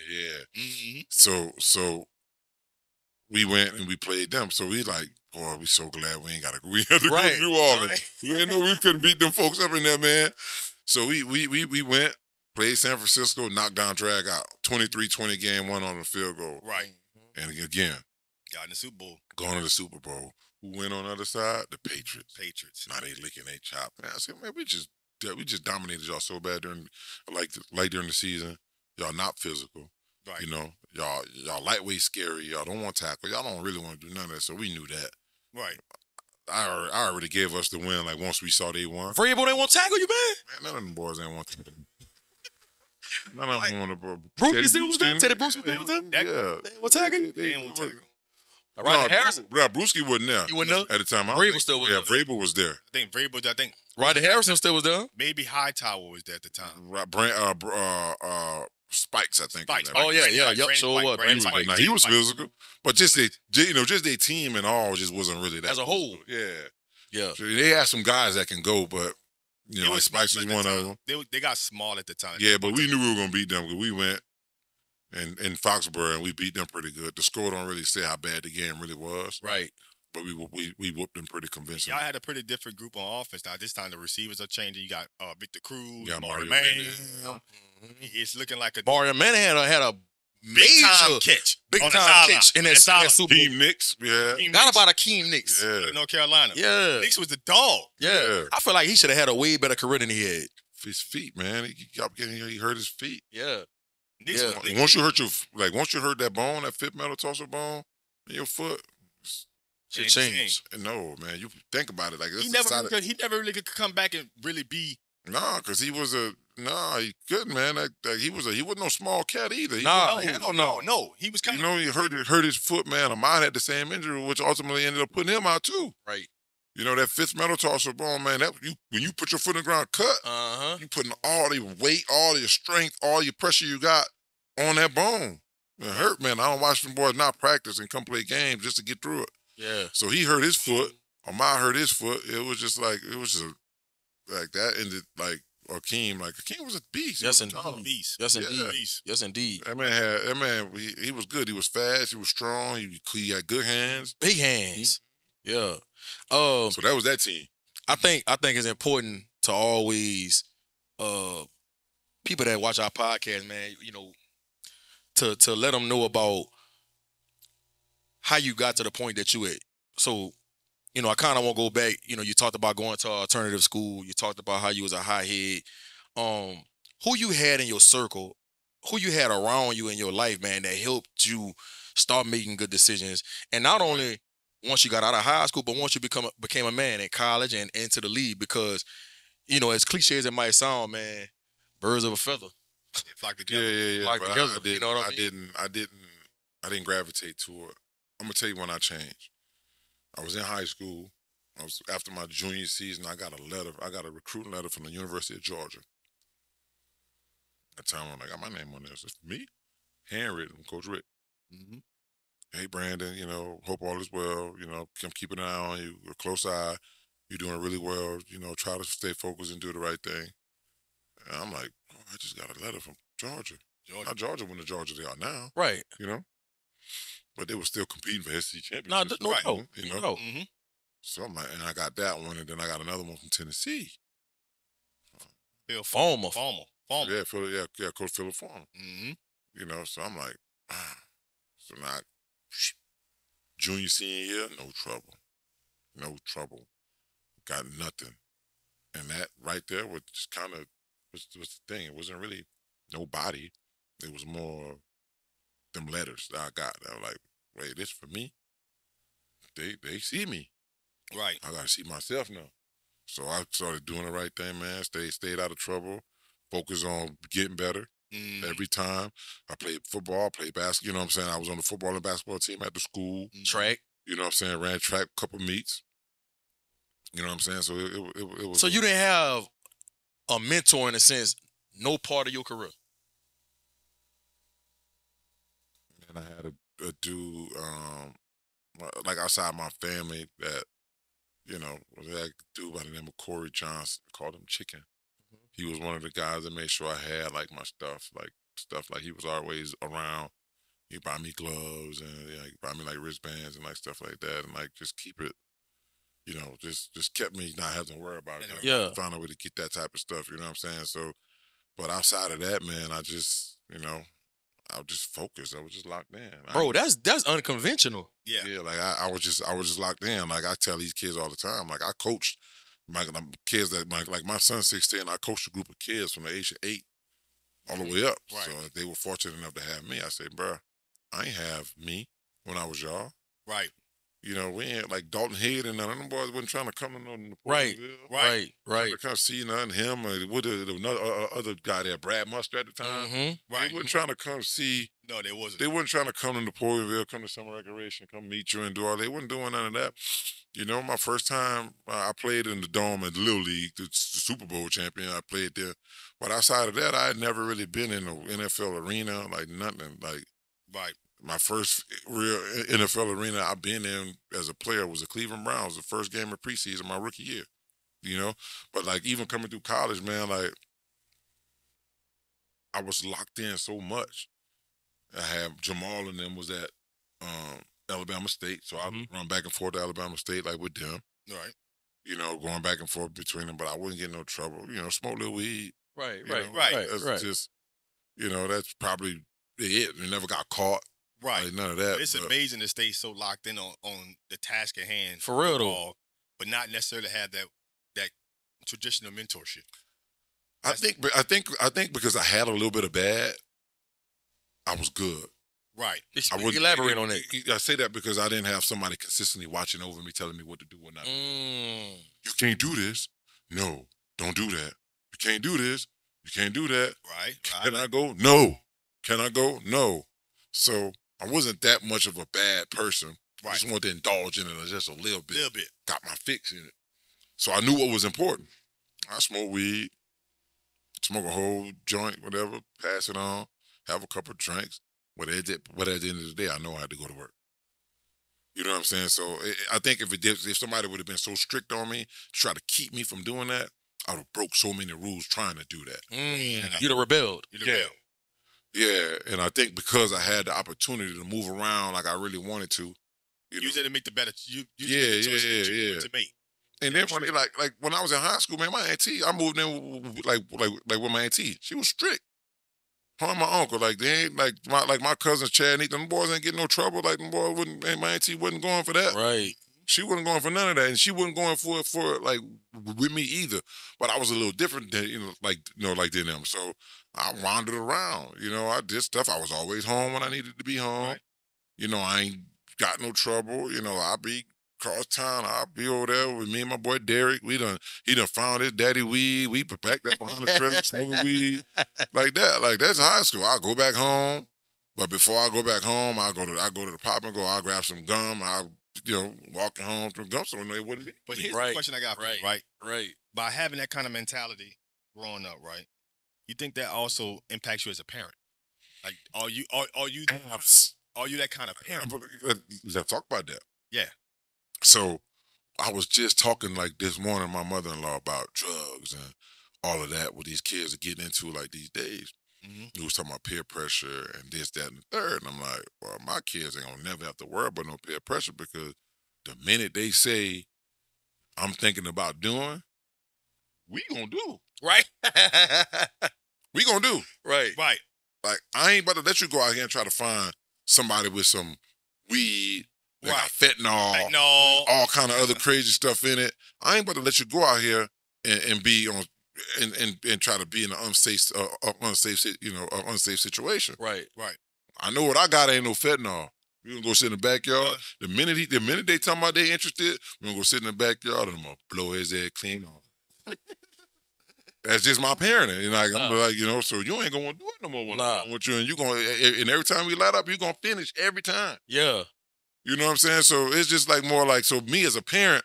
Yeah. Mm-hmm. So we went and we played them. So we like, boy, we so glad we had to go to New Orleans. Right. We didn't know we couldn't beat them folks up in there, man. So we went, played San Francisco, knocked down, drag out. 23-20 game, 1 on the field goal. Right. And again, got in the Super Bowl. Going to the Super Bowl. Who went on the other side? The Patriots. Now they licking their chop. Man, I said, man, we just dominated y'all so bad during during the season. Y'all not physical. Right. Y'all lightweight scary. Y'all don't want to tackle. Y'all don't really want to do none of that. So we knew that. Right. I already gave us the win. Like once we saw they won. Vrabel, they won't tackle you, man. None of them boys ain't want to. None of them want to. Bruschi still was there. Teddy Bruschi still was there. Yeah. They won't tackle you. They didn't want to tackle. Rodney Harrison. Yeah, Bruschi wasn't there. You wasn't there? At the time. Vrabel still was there. Yeah, Vrabel was there. I think Rodney Harrison still was there. Maybe Hightower was there at the time. Spikes, I think. Spikes. Oh yeah, yep, sure was. He was physical, but just their team and all just wasn't really that. As a whole, yeah. So they had some guys that can go, but like Spikes was one of them. They got small at the time. Yeah, but we knew we were gonna beat them because we went in Foxborough and we beat them pretty good. The score don't really say how bad the game really was, right? But we whooped them pretty convincing. Y'all had a pretty different group on offense. Now this time the receivers are changing. You got Victor Cruz, Mario Manning. It's looking like Mario Manning had a major catch, big time catch in that Super Bowl. Akeem Nicks, Got about Akeem Nicks, North Carolina. Yeah, Nicks was the dog. Yeah, I feel like he should have had a way better career than he had. His feet, man, he hurt his feet. Yeah. Once you hurt that bone, that fifth metatarsal bone in your foot. It changed. No, man. You think about it like this. He never really could come back and really be. Nah, because he couldn't, man. He wasn't no small cat either. No. He was kind of. He hurt his foot, man. Amon had the same injury, which ultimately ended up putting him out too. Right. That fifth metatarsal bone, man. When you put your foot in the ground, cut. You putting all the weight, all your strength, all your pressure you got on that bone. It hurt, man. I don't watch them boys not practice and come play games just to get through it. Yeah. So he hurt his foot. Amon hurt his foot. It was just like that ended like Akeem. Like Akeem was a beast. Yes, indeed. Yes, indeed. That man, he was good. He was fast. He was strong. He had good hands. Big hands. Yeah. So that was that team. I think it's important to always people that watch our podcast, man, to let them know about how you got to the point that you at. So, I kind of want to go back. You talked about going to an alternative school. You talked about how you was a high head. Who you had in your circle who you had around you in your life, man, that helped you start making good decisions. And not only once you got out of high school, but once you became a man in college and into the league, because, you know, as cliche as it might sound, man, birds of a feather. Flock together. Yeah. Flock But together, I didn't, you know what I mean? I didn't gravitate to it. I'm gonna tell you when I changed. I was in high school. After my junior season. I got a recruiting letter from the University of Georgia. At the time, I'm like, I got my name on this. It's me, handwritten, Coach Rick. Mm-hmm. Hey, Brandon, you know, hope all is well. You know, I'm keeping an eye on you, a close eye. You're doing really well. You know, try to stay focused and do the right thing. And I'm like, oh, I just got a letter from Georgia. Not Georgia when the Georgia they are now. Right. You know? But they were still competing for SEC No, championships. You know? No. Mm-hmm. So I'm like, and I got that one, and then I got another one from Tennessee. Farmer. Yeah, Coach Philip Farmer. Mm-hmm. You know, so I'm like, so now, junior, senior year, no trouble. Got nothing. And that right there was just kind of, was the thing. It wasn't really nobody. It was more them letters that I got. I was like, wait, this for me? They see me. Right. I got to see myself now. So I started doing the right thing, man. Stayed out of trouble. Focus on getting better every time. I played football, played basketball. You know what I'm saying? I was on the football and basketball team at the school. Track. You know what I'm saying? Ran track, couple meets. You know what I'm saying? So it was. So you didn't have a mentor in a sense, no part of your career. And I had a dude, like outside my family that, you know, was that dude by the name of Corey Johnson. I called him Chicken. He was one of the guys that made sure I had like my stuff like he was always around. He buy me gloves and he buy me like wristbands and like stuff like that, and like just keep it, you know, just kept me not having to worry about it. Yeah. Found a way to get that type of stuff, you know what I'm saying? So, but outside of that, man, I just, you know, I was just focused. I was just locked in. Bro, that's unconventional. Yeah. Like I was just locked in. Like I tell these kids all the time, like I coached my kids like my son's 16. I coached a group of kids from the age of 8 all the way up. Right. So they were fortunate enough to have me. I said, bro, I ain't have me when I was y'all. Right. You know, we ain't like Dalton Head and none of them boys wasn't trying to come to no. Right. To come see nothing. Him or another other guy there, Brad Muster at the time. Mm-hmm. Right. They wasn't trying to come see. No, they wasn't. They wasn't trying to come to Napoleonville, come to summer recreation, come meet you and do all. They wasn't doing none of that. You know, my first time I played in the Dome at Little League, the Super Bowl champion. I played there, but outside of that, I had never really been in the NFL arena, like nothing. Like, right. My first real NFL arena I've been in as a player was the Cleveland Browns, the first game of preseason, my rookie year. You know, but like even coming through college, man, like I was locked in so much. I had Jamal and them was at Alabama State, so I would run back and forth to Alabama State like with them. Right. You know, going back and forth between them, but I wouldn't get no trouble. You know, smoke a little weed. Right. That's just, you know, that's probably it. We never got caught. Right. Like none of that. It's amazing to stay so locked in on the task at hand. For real though. But not necessarily have that traditional mentorship. I think because I had a little bit of bad, I was good. Right. I would elaborate on it. I say that because I didn't have somebody consistently watching over me, telling me what to do or not. You can't do this. No, don't do that. You can't do this. You can't do that. Right. Can I go? No. Can I go? No. So I wasn't that much of a bad person. Right. I just wanted to indulge in it just a little bit. Little bit. Got my fix in it. So I knew what was important. I smoke weed, smoke a whole joint, whatever, pass it on, have a couple of drinks. But at the end of the day, I know I had to go to work. You know what I'm saying? So I think if somebody would have been so strict on me to try to keep me from doing that, I would have broke so many rules trying to do that. You'd have rebelled. Yeah, and I think because I had the opportunity to move around like I really wanted to. You said to make the better. To make. And then when when I was in high school, man, my auntie, I moved in like with my auntie. She was strict. Her and my uncle, like they ain't my cousins Chad and Ethan, them boys ain't getting no trouble. Like them boys wouldn't, my auntie wasn't going for that. Right. She wasn't going for none of that, and she wasn't going for like with me either. But I was a little different than like than them. So I wandered around. I did stuff. I was always home when I needed to be home. Right. I ain't got no trouble. I'll be across town. I'll be over there with me and my boy Derek. He done found his daddy weed. We packed up behind the trailer, smoking weed like that. Like that's high school. I'll go back home. But before I go back home, I go to the pop and go. I'll grab some gum. I'll walking home from gum store. They wouldn't. But here's the question I got for you, right. By having that kind of mentality growing up, right? You think that also impacts you as a parent? Like, are you that kind of parent? Let's talk about that. Yeah. So I was just talking like this morning to my mother-in-law about drugs and all of that, what these kids are getting into like these days. We was talking about peer pressure and this, that, and the third. And I'm like, well, my kids ain't gonna never have to worry about no peer pressure because the minute they say, I'm thinking about doing, we gonna do. Right. We gonna do. Right. Right. Like, I ain't about to let you go out here and try to find somebody with some weed, got fentanyl, all kind of other crazy stuff in it. I ain't about to let you go out here and be on and try to be in an unsafe situation. Right. I know what I got ain't no fentanyl. We gonna go sit in the backyard. The minute they talking about they interested, we gonna go sit in the backyard and I'm gonna blow his head clean off. That's just my parenting. I'm like, so you ain't gonna do it no more when I'm with you, and you gonna and every time we light up, you gonna finish every time. Yeah. You know what I'm saying? So it's just like more like, so me as a parent,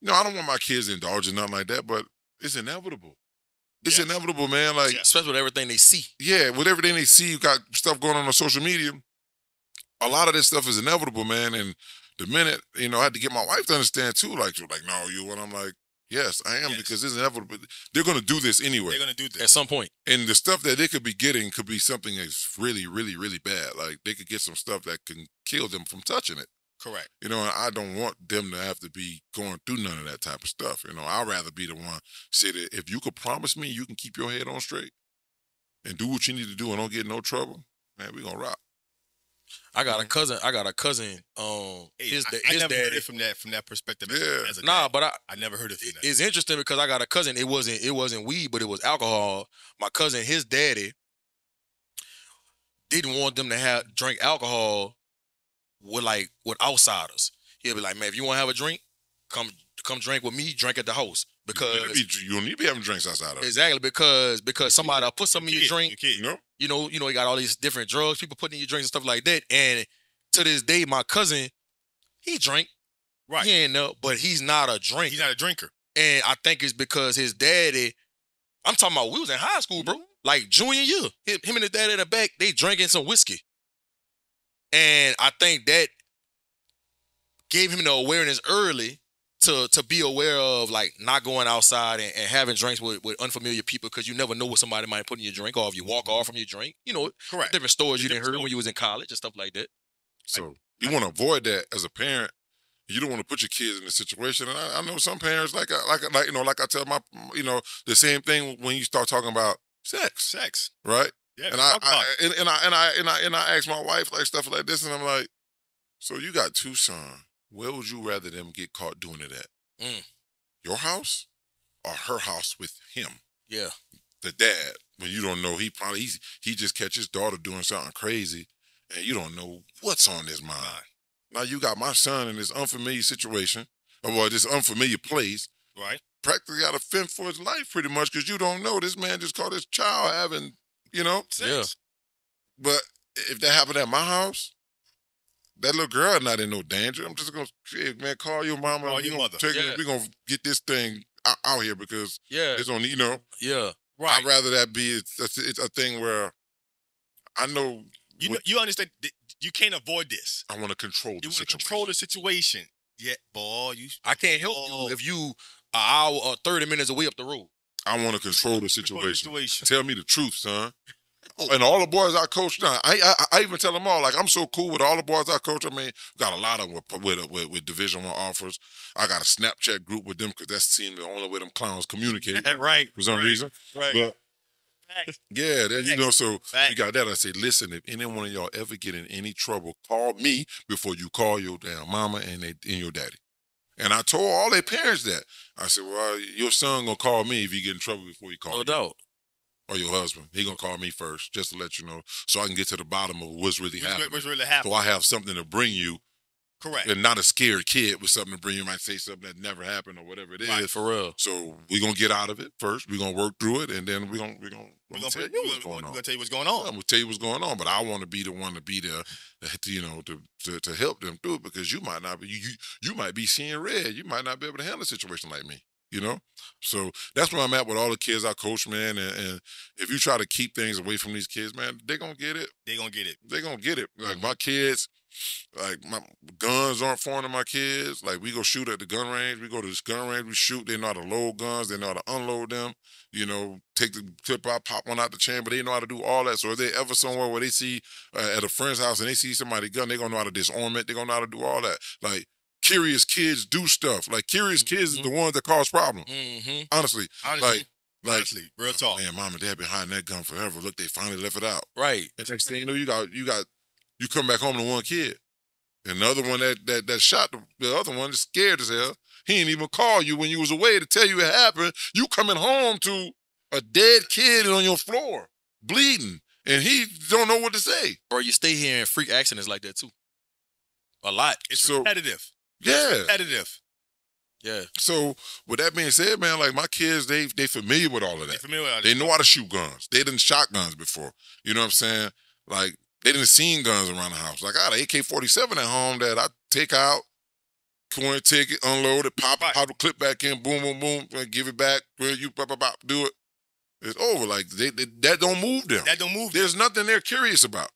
I don't want my kids to indulge in nothing like that, but it's inevitable. It's inevitable, man. Like, especially with everything they see. Yeah, with everything they see, you got stuff going on social media. A lot of this stuff is inevitable, man. And the minute, I had to get my wife to understand too. Like, she's like, no, you what? I'm like, yes, I am, because it's inevitable. They're going to do this anyway. They're going to do this at some point. And the stuff that they could be getting could be something that's really, really, really bad. Like, they could get some stuff that can kill them from touching it. Correct. And I don't want them to have to be going through none of that type of stuff. I'd rather be the one say that if you could promise me you can keep your head on straight and do what you need to do and don't get in no trouble, man, we gonna rock. I got a cousin. His never daddy heard it from that perspective. Yeah. As a nah, dad. but I never heard it from that. It's interesting because I got a cousin. It wasn't weed, but it was alcohol. My cousin, his daddy, didn't want them to drink alcohol with outsiders. He'll be like, man, if you want to have a drink, come drink with me. Drink at the house because you don't need to be having drinks outside of it. Exactly, because somebody will put something in your drink. You You got all these different drugs, people putting in your drinks and stuff like that. And to this day, my cousin, he drank. Right. He ain't know, but he's not a drinker. He's not a drinker. And I think it's because his daddy, I'm talking about, we was in high school, bro. Like junior year. Him and his daddy in the back, they drinking some whiskey. And I think that gave him the awareness early to be aware of, like, not going outside and having drinks with unfamiliar people, because you never know what somebody might put in your drink, or if you walk off from your drink. Correct. Different stories you didn't heard when you was in college and stuff like that. So you want to avoid that as a parent. You don't want to put your kids in a situation. And I know some parents like I tell my the same thing when you start talking about sex, right? Yeah. And I ask my wife like stuff like this, and I'm like, so you got two sons. Where would you rather them get caught doing it at? Your house or her house with him? Yeah. The dad, when you don't know, he just catch his daughter doing something crazy, and you don't know what's on his mind. Now you got my son in this unfamiliar situation, or this unfamiliar place. Right. Practically got to fend for his life pretty much, because you don't know. This man just caught his child having, sex. Yeah. But if that happened at my house, that little girl not in no danger. I'm just gonna say, man, call your mama. Call your mother. We're gonna get this thing out here, because it's on. Yeah. Right. I'd rather that be it's a thing where I know. You understand? You can't avoid this. I want to control the situation. You want to control the situation. Yeah, boy. I can't help you if you an hour or 30 minutes away up the road. I want to control the situation. Tell me the truth, son. And all the boys I coach now, I even tell them all, like, I'm so cool with all the boys I coach. I mean, got a lot of them with Division I offers. I got a Snapchat group with them, because that seems the only way them clowns communicate. Right. For some reason. Right. But, yeah, so you got that. I say, listen, if any one of y'all ever get in any trouble, call me before you call your damn mama and your daddy. And I told all their parents that. I said, well, your son going to call me if he get in trouble before he calls you. No doubt. Or your husband. He going to call me first just to let you know so I can get to the bottom of what's really happening. What's really happening. So I have something to bring you. Correct. And not a scared kid with something to bring you. Might say something that never happened or whatever it is. Right, for real. So we're going to get out of it first. We're going to work through it. And then we're going to tell you what's going on. We're going to tell you what's going on. I'm going to tell you what's going on. But I want to be the one to be there, to help them through it because you might not be, you might be seeing red. You might not be able to handle a situation like me. So that's where I'm at with all the kids I coach, man. And if you try to keep things away from these kids, man, they're going to get it. They're going to get it. They're going to get it. Like my kids, like my guns aren't foreign to my kids. Like we go shoot at the gun range. We go to this gun range, we shoot. They know how to load guns. They know how to unload them. Take the clip out, pop one out the chamber. They know how to do all that. So if they ever somewhere where they see at a friend's house and they see somebody's gun, they're going to know how to disarm it. They're going to know how to do all that. Like, curious kids do stuff. Like curious kids is the ones that cause problems. Honestly, real talk. Man, mom and dad been hiding that gun forever. Look, they finally left it out. Right. And next thing you know, you come back home to one kid, and the other one that shot the other one is scared as hell. He didn't even call you when you was away to tell you it happened. You coming home to a dead kid on your floor, bleeding, and he don't know what to say. Bro, you stay here in freak accidents like that too. A lot. It's repetitive. Yeah. Repetitive. Yeah. So with that being said, man, like my kids, they familiar with all of that. They know how to shoot guns. They didn't shot guns before. You know what I'm saying? Like they didn't seen guns around the house. Like I had an AK-47 at home that I take out, take it, unload it, pop the clip back in, boom, boom, boom, and give it back. Where you do it. It's over. Like that don't move them. That don't move. There's nothing they're curious about.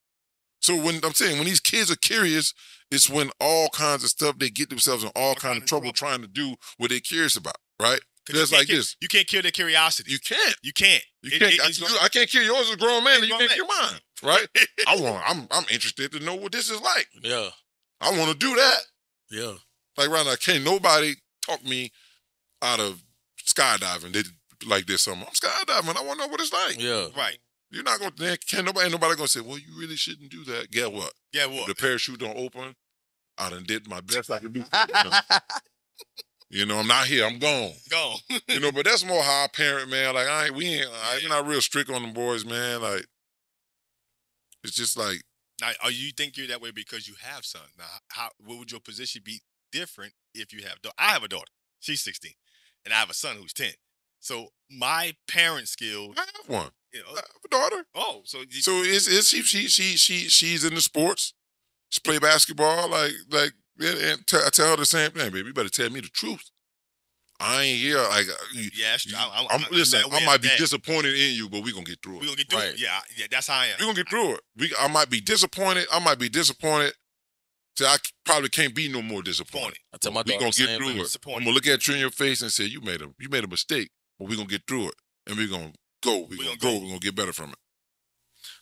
So when these kids are curious, it's when all kinds of stuff, they get themselves in all kinds of trouble trying to do what they're curious about, right? Just like this. You can't kill their curiosity. You can't. You can't. I can't kill yours as a grown man, and you can't kill mine, right? I'm interested to know what this is like. Yeah. I want to do that. Yeah. Like right now, can't nobody talk me out of skydiving like this summer. I'm skydiving. I want to know what it's like. Yeah. Right. You're not going to, ain't nobody going to say, well, you really shouldn't do that. Get what? Yeah, what? The parachute don't open. I done did my best I can do. I'm not here. I'm gone. Gone. But that's more how I parent, man. Like, I'm not real strict on them boys, man. Like, it's just like. Now, you think you're that way because you have sons? Now, what would your position be different if you have I have a daughter. She's 16. And I have a son who's 10. So my parent skills. I have one. I have a daughter. Oh, so she's in the sports. She play basketball. I tell her the same thing, baby. You better tell me the truth. I ain't here. Like, I might be disappointed in you, but we gonna get through it. We gonna get through it. Yeah, that's how I am. We gonna get through it. I might be disappointed. Till I probably can't be no more disappointed. I tell my we daughter gonna get through it. I'm gonna look at you in your face and say, you made a mistake, but we gonna get through it, and we gonna go. We gonna grow. We gonna get better from it.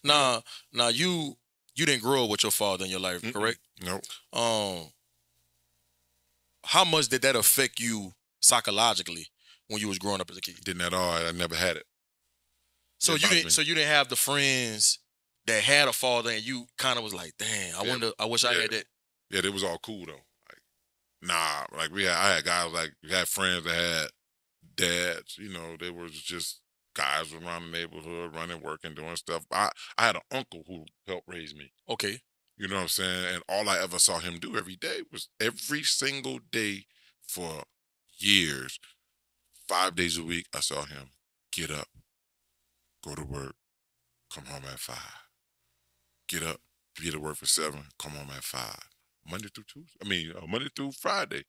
Now you didn't grow up with your father in your life, correct? No. How much did that affect you psychologically when you was growing up as a kid? Didn't at all. I never had it. So you didn't have the friends that had a father, and you kind of was like, damn, I wish I had that. Yeah, it was all cool though. Like, nah, like I had guys we had friends that had dads. They were just guys around the neighborhood, running, working, doing stuff. I had an uncle who helped raise me. Okay. You know what I'm saying? And all I ever saw him do every day was every single day for years, 5 days a week, I saw him get up, go to work, come home at 5. Get up, be to work for 7, come home at 5. Monday through Friday.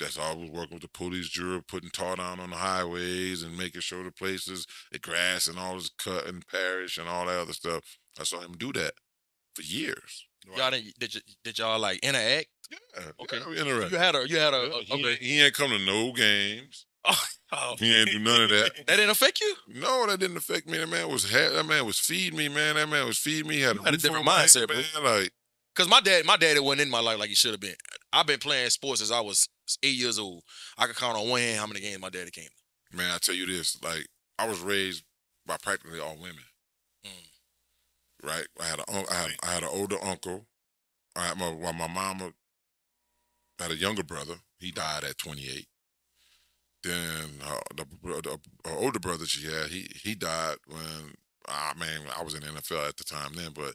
That's all I was working with the police jury, putting tar down on the highways and making sure the places, the grass and all is cut and parish and all that other stuff. I saw him do that for years. Right. Did y'all like interact? Yeah. Okay. Yeah, we interact. You had a okay. He ain't come to no games. Oh. He ain't do none of that. That didn't affect you? No, that didn't affect me. That man was feeding me, man. That man was feeding me. He had a different mindset, man. Cause my dad wasn't in my life like he should have been. I've been playing sports since I was 8 years old. I could count on one hand how many games my daddy came to. Man, I tell you this, like I was raised by practically all women. Right? I had an older uncle. My mama had a younger brother. He died at 28. Then the older brother she had, he died when I was in the NFL at the time then, but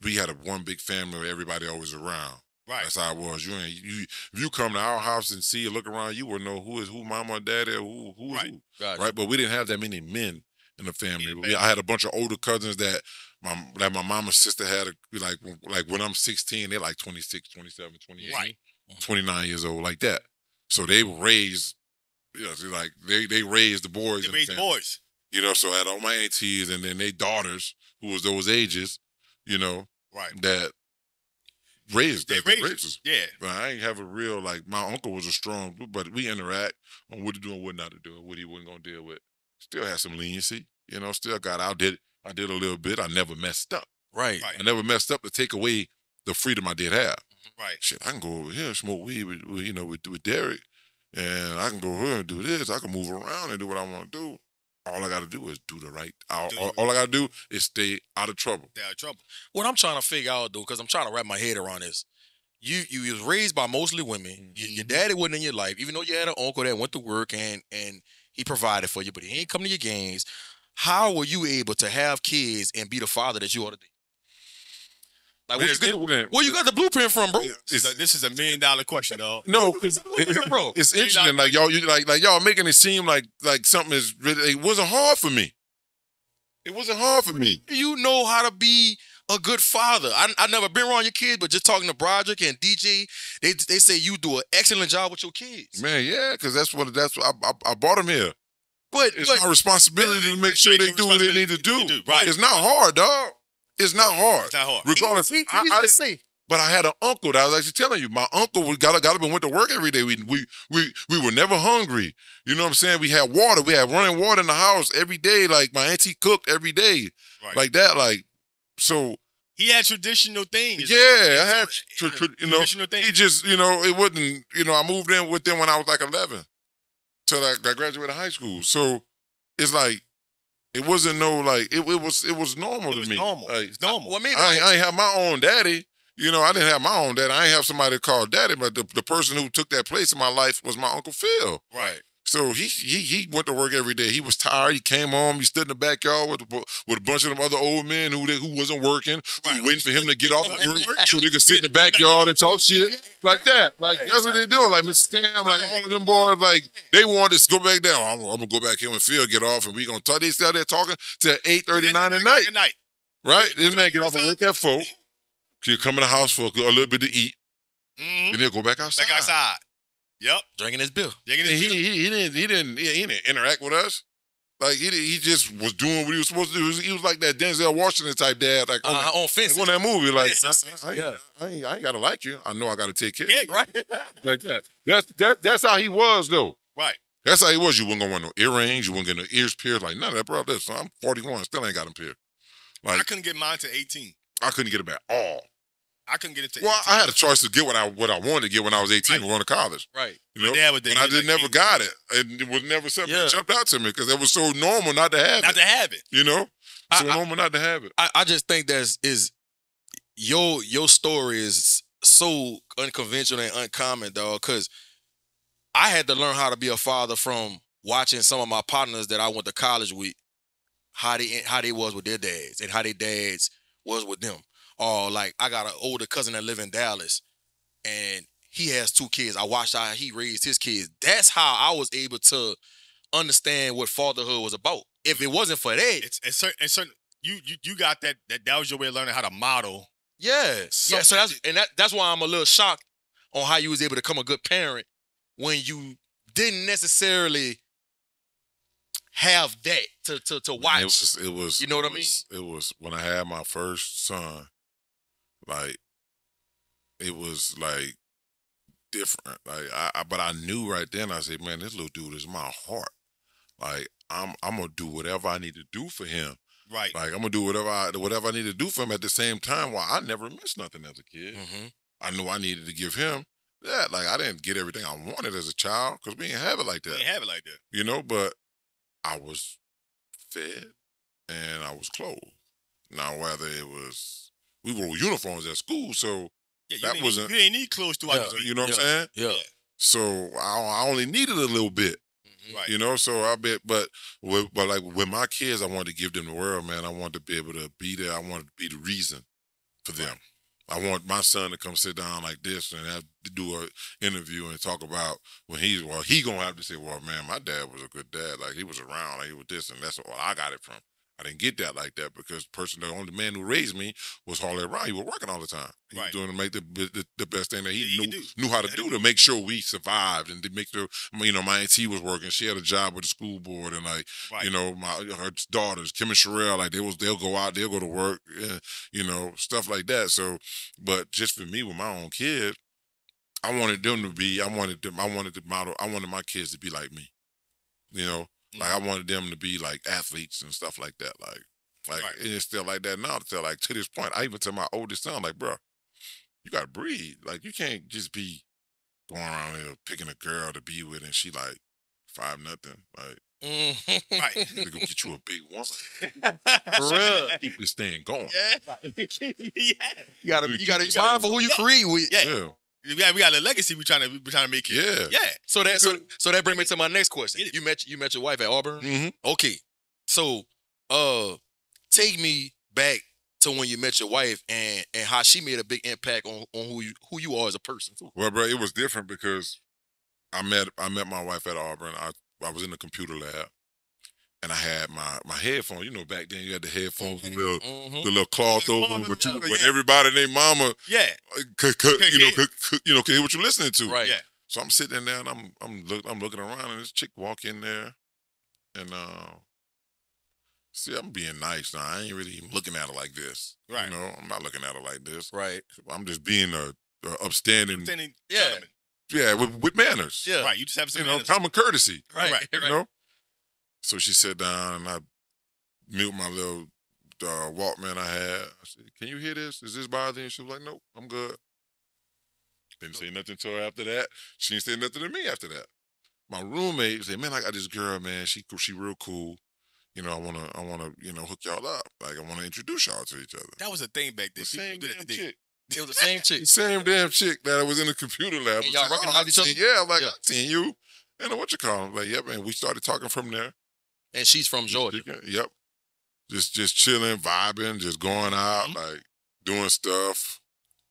we had one big family where everybody always around. Right. That's how it was. If you come to our house and see or look around, you wouldn't know who is who, mama or daddy, or who is Right. who. Gotcha. Right. But we didn't have that many men in the family. I had a bunch of older cousins that my mama's sister had. Like when I'm 16, they're like 26, 27, 28, Right. 29 years old, like that. So they were raised. Like they raised the boys. They raised the boys. So I had all my aunties and then they daughters who was those ages. Right. That raised us. Yeah. But I ain't have a real, my uncle was a strong, but we interact on what to do and what not to do, and what he wasn't going to deal with. Still had some leniency, still got out. I did a little bit. I never messed up. Right. I never messed up to take away the freedom I did have. Right. Shit, I can go over here and smoke weed with Derek, and I can go over here and do this. I can move around and do what I want to do. All I got to do is do the right. All I got to do is stay out of trouble. Stay out of trouble. What I'm trying to figure out, though, because I'm trying to wrap my head around this. You was raised by mostly women. Mm-hmm. Your daddy wasn't in your life, even though you had an uncle that went to work and he provided for you, but he ain't come to your games. How were you able to have kids and be the father that you ought to be? Like, where you got the blueprint from, bro? This is $1 million question, dog. No, bro, it's interesting. Like y'all making it seem like something is really. It wasn't hard for me. It wasn't hard for me. You know how to be a good father. I never been around your kids, but just talking to Broderick and DJ, they say you do an excellent job with your kids. Man, yeah, because that's what I brought them here. But it's my responsibility to make sure they do what they need to do. Right. It's not hard, dog. It's not hard. It's not hard. Regardless, but I had an uncle that I was actually telling you. My uncle got up and went to work every day. We were never hungry. You know what I'm saying? We had water. We had running water in the house every day. Like my auntie cooked every day, like that. So he had traditional things. Yeah, I had traditional things. He just it wasn't. I moved in with them when I was like 11 till I graduated high school. So it's like. It wasn't it was normal to me. Normal. It's normal. Well, I ain't have my own daddy. I didn't have my own daddy. I ain't have somebody called daddy, but the person who took that place in my life was my Uncle Phil. Right. So he went to work every day. He was tired. He came home. He stood in the backyard with a bunch of them other old men who wasn't working, waiting for him to get off work so they could sit in the backyard and talk shit like that. Like that's what they do. Like Mr. Stam, like all of them boys, they wanted to go back down. I'm gonna go back here when Phil get off, and we gonna talk. They still there talking till 8:39 at night. Right? This man get off and work at 4. He'll come in the house for a little bit to eat, and he'll go back outside. Yep, drinking his beer. He didn't interact with us. Like he just was doing what he was supposed to do. He was like that Denzel Washington type dad, like on Fence. Like on that movie. Like I ain't gotta like you. I know I gotta take care. Yeah, right. Like that. That's how he was though. Right. That's how he was. You wasn't gonna want no earrings. You wasn't getting no ears pierced. Like none of that, bro. Listen, I'm 41, still ain't got them pierced. Like I couldn't get mine to 18. I couldn't get them at all. I couldn't get it to 18. Well, I had a choice to get what I wanted to get when I was 18 and going to college. Right. And I never got it. And it was never something that jumped out to me because it was so normal not to have it. Not to have it. So normal not to have it. I just think your story is so unconventional and uncommon, dog, because I had to learn how to be a father from watching some of my partners that I went to college with, how they was with their dads and how their dads was with them. Or like I got an older cousin that live in Dallas and he has 2 kids. I watched how he raised his kids. That's how I was able to understand what fatherhood was about. If it wasn't for that, it's certain you got that was your way of learning how to model. Yeah. So that's why I'm a little shocked on how you was able to become a good parent when you didn't necessarily have that to watch. It was. You know what I mean? It was when I had my first son. Like, it was like different. Like, but I knew right then. I said, man, this little dude is my heart. Like, I'm gonna do whatever I need to do for him. Right. Like, I'm gonna do whatever I need to do for him. At the same time, while I never missed nothing as a kid, I knew I needed to give him that. Like, I didn't get everything I wanted as a child because we didn't have it like that. But I was fed and I was clothed. Now, whether it was. We wore uniforms at school, so Yeah, that wasn't. You ain't need clothes throughout the week. You know what I'm saying? Yeah. So I only needed a little bit. Right. You know, so I bet, but like with my kids, I wanted to give them the world, man. I wanted to be able to be there. I wanted to be the reason for them. I want my son to come sit down like this and have to do an interview and talk about when he gonna have to say, well, man, my dad was a good dad. Like he was around, like he was this, and that's where I got it from. I didn't get that like that because the only man who raised me was hardly around. He was working all the time. He was doing to make the best thing that he knew how to do to make sure we survived and to make sure, you know, my auntie was working. She had a job with the school board and like, you know, her daughters, Kim and Sherelle, like they'll go out, they'll go to work, you know, stuff like that. So, but just for me with my own kids, I wanted them to be, I wanted my kids to be like me, you know. Like I wanted them to be like athletes and stuff like that. Like and it's still like that now. To this point, I even tell my oldest son, like, bro, you gotta breathe. Like you can't just be going around here picking a girl to be with and she like 5'0". Like to go get you a big woman. For real. Keep this thing going. You gotta be mindful who you create with. We got a legacy we trying to make it. Yeah. So that brings me to my next question. You met your wife at Auburn? Mm-hmm. Okay. So take me back to when you met your wife and how she made a big impact on who you are as a person too. Well, bro, it was different because I met my wife at Auburn. I was in the computer lab. And I had my headphones. You know, back then you had the headphones, the little cloth over, but everybody and their mama, could hear what you're listening to. Right. Yeah. So I'm sitting there and I'm looking around, and this chick walk in there, and see, I'm being nice now. I ain't really even looking at her like this. Right. You know, I'm not looking at her like this. Right. I'm just being a upstanding gentleman. Yeah, with manners. Yeah. Right. You just have some manners. Common courtesy. Right. You know. So she sat down and I mute my little Walkman I had. I said, "Can you hear this? Is this bothering you?" She was like, "Nope, I'm good." Didn't say nothing to her after that. She didn't say nothing to me after that. My roommate said, "Man, I got this girl, man. She real cool. You know, I wanna, hook y'all up. Like, I wanna introduce y'all to each other." That was a thing back then. The same damn chick. It was the same chick. The same damn chick that I was in the computer lab. And y'all recognized each other? Yeah, I'm like, I've seen you. And what you call him? Like, yep, and we started talking from there. And she's from Georgia. Yep. Just chilling, vibing, just going out, like doing stuff.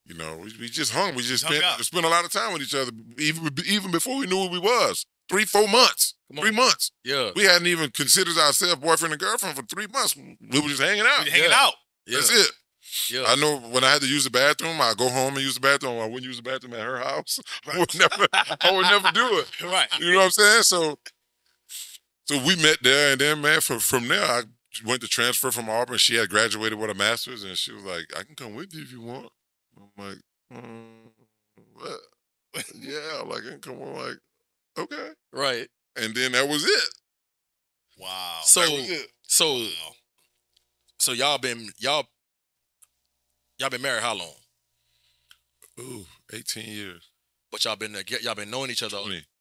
You know, we just hung. We just spent a lot of time with each other, even before we knew who we was. 3-4 months. 3 months. Yeah. We hadn't even considered ourselves boyfriend and girlfriend for 3 months. We were just hanging out. Yeah. That's it. Yeah. I know when I had to use the bathroom, I go home and use the bathroom. I wouldn't use the bathroom at her house. I would never do it. Right. You know what I'm saying? So we met there, and then, man, from there, I went to transfer from Auburn. She had graduated with a master's, and she was like, "I can come with you if you want." I'm like, what? Yeah, like, I can come on, like, okay. Right. And then that was it. Wow. So, that was it. So y'all been married how long? Ooh, 18 years. But y'all been knowing each other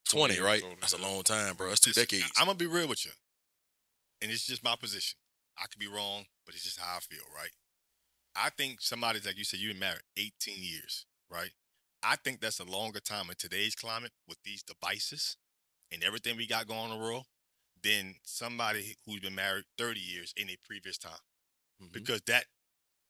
20, right? That's a long time, bro. That's 2 decades. I'm gonna be real with you, and it's just my position. I could be wrong, but it's just how I feel, right? I think somebody's like you said, you've been married 18 years, right? I think that's a longer time in today's climate with these devices and everything we got going on in the world than somebody who's been married 30 years in a previous time. Because that,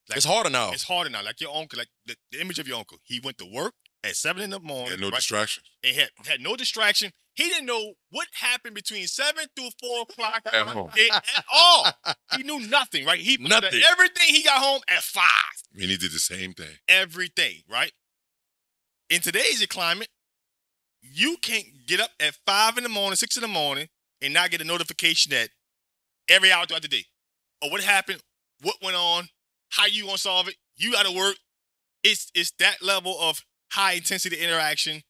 like, it's harder now. It's harder now. Like your uncle, like the image of your uncle. He went to work at 7 in the morning. And no distraction. And had no distraction. He didn't know what happened between 7 through 4 o'clock at home. At all. He knew nothing, right? He nothing. Everything he got home at 5. And he did the same thing. Everything, right? In today's climate, you can't get up at 5 in the morning, 6 in the morning, and not get a notification that every hour throughout the day. Or what happened, what went on, how you gonna solve it, you gotta work. It's that level of high intensity interaction.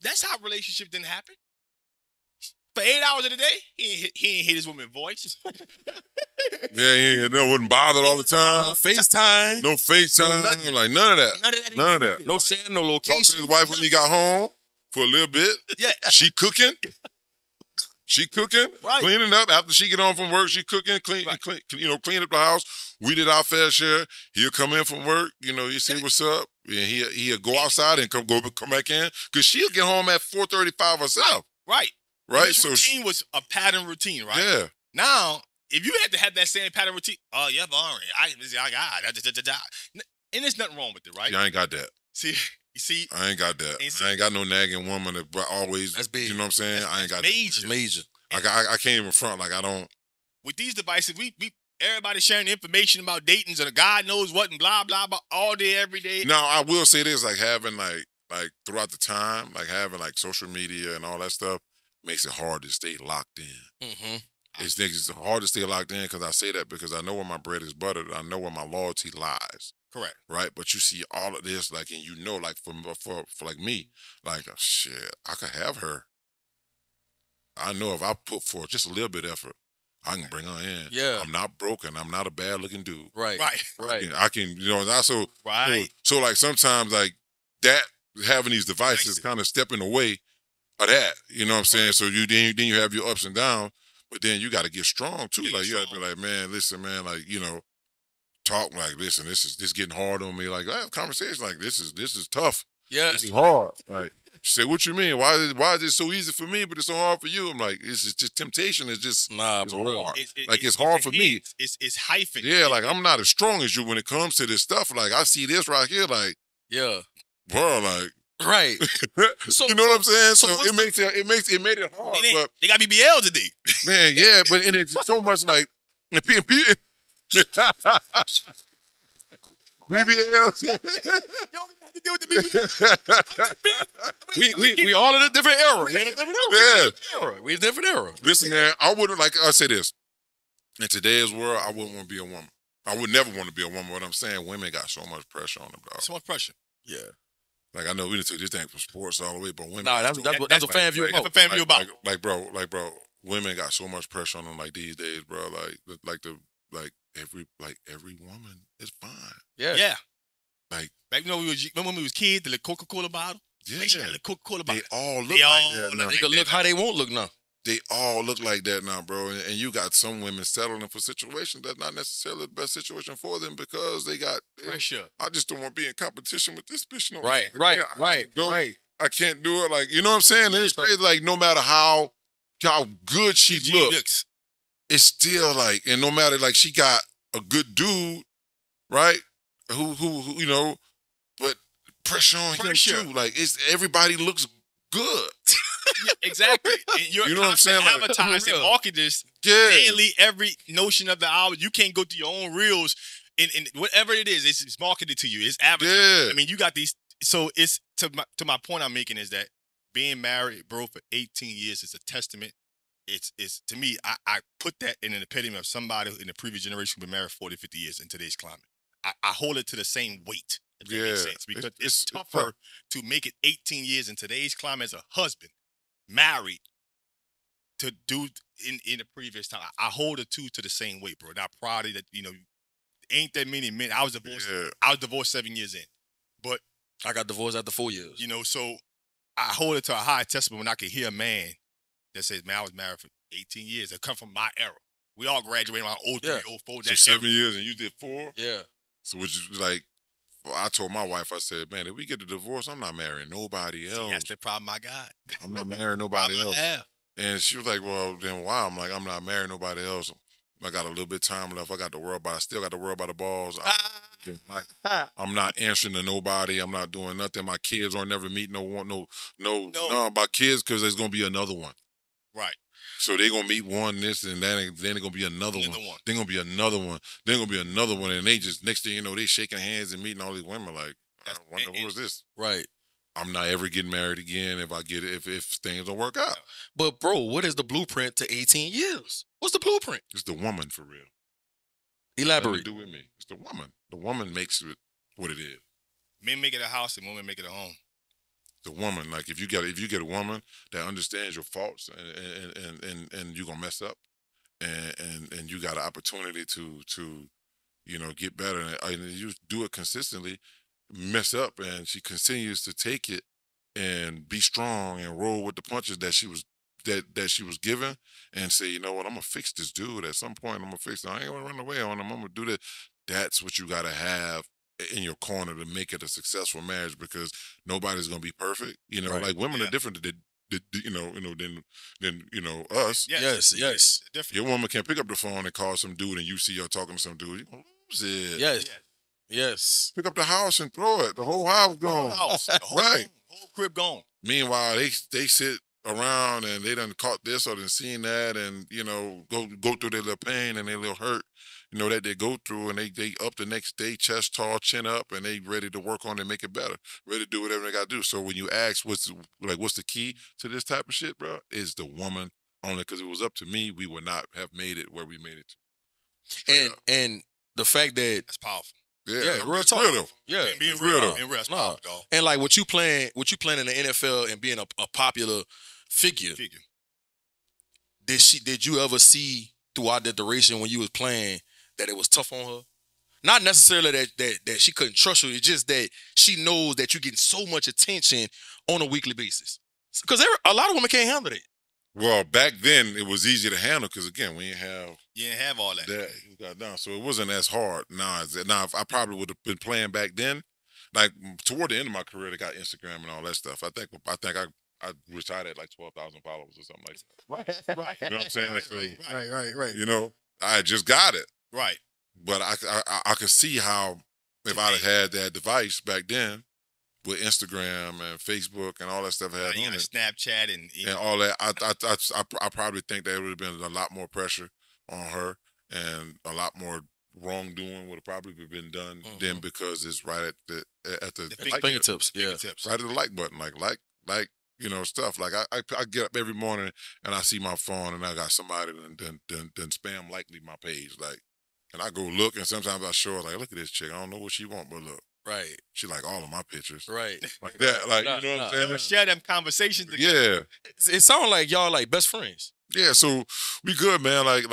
That's how relationship didn't happen. For 8 hours of the day, he ain't hit his woman's voice. Yeah, wasn't bothered all the time. No FaceTime. No FaceTime. Like none of that. None of that. No sharing, no Talked location. to his wife when he got home for a little bit. Yeah. She cooking. She cooking, cleaning up. After she get home from work, she cooking, clean up the house. We did our fair share. He'll come in from work, you see what's up, and he'll go outside and come back in, because she'll get home at 4:35 herself. Right. So routine was a pattern routine, right? Yeah. Now, if you had to have that same pattern routine, oh yeah, boring. I got, and there's nothing wrong with it, right? Yeah, I ain't got that. See, I ain't got that. I ain't got no nagging woman that always. That's big. You know what I'm saying? I ain't got major. That. Major. I can't even front. Like, I don't. With these devices, we everybody sharing information about datings and God knows what and blah blah blah all day every day. Now, I will say this: like having like throughout the time, like having like social media and all that stuff makes it hard to stay locked in. Mm-hmm. It's hard to stay locked in, because I say that because I know where my bread is buttered. I know where my loyalty lies. Correct. Right, but you see all of this, like, and like for like me, like, oh, shit, I could have her. I know if I put forth just a little bit of effort, I can bring her in. Yeah, I'm not broken. I'm not a bad looking dude. Right. I can so like sometimes like that having these devices kind of step in the way of that. You know what I'm saying? Right. So then you have your ups and downs, but then you got to get strong too. Like you got to be like, man, listen, man, like talk like, listen, this getting hard on me. Like, I have conversations like this is tough. Yeah, this is hard. Like, say, what you mean? Why is it so easy for me, but it's so hard for you? I'm like, it's just temptation is just it's hard. It's hard for me. It's hyphen. Yeah, like I'm not as strong as you when it comes to this stuff. Like I see this right here, like bro, like right. So you know what I'm saying? So it made it hard. But they got BBL today, man. Yeah, but it's so much like. BBL. we all in a different era. We in a different era. Listen, man, I wouldn't like. I say this. In today's world, I wouldn't want to be a woman. I would never want to be a woman. What I'm saying, women got so much pressure on them, dog. So much pressure. Yeah. Like I know we didn't take this thing from sports all the way, but women. Nah, that's what FanvVew about. That's what FanvVew about. Like, bro, women got so much pressure on them. Like these days, bro. Every woman is fine. Yeah. Like remember when we was kids, the little Coca-Cola bottle? Yeah. The Coca-Cola bottle. They all look like that now. They can look how they won't look now. They all look like that now, bro. And you got some women settling for situations that's not necessarily the best situation for them because they got pressure. I just don't want to be in competition with this bitch. No, right. I can't do it. Like, you know what I'm saying? And it's crazy. Like, no matter how good she looks, it's still like, and no matter, like, she got a good dude, right? Who but pressure on him too. Like, everybody looks good. Yeah, exactly. And you're you know what I'm saying? Advertising, marketing daily, every notion of the hour. You can't go to your own reels, and whatever it is, it's marketed to you. It's advertising. Yeah. I mean, you got these. So it's to my point I'm making is that being married, bro, for 18 years is a testament. It's to me, I put that in an epitome of somebody in the previous generation who been married 40, 50 years in today's climate. I hold it to the same weight. If that makes sense. Because it's tougher to make it 18 years in today's climate as a husband, married, to do in the previous time. I hold the two to the same weight, bro. And I'm proud of that, ain't that many men. I was divorced. Yeah. I was divorced 7 years in. But I got divorced after 4 years. So I hold it to a high testament when I can hear a man that says, man, I was married for 18 years. That come from my era. We all graduated around 03, 04. So 7 years and you did 4? Yeah. So which is like, I told my wife, I said, man, if we get a divorce, I'm not marrying nobody else. See, that's the problem I got. I'm not marrying nobody else. And she was like, well, then why? I'm like, I'm not marrying nobody else. I got a little bit of time left. I still got to worry about the balls. I'm not answering to nobody. I'm not doing nothing. My kids aren't never meet no about kids because there's going to be another one. Right. So they're going to meet one, this, and then they're going to be another one. They're going to be another one. They're going to be another one. And they just, next thing you know, they shaking hands and meeting all these women like, I wonder who is this? Right. I'm not ever getting married again if things don't work out. But, bro, what is the blueprint to 18 years? What's the blueprint? It's the woman, for real. Elaborate. Do with me. It's the woman. The woman makes it what it is. Men make it a house and women make it a home. The woman, like if you get a woman that understands your faults and you're gonna mess up, and you got an opportunity to get better, and you do it consistently, mess up, and she continues to take it and be strong and roll with the punches that she was that she was given and say, you know what, I'm gonna fix this dude at some point. I'm gonna fix him. I ain't gonna run away on him. I'm gonna do that. That's what you gotta have in your corner to make it a successful marriage, because nobody's gonna be perfect. You know, like women are different than than us. Yes. Different. Your woman can pick up the phone and call some dude, and you see her talking to some dude. You gonna lose it. Yes. Pick up the house and throw it. The whole house gone. The whole crib gone. Meanwhile, they sit around and they done caught this or done seen that, and go through their little pain and their little hurt, that they go through, and they up the next day, chest tall, chin up, and they ready to work on it and make it better, ready to do whatever they got to do. So when you ask what's the key to this type of shit, bro, is the woman only. Because if it was up to me, we would not have made it where we made it to. And the fact that that's powerful. Yeah, real talk. Real though. Yeah, being real real. though. And real, Nah. dog. And like what you playing in the NFL and being a popular figure. Did you ever see throughout the duration when you was playing that it was tough on her? Not necessarily that she couldn't trust you. It's just that she knows that you're getting so much attention on a weekly basis. Because a lot of women can't handle it. Well, back then it was easy to handle because again we didn't have all that. You got down, so it wasn't as hard. Now I probably would have been playing back then. Like toward the end of my career, they got Instagram and all that stuff. I think I retired at like 12,000 followers or something like that. Right. You know what I'm saying? Like, Right. I just got it. Right. But I could see how if I'd have had that device back then with Instagram and Facebook and all that stuff had on it, Snapchat and all that, I probably think there would have been a lot more pressure on her and a lot more wrongdoing would have probably been done then, because it's right at the fingertips. Right at the like button, like stuff. Like I get up every morning and I see my phone and I got somebody then spam likely my page, like, and I go look, and sometimes I show her, like, look at this chick, I don't know what she want, but look. Right. She like all of my pictures. Right. Like that. Like, you know what I'm saying? Share them conversations together. Yeah. It sounds like y'all like best friends. Yeah, so we good, man. Like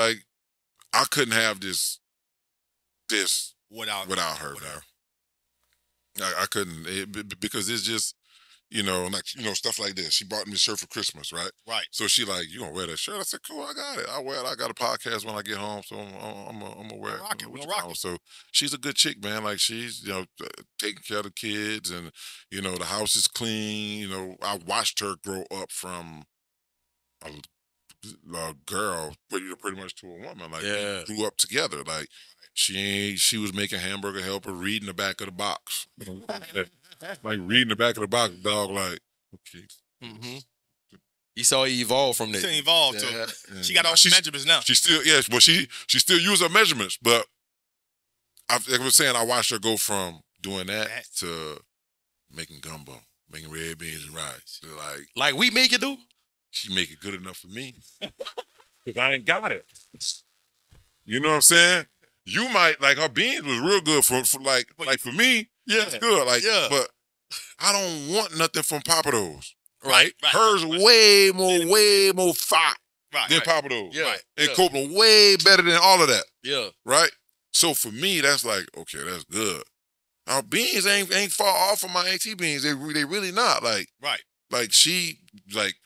I couldn't have this without her, man. I couldn't, because it's just, stuff like this. She bought me a shirt for Christmas, right? Right. So she like, you gonna wear that shirt? I said, cool, I got it. I wear it. I got a podcast when I get home, so I'm gonna wear it. We'll rock it. So she's a good chick, man. Like she's, taking care of the kids, and the house is clean. I watched her grow up from a girl pretty much to a woman. Like we grew up together. Like she was making hamburger helper, reading the back of the box. Like reading the back of the box, dog. Like, okay. Mm-hmm. You saw it evolve from that. She evolved. Yeah. So she got all measurements now. She still, she still use her measurements, but like I was saying, I watched her go from doing that to making gumbo, making red beans and rice. So like we make it, do? She make it good enough for me. Because I ain't got it. You know what I'm saying? You might, like, her beans was real good for me. Yeah, it's good. But I don't want nothing from Papados. Right. Hers way more fat than Papados. Yeah. And Copeland way better than all of that. Yeah. Right? So for me, that's like, okay, that's good. Our beans ain't far off from my AT beans. They really not. Like, like she, like,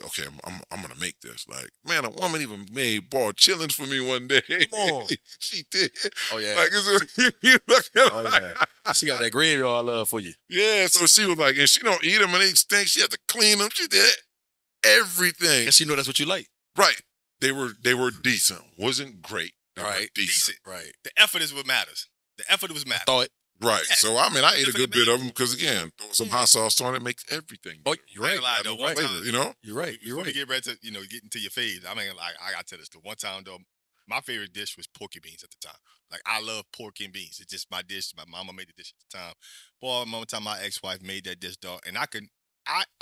okay, I'm gonna make this. Like, man, a woman even made boiled chillings for me one day. Come on. She did. Oh yeah. Like, she got that gravy all love for you. Yeah, so she was like, and she don't eat them and they stink. She had to clean them. She did everything. Guess you know that's what you like. Right. They were decent. Wasn't great. Right. Decent. Right. The effort is what matters. The effort was matters. Thought. Right. Yeah. So, I mean, I ate a good bit of them because, again, throw some hot sauce on it makes everything. Oh, you're right. You're right. You're right. Get ready to, get into your fave. I mean, like, I got to tell this. The one time, though, my favorite dish was pork and beans at the time. Like, I love pork and beans. It's just my dish. My mama made the dish at the time. Boy, one time my ex-wife made that dish, dog. And I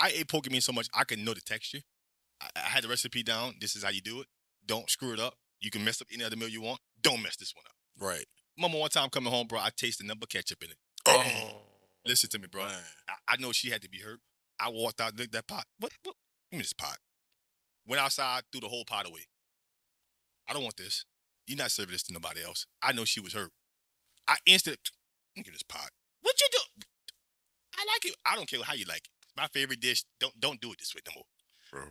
ate pork and beans so much, I could know the texture. I had the recipe down. This is how you do it. Don't screw it up. You can mess up any other meal you want. Don't mess this one up. Right. Mama, one time coming home, bro, I tasted number ketchup in it. Oh. Listen to me, bro. I know she had to be hurt. I walked out, looked at that pot. What? Give me this pot. Went outside, threw the whole pot away. I don't want this. You're not serving this to nobody else. I know she was hurt. I instantly, look at this pot. What you do? I like it. I don't care how you like it. It's my favorite dish. Don't do it this way no more. Bro.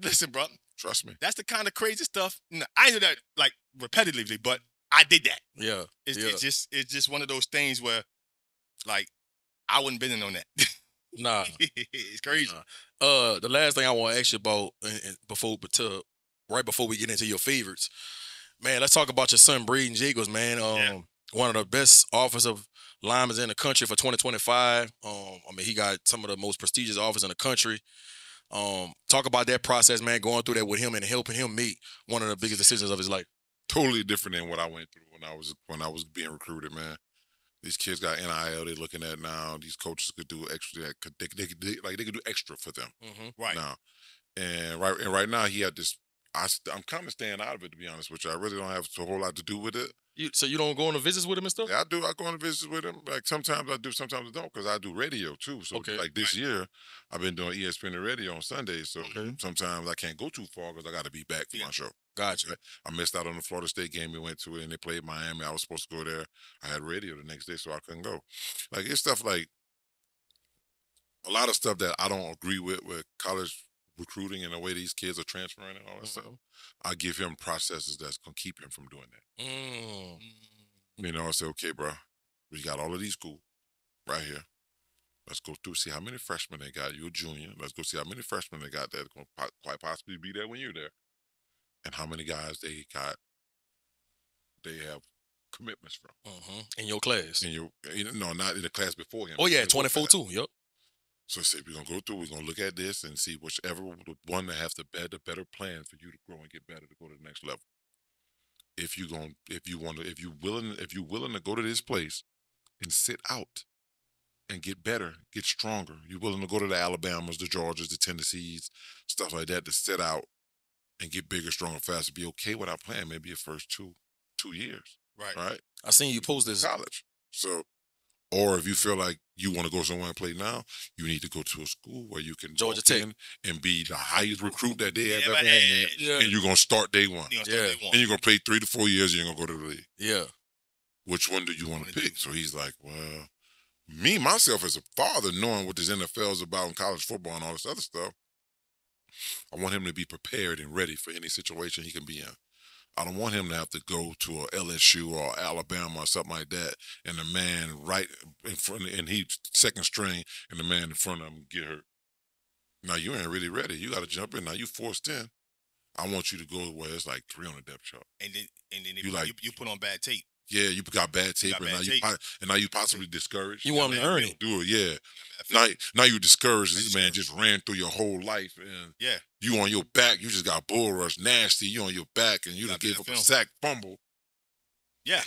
Listen, bro. Trust me. That's the kind of crazy stuff. I do that like repetitively, but I did that. Yeah. It's just one of those things where, like, I wouldn't been in on that. Nah. It's crazy. The last thing I want to ask you about right before we get into your favorites, man, let's talk about your son Braden Jacobs, man. One of the best offensive linemen in the country for 2025. I mean, he got some of the most prestigious offers in the country. Talk about that process, man, going through that with him and helping him make one of the biggest decisions of his life. Totally different than what I went through when I was being recruited, man. These kids got NIL they're looking at now. These coaches could do extra. They could do extra for them Right now. And right now he had this. I'm kind of staying out of it, to be honest with you. I really don't have a whole lot to do with it. So you don't go on the visits with him and stuff? Yeah, I do. I go on visits with him. Like sometimes I do, sometimes I don't, because I do radio too. So like this year, I've been doing ESPN radio on Sundays. So sometimes I can't go too far because I got to be back for my show. Gotcha. I missed out on the Florida State game we went to, and they played Miami. I was supposed to go there. I had radio the next day, so I couldn't go. Like, it's stuff like a lot of stuff that I don't agree with college recruiting and the way these kids are transferring and all that stuff. I give him processes that's going to keep him from doing that. You know, I say, okay, bro, we got all of these schools right here. Let's go through, see how many freshmen they got. You're a junior. Let's go see how many freshmen they got that going to quite possibly be there when you're there. And how many guys they have commitments from. In your class. No, not in the class before him. Oh, yeah, 24 too, yep. So I said, we're going to go through, we're going to look at this and see whichever one that has the better plan for you to grow and get better to go to the next level. If you're willing to go to this place and sit out and get better, get stronger, you're willing to go to the Alabamas, the Georgias, the Tennessees, stuff like that, to sit out and get bigger, stronger, faster, be okay with our plan, maybe your first two years. Right? I seen you post this. College. So, or if you feel like you want to go somewhere and play now, you need to go to a school where you can Georgia Tech and be the highest recruit that they have ever had, and you're going to start day one. And you're going to play 3 to 4 years, and you're going to go to the league. Yeah. Which one do you want to pick? So he's like, well, me, myself, as a father, knowing what this NFL is about in college football and all this other stuff, I want him to be prepared and ready for any situation he can be in. I don't want him to have to go to a LSU or Alabama or something like that, and the man right in front, and he's second string, and the man in front of him get hurt. Now, you ain't really ready. You got to jump in. Now, you forced in. I want you to go where it's like 3 on the depth chart. And then if you put on bad tape. Yeah, you got bad tape, and now you possibly discouraged. You want him to earn it. Do it, yeah. Now you discouraged. This man just ran through your whole life, and you on your back. You just got bull rush, nasty. You on your back, and you done gave up a sack fumble. Yeah.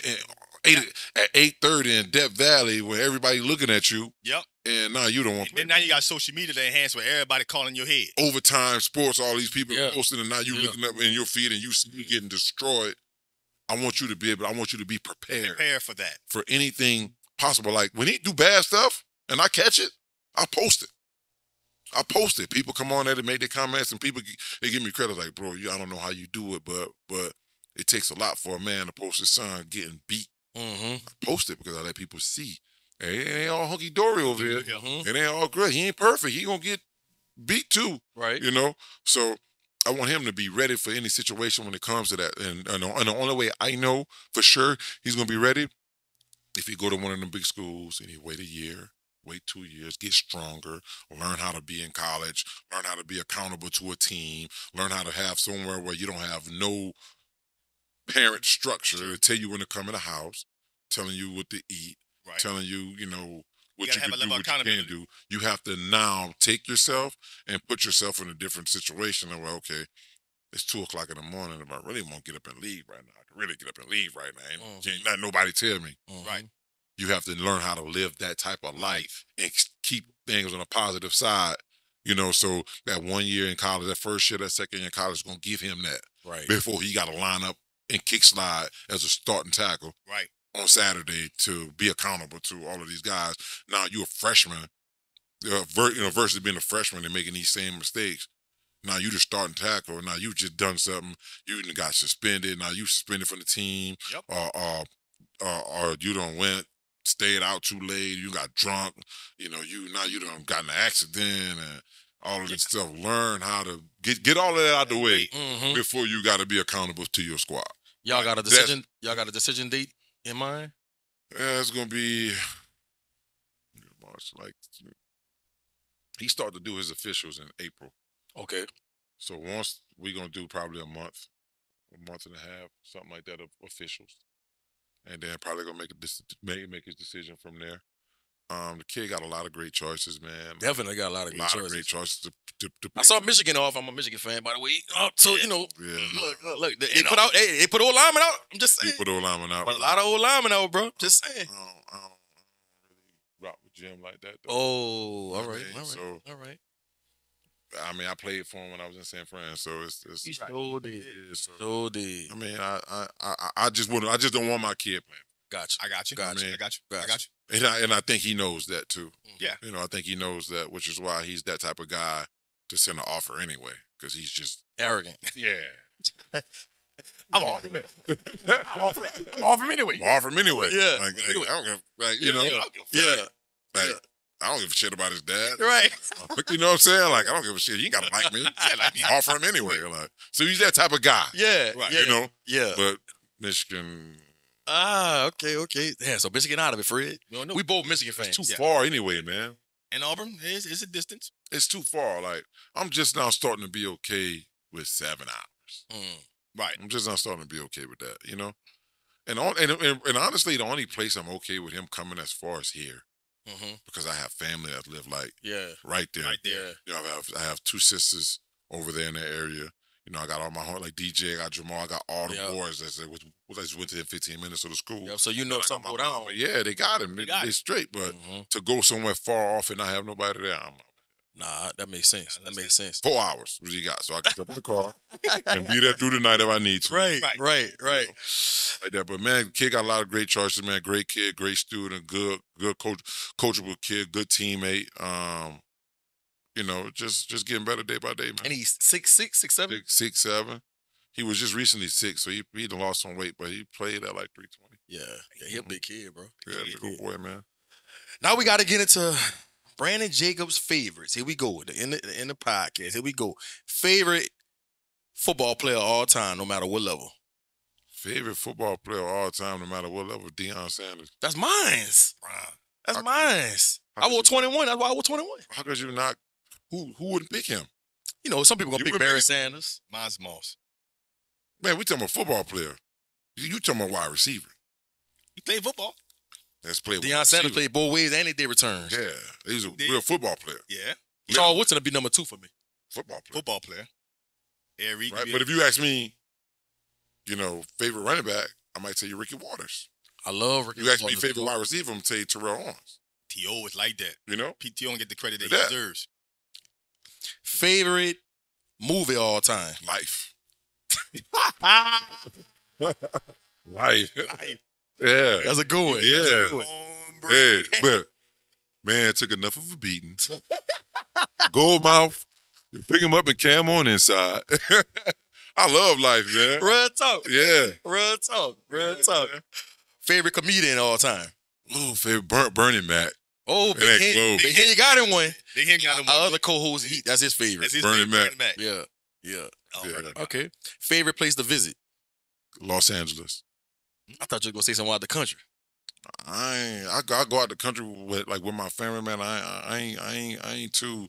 At 8:30 in Death Valley, where everybody looking at you. Yep. And now you don't want. And now you got social media to enhance where everybody calling your head. Overtime sports, all these people posting, and now you looking up in your feed and you getting destroyed. I want you to be prepared. Prepare for that. For anything possible. Like, when he do bad stuff and I catch it, I post it. People come on there to make their comments, and people, they give me credit like, bro, I don't know how you do it, but it takes a lot for a man to post his son getting beat. I post it because I let people see. Hey, it ain't all hunky-dory over here. It ain't all great. He ain't perfect. He gonna get beat too. Right. You know? So I want him to be ready for any situation when it comes to that. And the only way I know for sure he's going to be ready, if he go to one of them big schools and he wait a year, wait 2 years, get stronger, learn how to be in college, learn how to be accountable to a team, learn how to have somewhere where you don't have no parent structure to tell you when to come in the house, telling you what to eat, telling you, what you can do, what you can't do. You have to now take yourself and put yourself in a different situation. And, well, okay, it's 2 o'clock in the morning. If I really want to get up and leave right now, I can really get up and leave right now. Can't not nobody tell me. Right. You have to learn how to live that type of life and keep things on a positive side. So that 1 year in college, that first year, that second year in college is going to give him that. Right. Before he got to line up and kick slide as a starting tackle. Right. On Saturday to be accountable to all of these guys. Now you're a freshman, versus being a freshman and making these same mistakes. Now you just starting tackle. Now you just done something. You got suspended. Now you suspended from the team. Yep. Or you done stayed out too late. You got drunk. You done got in an accident, and all of this stuff. Learn how to get all of that out the way Mm-hmm. before you got to be accountable to your squad. Y'all got a decision. Y'all got a decision date in mind? Yeah, it's gonna be March. Like he started to do his officials in April. Okay. So once we're gonna do probably a month and a half, something like that of officials, and then probably gonna make his decision from there. The kid got a lot of great choices, man. Definitely got a lot of great choices. To I saw Michigan off. I'm a Michigan fan, by the way. So you know, yeah. look. They put out. They put old lineman out. I'm just saying. They put old lineman out. But a lot of old linemen out, bro. Just saying. I don't really rock with Jim like that. Though. Oh, all right, I mean, all right, so, all right. I mean, I played for him when I was in San Fran, so it's So did. So did. I mean, I just don't want my kid playing. Gotcha. I got you. Gotcha. I got you. I got you. And I think he knows that too. Yeah. You know, I think he knows that, which is why he's that type of guy to send an offer anyway, because he's just arrogant. Yeah. I'm off him. Off him anyway. Off him anyway. Yeah. Like I don't give, like, you know. Yeah. Like, I don't give a shit about his dad. Right. You know what I'm saying? Like, I don't give a shit. He ain't got to like me. Offer him anyway. Like, so he's that type of guy. Yeah. Right. Yeah. You know? Yeah. But Michigan. Okay. Yeah, so Michigan out of it, Fred. We both Michigan fans. It's too far anyway, man. And Auburn is a distance. It's too far. Like, I'm just now starting to be okay with 7 hours. Right. I'm just not starting to be okay with that, you know? And honestly, the only place I'm okay with him coming as far as here, because I have family that live like right there. Right there. You know, I have 2 sisters over there in that area. You know, I got all my home, like DJ, I got Jamal, I got all the boys that was within 15 minutes of the school. Yeah, so you know something go down. Yeah, they got him. They straight, but to go somewhere far off and not have nobody there, nah, that makes sense. That makes sense. 4 hours, what you got? So I can jump in the car and be there through the night if I need to. Right. Like that. But man, kid got a lot of great choices, man. Great kid, great student, good coachable kid, good teammate. You know, just getting better day by day, man. And he's 6'6", 6'7"? 6'7". He was just recently 6, so he done lost some weight, but he played at like 320. Yeah, he a big kid, bro. Yeah, big old boy, man. Now we got to get into Brandon Jacobs' favorites. Here we go in the podcast. Here we go. Favorite football player of all time, no matter what level. Favorite football player of all time, no matter what level, Deion Sanders. That's mine. That's mine. I wore 21. That's why I wore 21. How could you not? Who wouldn't pick him? You know, some people gonna pick Barry Sanders. Mine's Moss. Man, we talking about football player. You talking about wide receiver. He played football. Let's play. Deion Sanders played both ways and he did returns. Yeah, he's a real football player. Yeah. Charles Woodson would be number 2 for me. Football player. Eric. Right, but if you ask me, you know, favorite running back, I might tell you Ricky Waters. I love Ricky Waters. You Waters. ask me favorite wide receiver, I'm gonna tell you Terrell Owens. T.O. is like that. You know? T.O. don't get the credit that he deserves. Favorite movie all time? Life. Life. Yeah. That's a good one. Yeah. Yeah. But, man, it took enough of a beating. Goldmouth, you pick him up and cam on inside. I love life, man. Real talk. Yeah. Real talk. Favorite comedian all time? Oh, favorite Bernie Mac. Oh, Big Henry got him one. Big Henry got him one. Our other co-host, that's his favorite. Bernie Mac. Yeah. Oh, yeah. Okay. Favorite place to visit? Los Angeles. I thought you were gonna say somewhere out the country. I go out the country with my family, man. I ain't too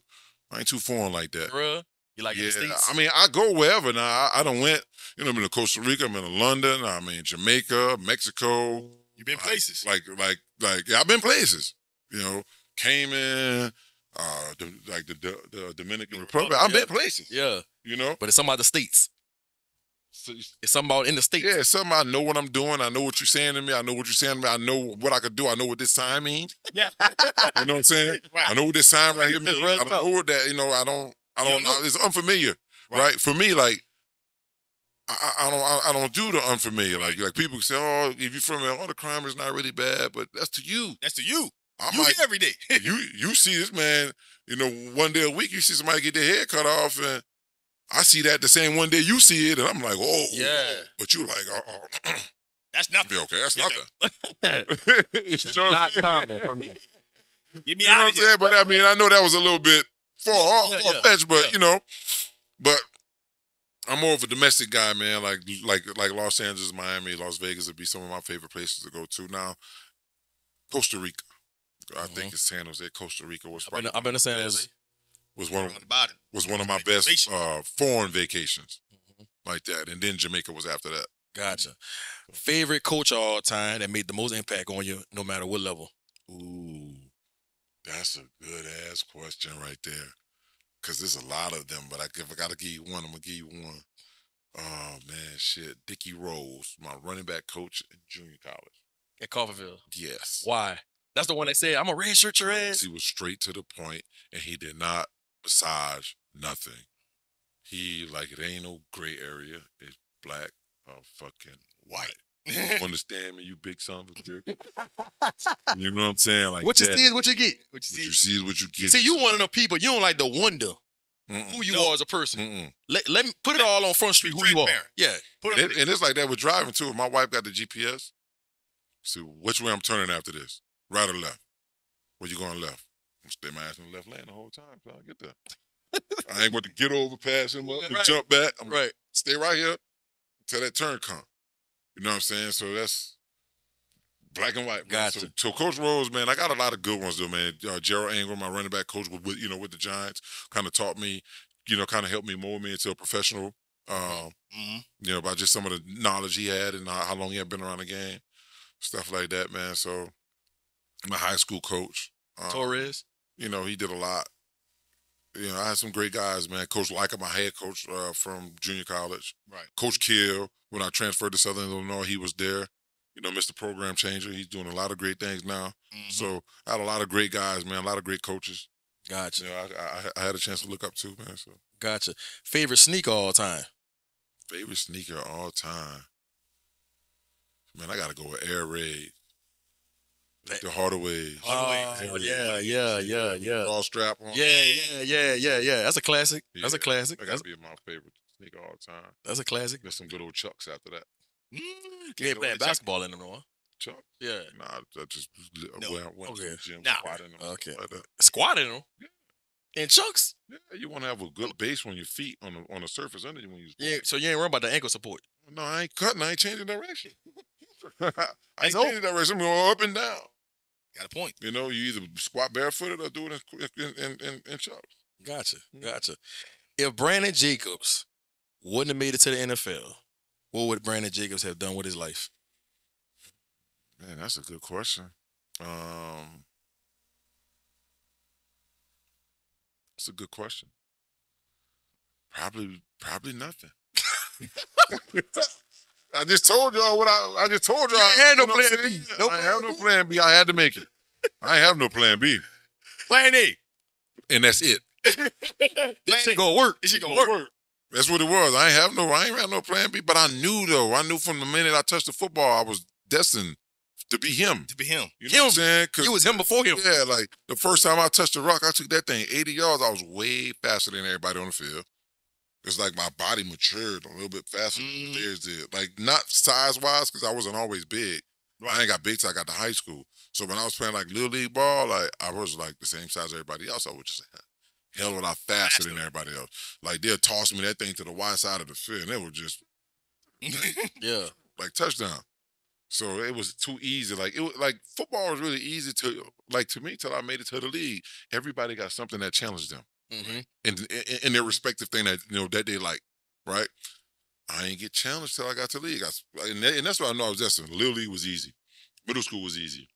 foreign like that. Bruh. You like the States? I mean, I go wherever now. I done went, you know, I'm in Costa Rica, I'm in London, I'm in Jamaica, Mexico. You've been places. Yeah, I've been places. You know, Cayman, the Dominican Republic. I've been places. Yeah. You know? But it's something about the States. It's something about in the States. Yeah, it's something I know what I'm doing. I know what you're saying to me. I know what you're saying to me. I know what I could do. I know what this sign means. Yeah. You know what I'm saying? Right. I know what this sign right here means. I don't know what that, you know, I don't know. It's unfamiliar. Right? For me, like, I don't do the unfamiliar. Like people say, oh, if you're from LA, the crime is not really bad, but that's to you. That's to you. I'm you like, every day. you see this man, you know, one day a week, you see somebody get their hair cut off, and I see that the same one day you see it, and I'm like, oh. Yeah. But you like, oh. That's nothing. Okay, that's nothing. It's not common for me. Get me You know out what of I'm here. saying? But I mean, I know that was a little bit, far-fetched, but, you know, but I'm more of a domestic guy, man. Like Los Angeles, Miami, Las Vegas would be some of my favorite places to go to. Now, Costa Rica. I think it's San Jose. Costa Rica was probably I've been to San Jose. Was one of my best foreign vacations, like that. And then Jamaica was after that. Gotcha. Favorite coach of all time that made the most impact on you, no matter what level? Ooh, that's a good-ass question right there. Because there's a lot of them, but if I got to give you one, I'm going to give you one. Oh, man, shit. Dickie Rose, my running back coach in junior college. At Coffeyville? Yes. Why? That's the one that said, I'm going to redshirt your ass? He was straight to the point, and he did not massage nothing. He, like, it ain't no gray area. It's black or fucking white. You understand me, you big son of a bitch? You know what I'm saying? Like what you see is what you get. What you see is what you get. See, you one of them people, you don't like to wonder who you are as a person. Let me put it all on Front Street, who you are. Yeah. And it's like that with driving, too. My wife got the GPS. See, which way I'm turning after this? Right or left? Where you going left? I'm stay my ass in the left lane the whole time till I get there. I ain't going to get over, pass him up, and jump back. I'm right. Stay right here until that turn comes. You know what I'm saying? So that's black and white. Gotcha. So Coach Rose, man, I got a lot of good ones, though, man. Gerald Ingram, my running back coach, with the Giants, kind of taught me, kind of helped me mold me into a professional, by just some of the knowledge he had and how long he had been around the game, stuff like that, man. So my high school coach. Torres? He did a lot. I had some great guys, man. Coach Leica, my head coach from junior college. Right. Coach Kill, when I transferred to Southern Illinois, he was there. Mr. Program Changer. He's doing a lot of great things now. So I had a lot of great guys, man, a lot of great coaches. Gotcha. I had a chance to look up to, man. So. Gotcha. Favorite sneaker all time? Favorite sneaker all time? Man, I got to go with Air Raid. Like the Hardaways. Oh, yeah. All strap on. Yeah. That's a classic. Yeah, That's a classic. That got to be my favorite sneaker all time. That's a classic. There's some good old Chucks after that. You ain't playing basketball in them, no? Chuck? Yeah. Nah, I just went to the gym, squatting them. Okay. Like that. Squatting them? Yeah. In Chucks? Yeah, you want to have a good base on your feet on the surface under you when you. Yeah. So you ain't worried about the ankle support. No, I ain't cutting. I ain't changing direction. I ain't changing direction. I'm going up and down. Got a point. You either squat barefooted or do it in Chucks. Gotcha. If Brandon Jacobs wouldn't have made it to the NFL, what would Brandon Jacobs have done with his life? Man, that's a good question. That's a good question. Probably nothing. I just told y'all what I just told y'all. I had no plan B. I have no plan B. I had to make it. I have no plan B. Plan A. And that's it. This shit gonna work. That's what it was. I ain't had no plan B, but I knew though. I knew from the minute I touched the football, I was destined to be him. You know what I'm saying? You was him before him. Yeah, like the first time I touched the rock, I took that thing 80 yards. I was way faster than everybody on the field. It's like my body matured a little bit faster than theirs did. Like not size-wise, because I wasn't always big. I ain't got big till I got to high school. So when I was playing like little league ball, like I was like the same size as everybody else. I was just hell of a lot faster than everybody else. Like they'll toss me that thing to the wide side of the field, and it was just like touchdown. So it was too easy. Like football was really easy to me till I made it to the league. Everybody got something that challenged them. In their respective thing that that they like, right? I ain't get challenged till I got to the league. And that's why I know I was destined. Little league was easy. Middle school was easy.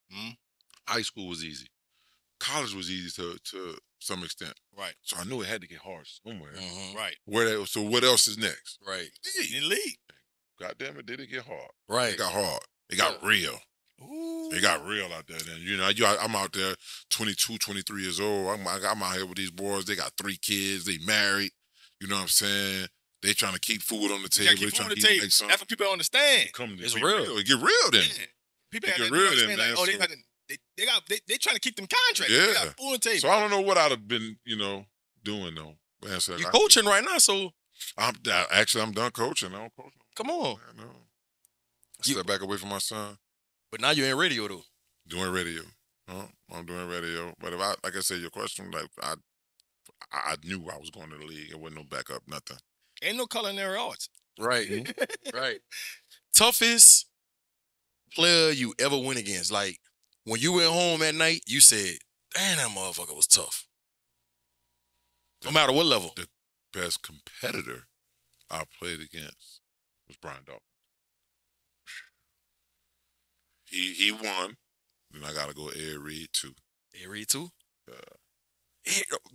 High school was easy. College was easy to some extent. Right. So I knew it had to get hard somewhere. Right. So what else is next? Right. In the league. God damn it, did it get hard? Right. It got hard. It got real. Ooh. It got real out there. Then I'm out there, 22, 23 years old. I'm out here with these boys. They got 3 kids. They married. You know what I'm saying? They trying to keep food on the table. Keep food on the table. That's what people don't understand. It's real. It get real then. Yeah. People get real then, man. Like, they trying to keep them contracts. Yeah. They got food on the table. So I don't know what I'd have been, doing though. Man, so you coaching right now, so I'm done coaching. I don't coach. Come on. I know. Step back away from my son. But now you're in radio though. Doing radio. I'm doing radio. But if like I said, your question, like I knew I was going to the league. It wasn't no backup, nothing. Ain't no culinary arts. Right. Right. Toughest player you ever went against. Like, when you went home at night, you said, damn, that motherfucker was tough. No matter what level. The best competitor I played against was Brian Dawkins. He won. Then I got to go Ed Reed, too. Ed Reed, too?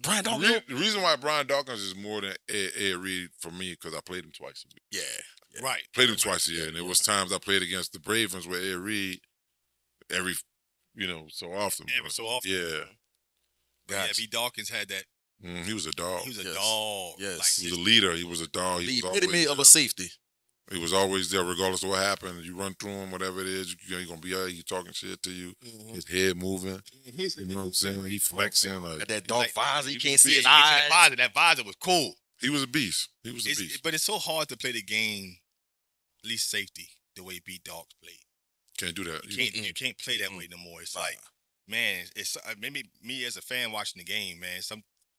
Brian Dawkins. The reason why Brian Dawkins is more than Ed Reed for me, because I played him twice a week. Yeah. Right. Played him twice a year, and there was times I played against the Ravens with Ed Reed every, so often. Every so often. Yeah. Gotcha. Yeah, B. Dawkins had that. He was a dog. He was a dog. Yes. Like, he was a leader. He was a dog. The epitome of a safety. He was always there, regardless of what happened. You run through him, whatever it is, you're going to be out. He talking shit to you. Mm-hmm. His head moving. You know what I'm saying? He flexing. Like that dog visor. You can't see his eyes. That visor was cool. He was a beast. He was a beast. But it's so hard to play the game, at least safety, the way B. Dogs played. Can't do that. You can't play that way no more. It's like, man, it's maybe me as a fan watching the game, man.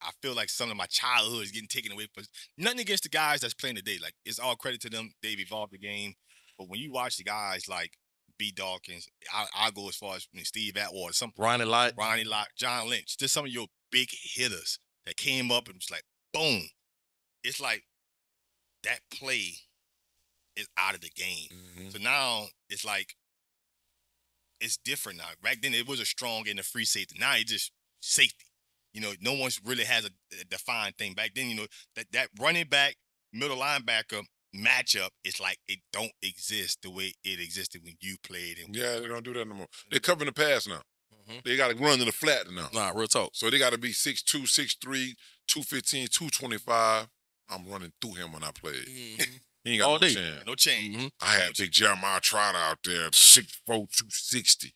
I feel like some of my childhood is getting taken away. But nothing against the guys that's playing today. Like, it's all credit to them. They've evolved the game. But when you watch the guys like B. Dawkins, I'll go as far as Steve Atwater, Ronnie Lott, John Lynch, just some of your big hitters that came up and was like, boom. It's like that play is out of the game. Mm-hmm. So now it's like, it's different now. Back then it was a strong and a free safety. Now it's just safety. No one really has a defined thing. Back then, that running back, middle linebacker matchup, it's like it don't exist the way it existed when you played. Yeah, they don't do that no more. They're covering the pass now. Mm-hmm. They got to run to the flat now. Nah, real talk. So they got to be 6'2", 6'3", 215, 225. I'm running through him when I played. Mm-hmm. He ain't got all no day. chance. No change. Mm-hmm. I had Big Jeremiah Trotter out there, 6'4", 260.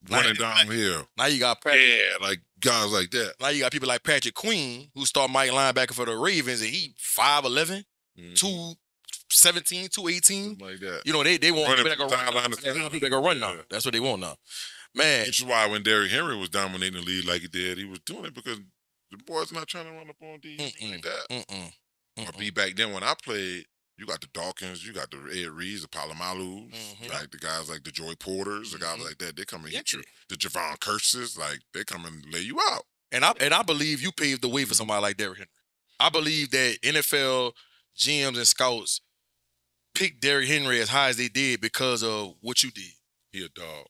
Running downhill. Now you got Patrick. Yeah, like guys like that. Now you got people like Patrick Queen, who start Mike linebacker for the Ravens, and he 5'11", 217, 218. Like that. They want people that can run now. That's what they want now. Man. Which is why when Derrick Henry was dominating the league like he did, he was doing it because the boys not trying to run up on D like that. Or be back then when I played, you got the Dawkins, you got the Ed Reeds, the Palomalus, like the guys like the Joy Porters, the guys like that. They come and hit you. The Javon Curses, like they come and lay you out. And I believe you paved the way for somebody like Derrick Henry. I believe that NFL GMs and scouts picked Derrick Henry as high as they did because of what you did. He a dog.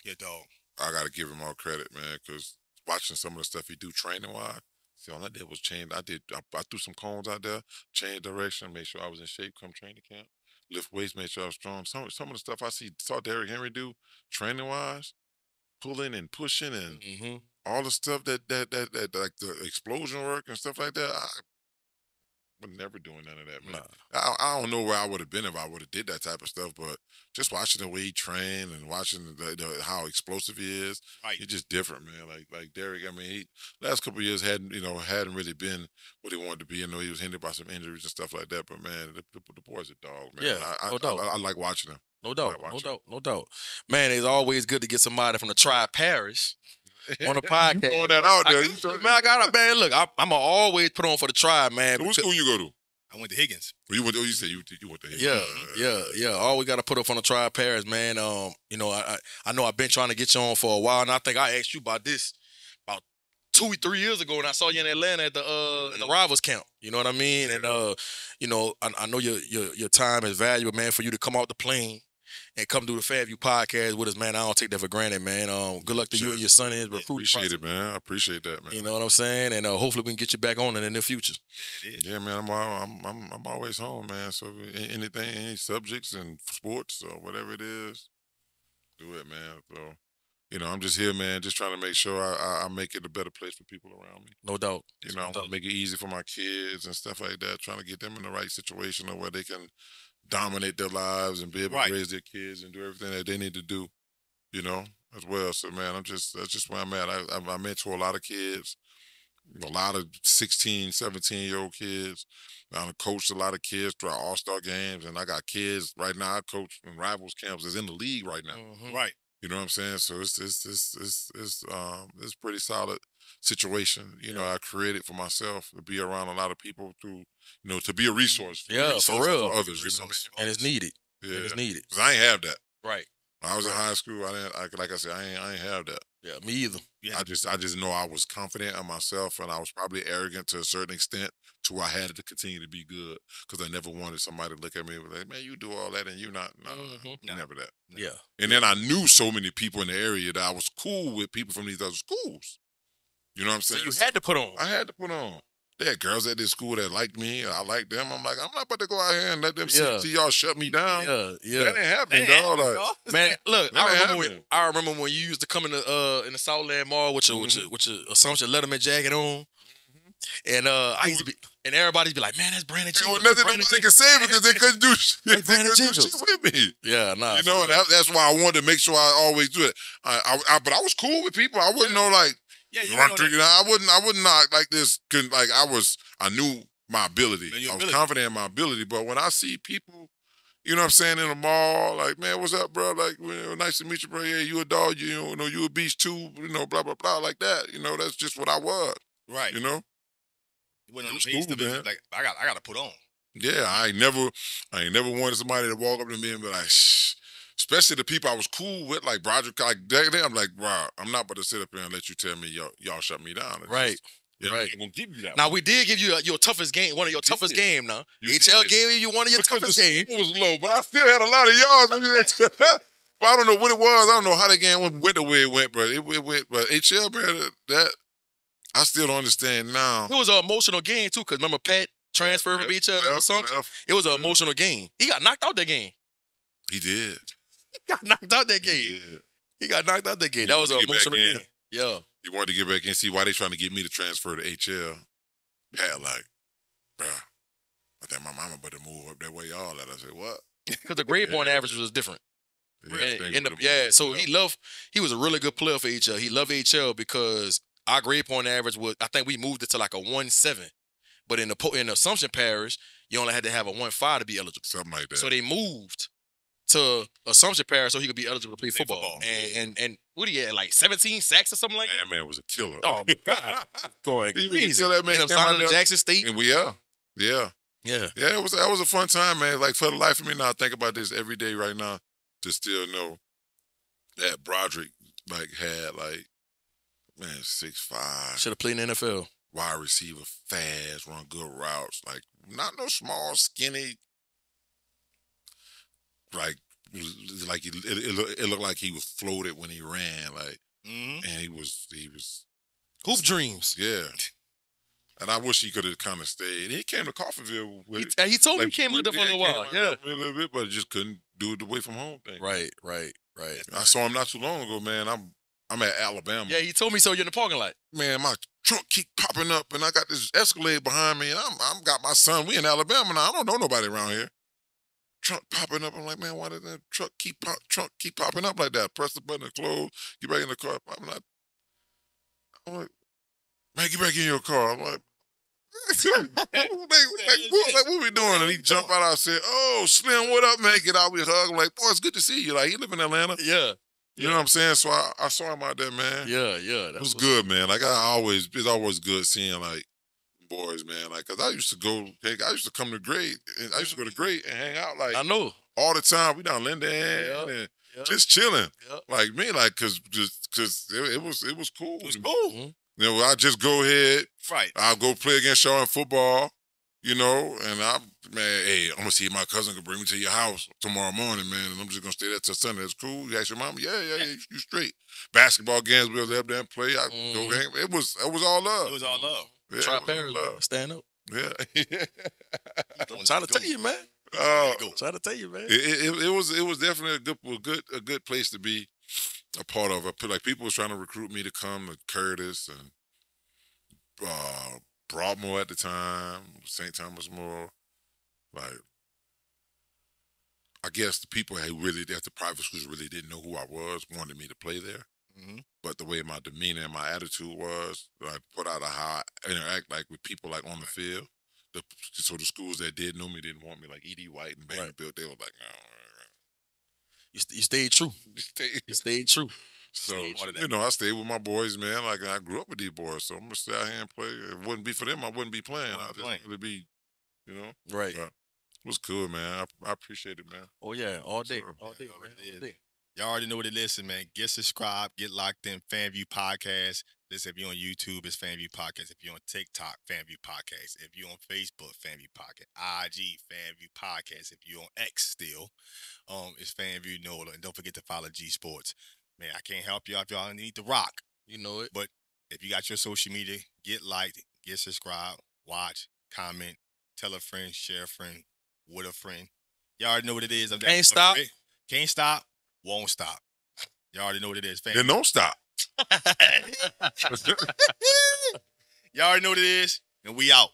He a dog. I got to give him all credit, man, because watching some of the stuff he do training-wise, see, all I did was change. I threw some cones out there, changed direction, made sure I was in shape come training camp, lift weights, made sure I was strong. Some of the stuff I saw Derrick Henry do training-wise, pulling and pushing and all the stuff that like the explosion work and stuff like that, I was never doing none of that, man. Nah. I don't know where I would have been if I would have did that type of stuff, but just watching the way he trained and watching how explosive he is, he's just different, man. Like Derrick, I mean, he last couple of years hadn't really been what he wanted to be. He was hindered by some injuries and stuff like that, but man, the boy's a dog, man. Yeah, no doubt. I like watching him. No doubt. Man, it's always good to get somebody from the Tri-Parish on the podcast. Throwing that out there. Man, look, I'm always put on for the Tribe, man. So what school you go to? I went to Higgins. You said you went to Higgins. Yeah. Always got to put up on the Tri-Parish, man. I know I've been trying to get you on for a while, and I think I asked you about this about 2 or 3 years ago, and I saw you in Atlanta at the Rivals camp. You know what I mean? And I know your time is valuable, man, for you to come off the plane and come do the FanvVew podcast with us, man. I don't take that for granted, man. Good luck to you and your son in his recruiting process. Appreciate it, man. I appreciate that, man. You know what I'm saying? And hopefully we can get you back on in the near future. Yeah, man. I'm always home, man. So anything, any subjects and sports or whatever it is, do it, man. So, I'm just here, man, just trying to make sure I make it a better place for people around me. No doubt. Make it easy for my kids and stuff like that, trying to get them in the right situation where they can dominate their lives and be able to raise their kids and do everything that they need to do, as well. So, man, that's just where I'm at. I mentor a lot of kids, a lot of 16, 17-year-old kids. I coached a lot of kids through our all-star games, and I got kids right now I coach in Rivals camps that's in the league right now. Right. You know what I'm saying? So it's pretty solid situation. You know, I created for myself to be around a lot of people to be a resource. For real. For others. You know what I mean? And it's needed. Yeah. And it's needed. 'Cause I ain't have that. Right. When I was in high school, like I said, I ain't have that. Yeah, me either. I just know I was confident in myself, and I was probably arrogant to a certain extent to where I had to continue to be good because I never wanted somebody to look at me and be like, man, you do all that and you not. No, never that. Yeah. And then I knew so many people in the area that I was cool with people from these other schools. You know what I'm saying? So you had to put on. I had to put on. They had girls at this school that liked me. I liked them. I'm like, I'm not about to go out here and let them see y'all shut me down. Yeah. That ain't happening, dog. Like, man, look, I remember when you used to come in the Southland Mall with your Assumption Letterman jacket on. And I used to be, and everybody'd be like, man, that's Brandon Ginger. There was nothing they could say because they couldn't do shit. They couldn't do shit with me. Yeah, nah. You know, and that's why I wanted to make sure I always do it. But I was cool with people. I wouldn't know like. Yeah, I wouldn't not like this. Like I knew my ability. I was confident in my ability. But when I see people, you know what I'm saying, in the mall, like, man, what's up, bro? Like, well, nice to meet you, bro. Yeah, you a dog. You know, you a beast too. You know, blah blah blah, like that. You know, that's just what I was. Right. You know. When it was cool, man. Like I got to put on. Yeah, I ain't never wanted somebody to walk up to me and be like, shh. Especially the people I was cool with, like Broderick, like I'm like, bro, I'm not about to sit up here and let you tell me y'all shut me down. Right. Right. I'm gonna give you that. Now we did give you your toughest game, one of your toughest game. Now HL gave you one of your toughest games. It was low, but I still had a lot of yards. But I don't know what it was. I don't know how the game went the way it went, but it went. But HL, man, that I still don't understand now. It was an emotional game too, because remember Pat transferred from HL or something. It was an emotional game. He got knocked out that game. He did. He got knocked out that game. He got knocked out that game. That was an emotional game. Yeah. He wanted to get back in, see why they trying to get me to transfer to HL. Pat like, bro, I think my mama better move up that way y'all at. I said, what? Because the grade point average was different. So he was a really good player for HL. He loved HL because our grade point average was, I think we moved it to like a 1.7. But in the Assumption Parish, you only had to have a 1.5 to be eligible. Something like that. So they moved to Assumption Parish so he could be eligible to play football. And what do you had, like 17 sacks or something like that? That man was a killer. Oh, my God. Going crazy. That man signed to Jackson State. And that was a fun time, man. Like, for the life of me now, I think about this every day right now to still know that Broderick, like, had, like, man, 6'5". Should have played in the NFL. Wide receiver, fast, run good routes. Like, not no small, skinny, like it looked like he was floated when he ran, like, and he was hoop dreams. Yeah, and I wish he could have kind of stayed. He came to Coffeyville. He told me he came with it for a little while. Yeah, a little bit, but just couldn't do it away from home thing. Right. I saw him not too long ago, man. I'm at Alabama. Yeah, he told me so. You're in the parking lot. Man, my trunk keep popping up, and I got this Escalade behind me, and I'm got my son. We in Alabama now. I don't know nobody around here. Trunk popping up. I'm like, man, why did that trunk keep popping up like that? Press the button to close. Get back in the car. I'm like, man, get back in your car. I'm like, what we doing? And he jumped out. I said, oh, Slim, what up, man? Get out. We hug. I'm like, boy, it's good to see you. Like, he live in Atlanta. Yeah. You know what I'm saying? So I saw him out there, man. Yeah. It was good, man. Like, it's always good seeing, like, boys, man. Like, cause I used to come to Great, and I used to go to Great and hang out, like, I know, all the time. We down Linden and just chilling, like me, like, cause it was cool. It was cool. Mm-hmm. You know, I just go ahead, right? I'll go play against y'all in football, you know, and hey, I'm gonna see if my cousin can bring me to your house tomorrow morning, man, and I'm just gonna stay there till Sunday. That's cool. You ask your mama, yeah, you straight. Basketball games, we'll up there and play. Go hang. It was all love. It was all love. Yeah, try parents, stand up. Yeah. I'm trying to tell you, man. Trying to tell you, man. It was definitely a good place to be a part of. Like, people was trying to recruit me to come to Curtis and Broadmoor at the time, St. Thomas More. Like, I guess the people at the private schools really didn't know who I was, wanted me to play there. Mm-hmm. But the way my demeanor and my attitude was, I put out how I interact, like, with people, like, on the field. So the schools that did know me didn't want me, like E.D. White and Vanderbilt. They were like, no. You stayed true. You stayed true. So, you know, I stayed with my boys, man. Like, I grew up with these boys, so I'm going to stay out here and play. If it wouldn't be for them, I wouldn't be playing. I'd just be, you know? Right. But it was cool, man. I appreciate it, man. Oh, yeah, all day. So, All day, man. All day. Y'all already know what it is, man. Get subscribed, get locked in. FanvVew Podcast. Listen, if you're on YouTube, it's FanvVew Podcast. If you're on TikTok, FanvVew Podcast. If you're on Facebook, FanvVew Podcast. IG, FanvVew Podcast. If you're on X still, it's FanvVew NOLA. And don't forget to follow G-Sportz. Man, I can't help y'all if y'all need to rock. You know it. But if you got your social media, get liked, get subscribed, watch, comment, tell a friend, share a friend, with a friend. Y'all already know what it is. Can't stop. Can't stop. Won't stop. Y'all already know what it is. Then don't stop. Y'all already know what it is, and we out.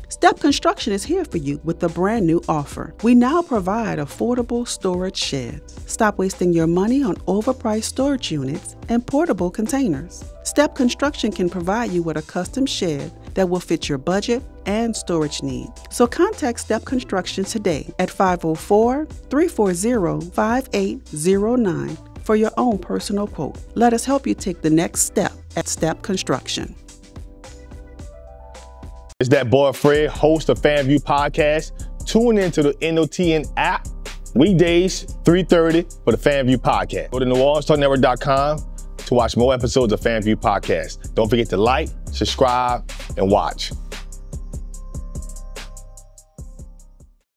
Step Construction is here for you with a brand new offer. We now provide affordable storage sheds. Stop wasting your money on overpriced storage units and portable containers. Step Construction can provide you with a custom shed that will fit your budget and storage needs. So contact Step Construction today at 504-340-5809 for your own personal quote. Let us help you take the next step at Step Construction. It's DatBoyFred, host of FanvVew Podcast. Tune into the NOTN app, weekdays, 3:30 for the FanvVew Podcast. Go to NewOrleansTalkNetwork.com to watch more episodes of FanvVew Podcast. Don't forget to like, subscribe, and watch.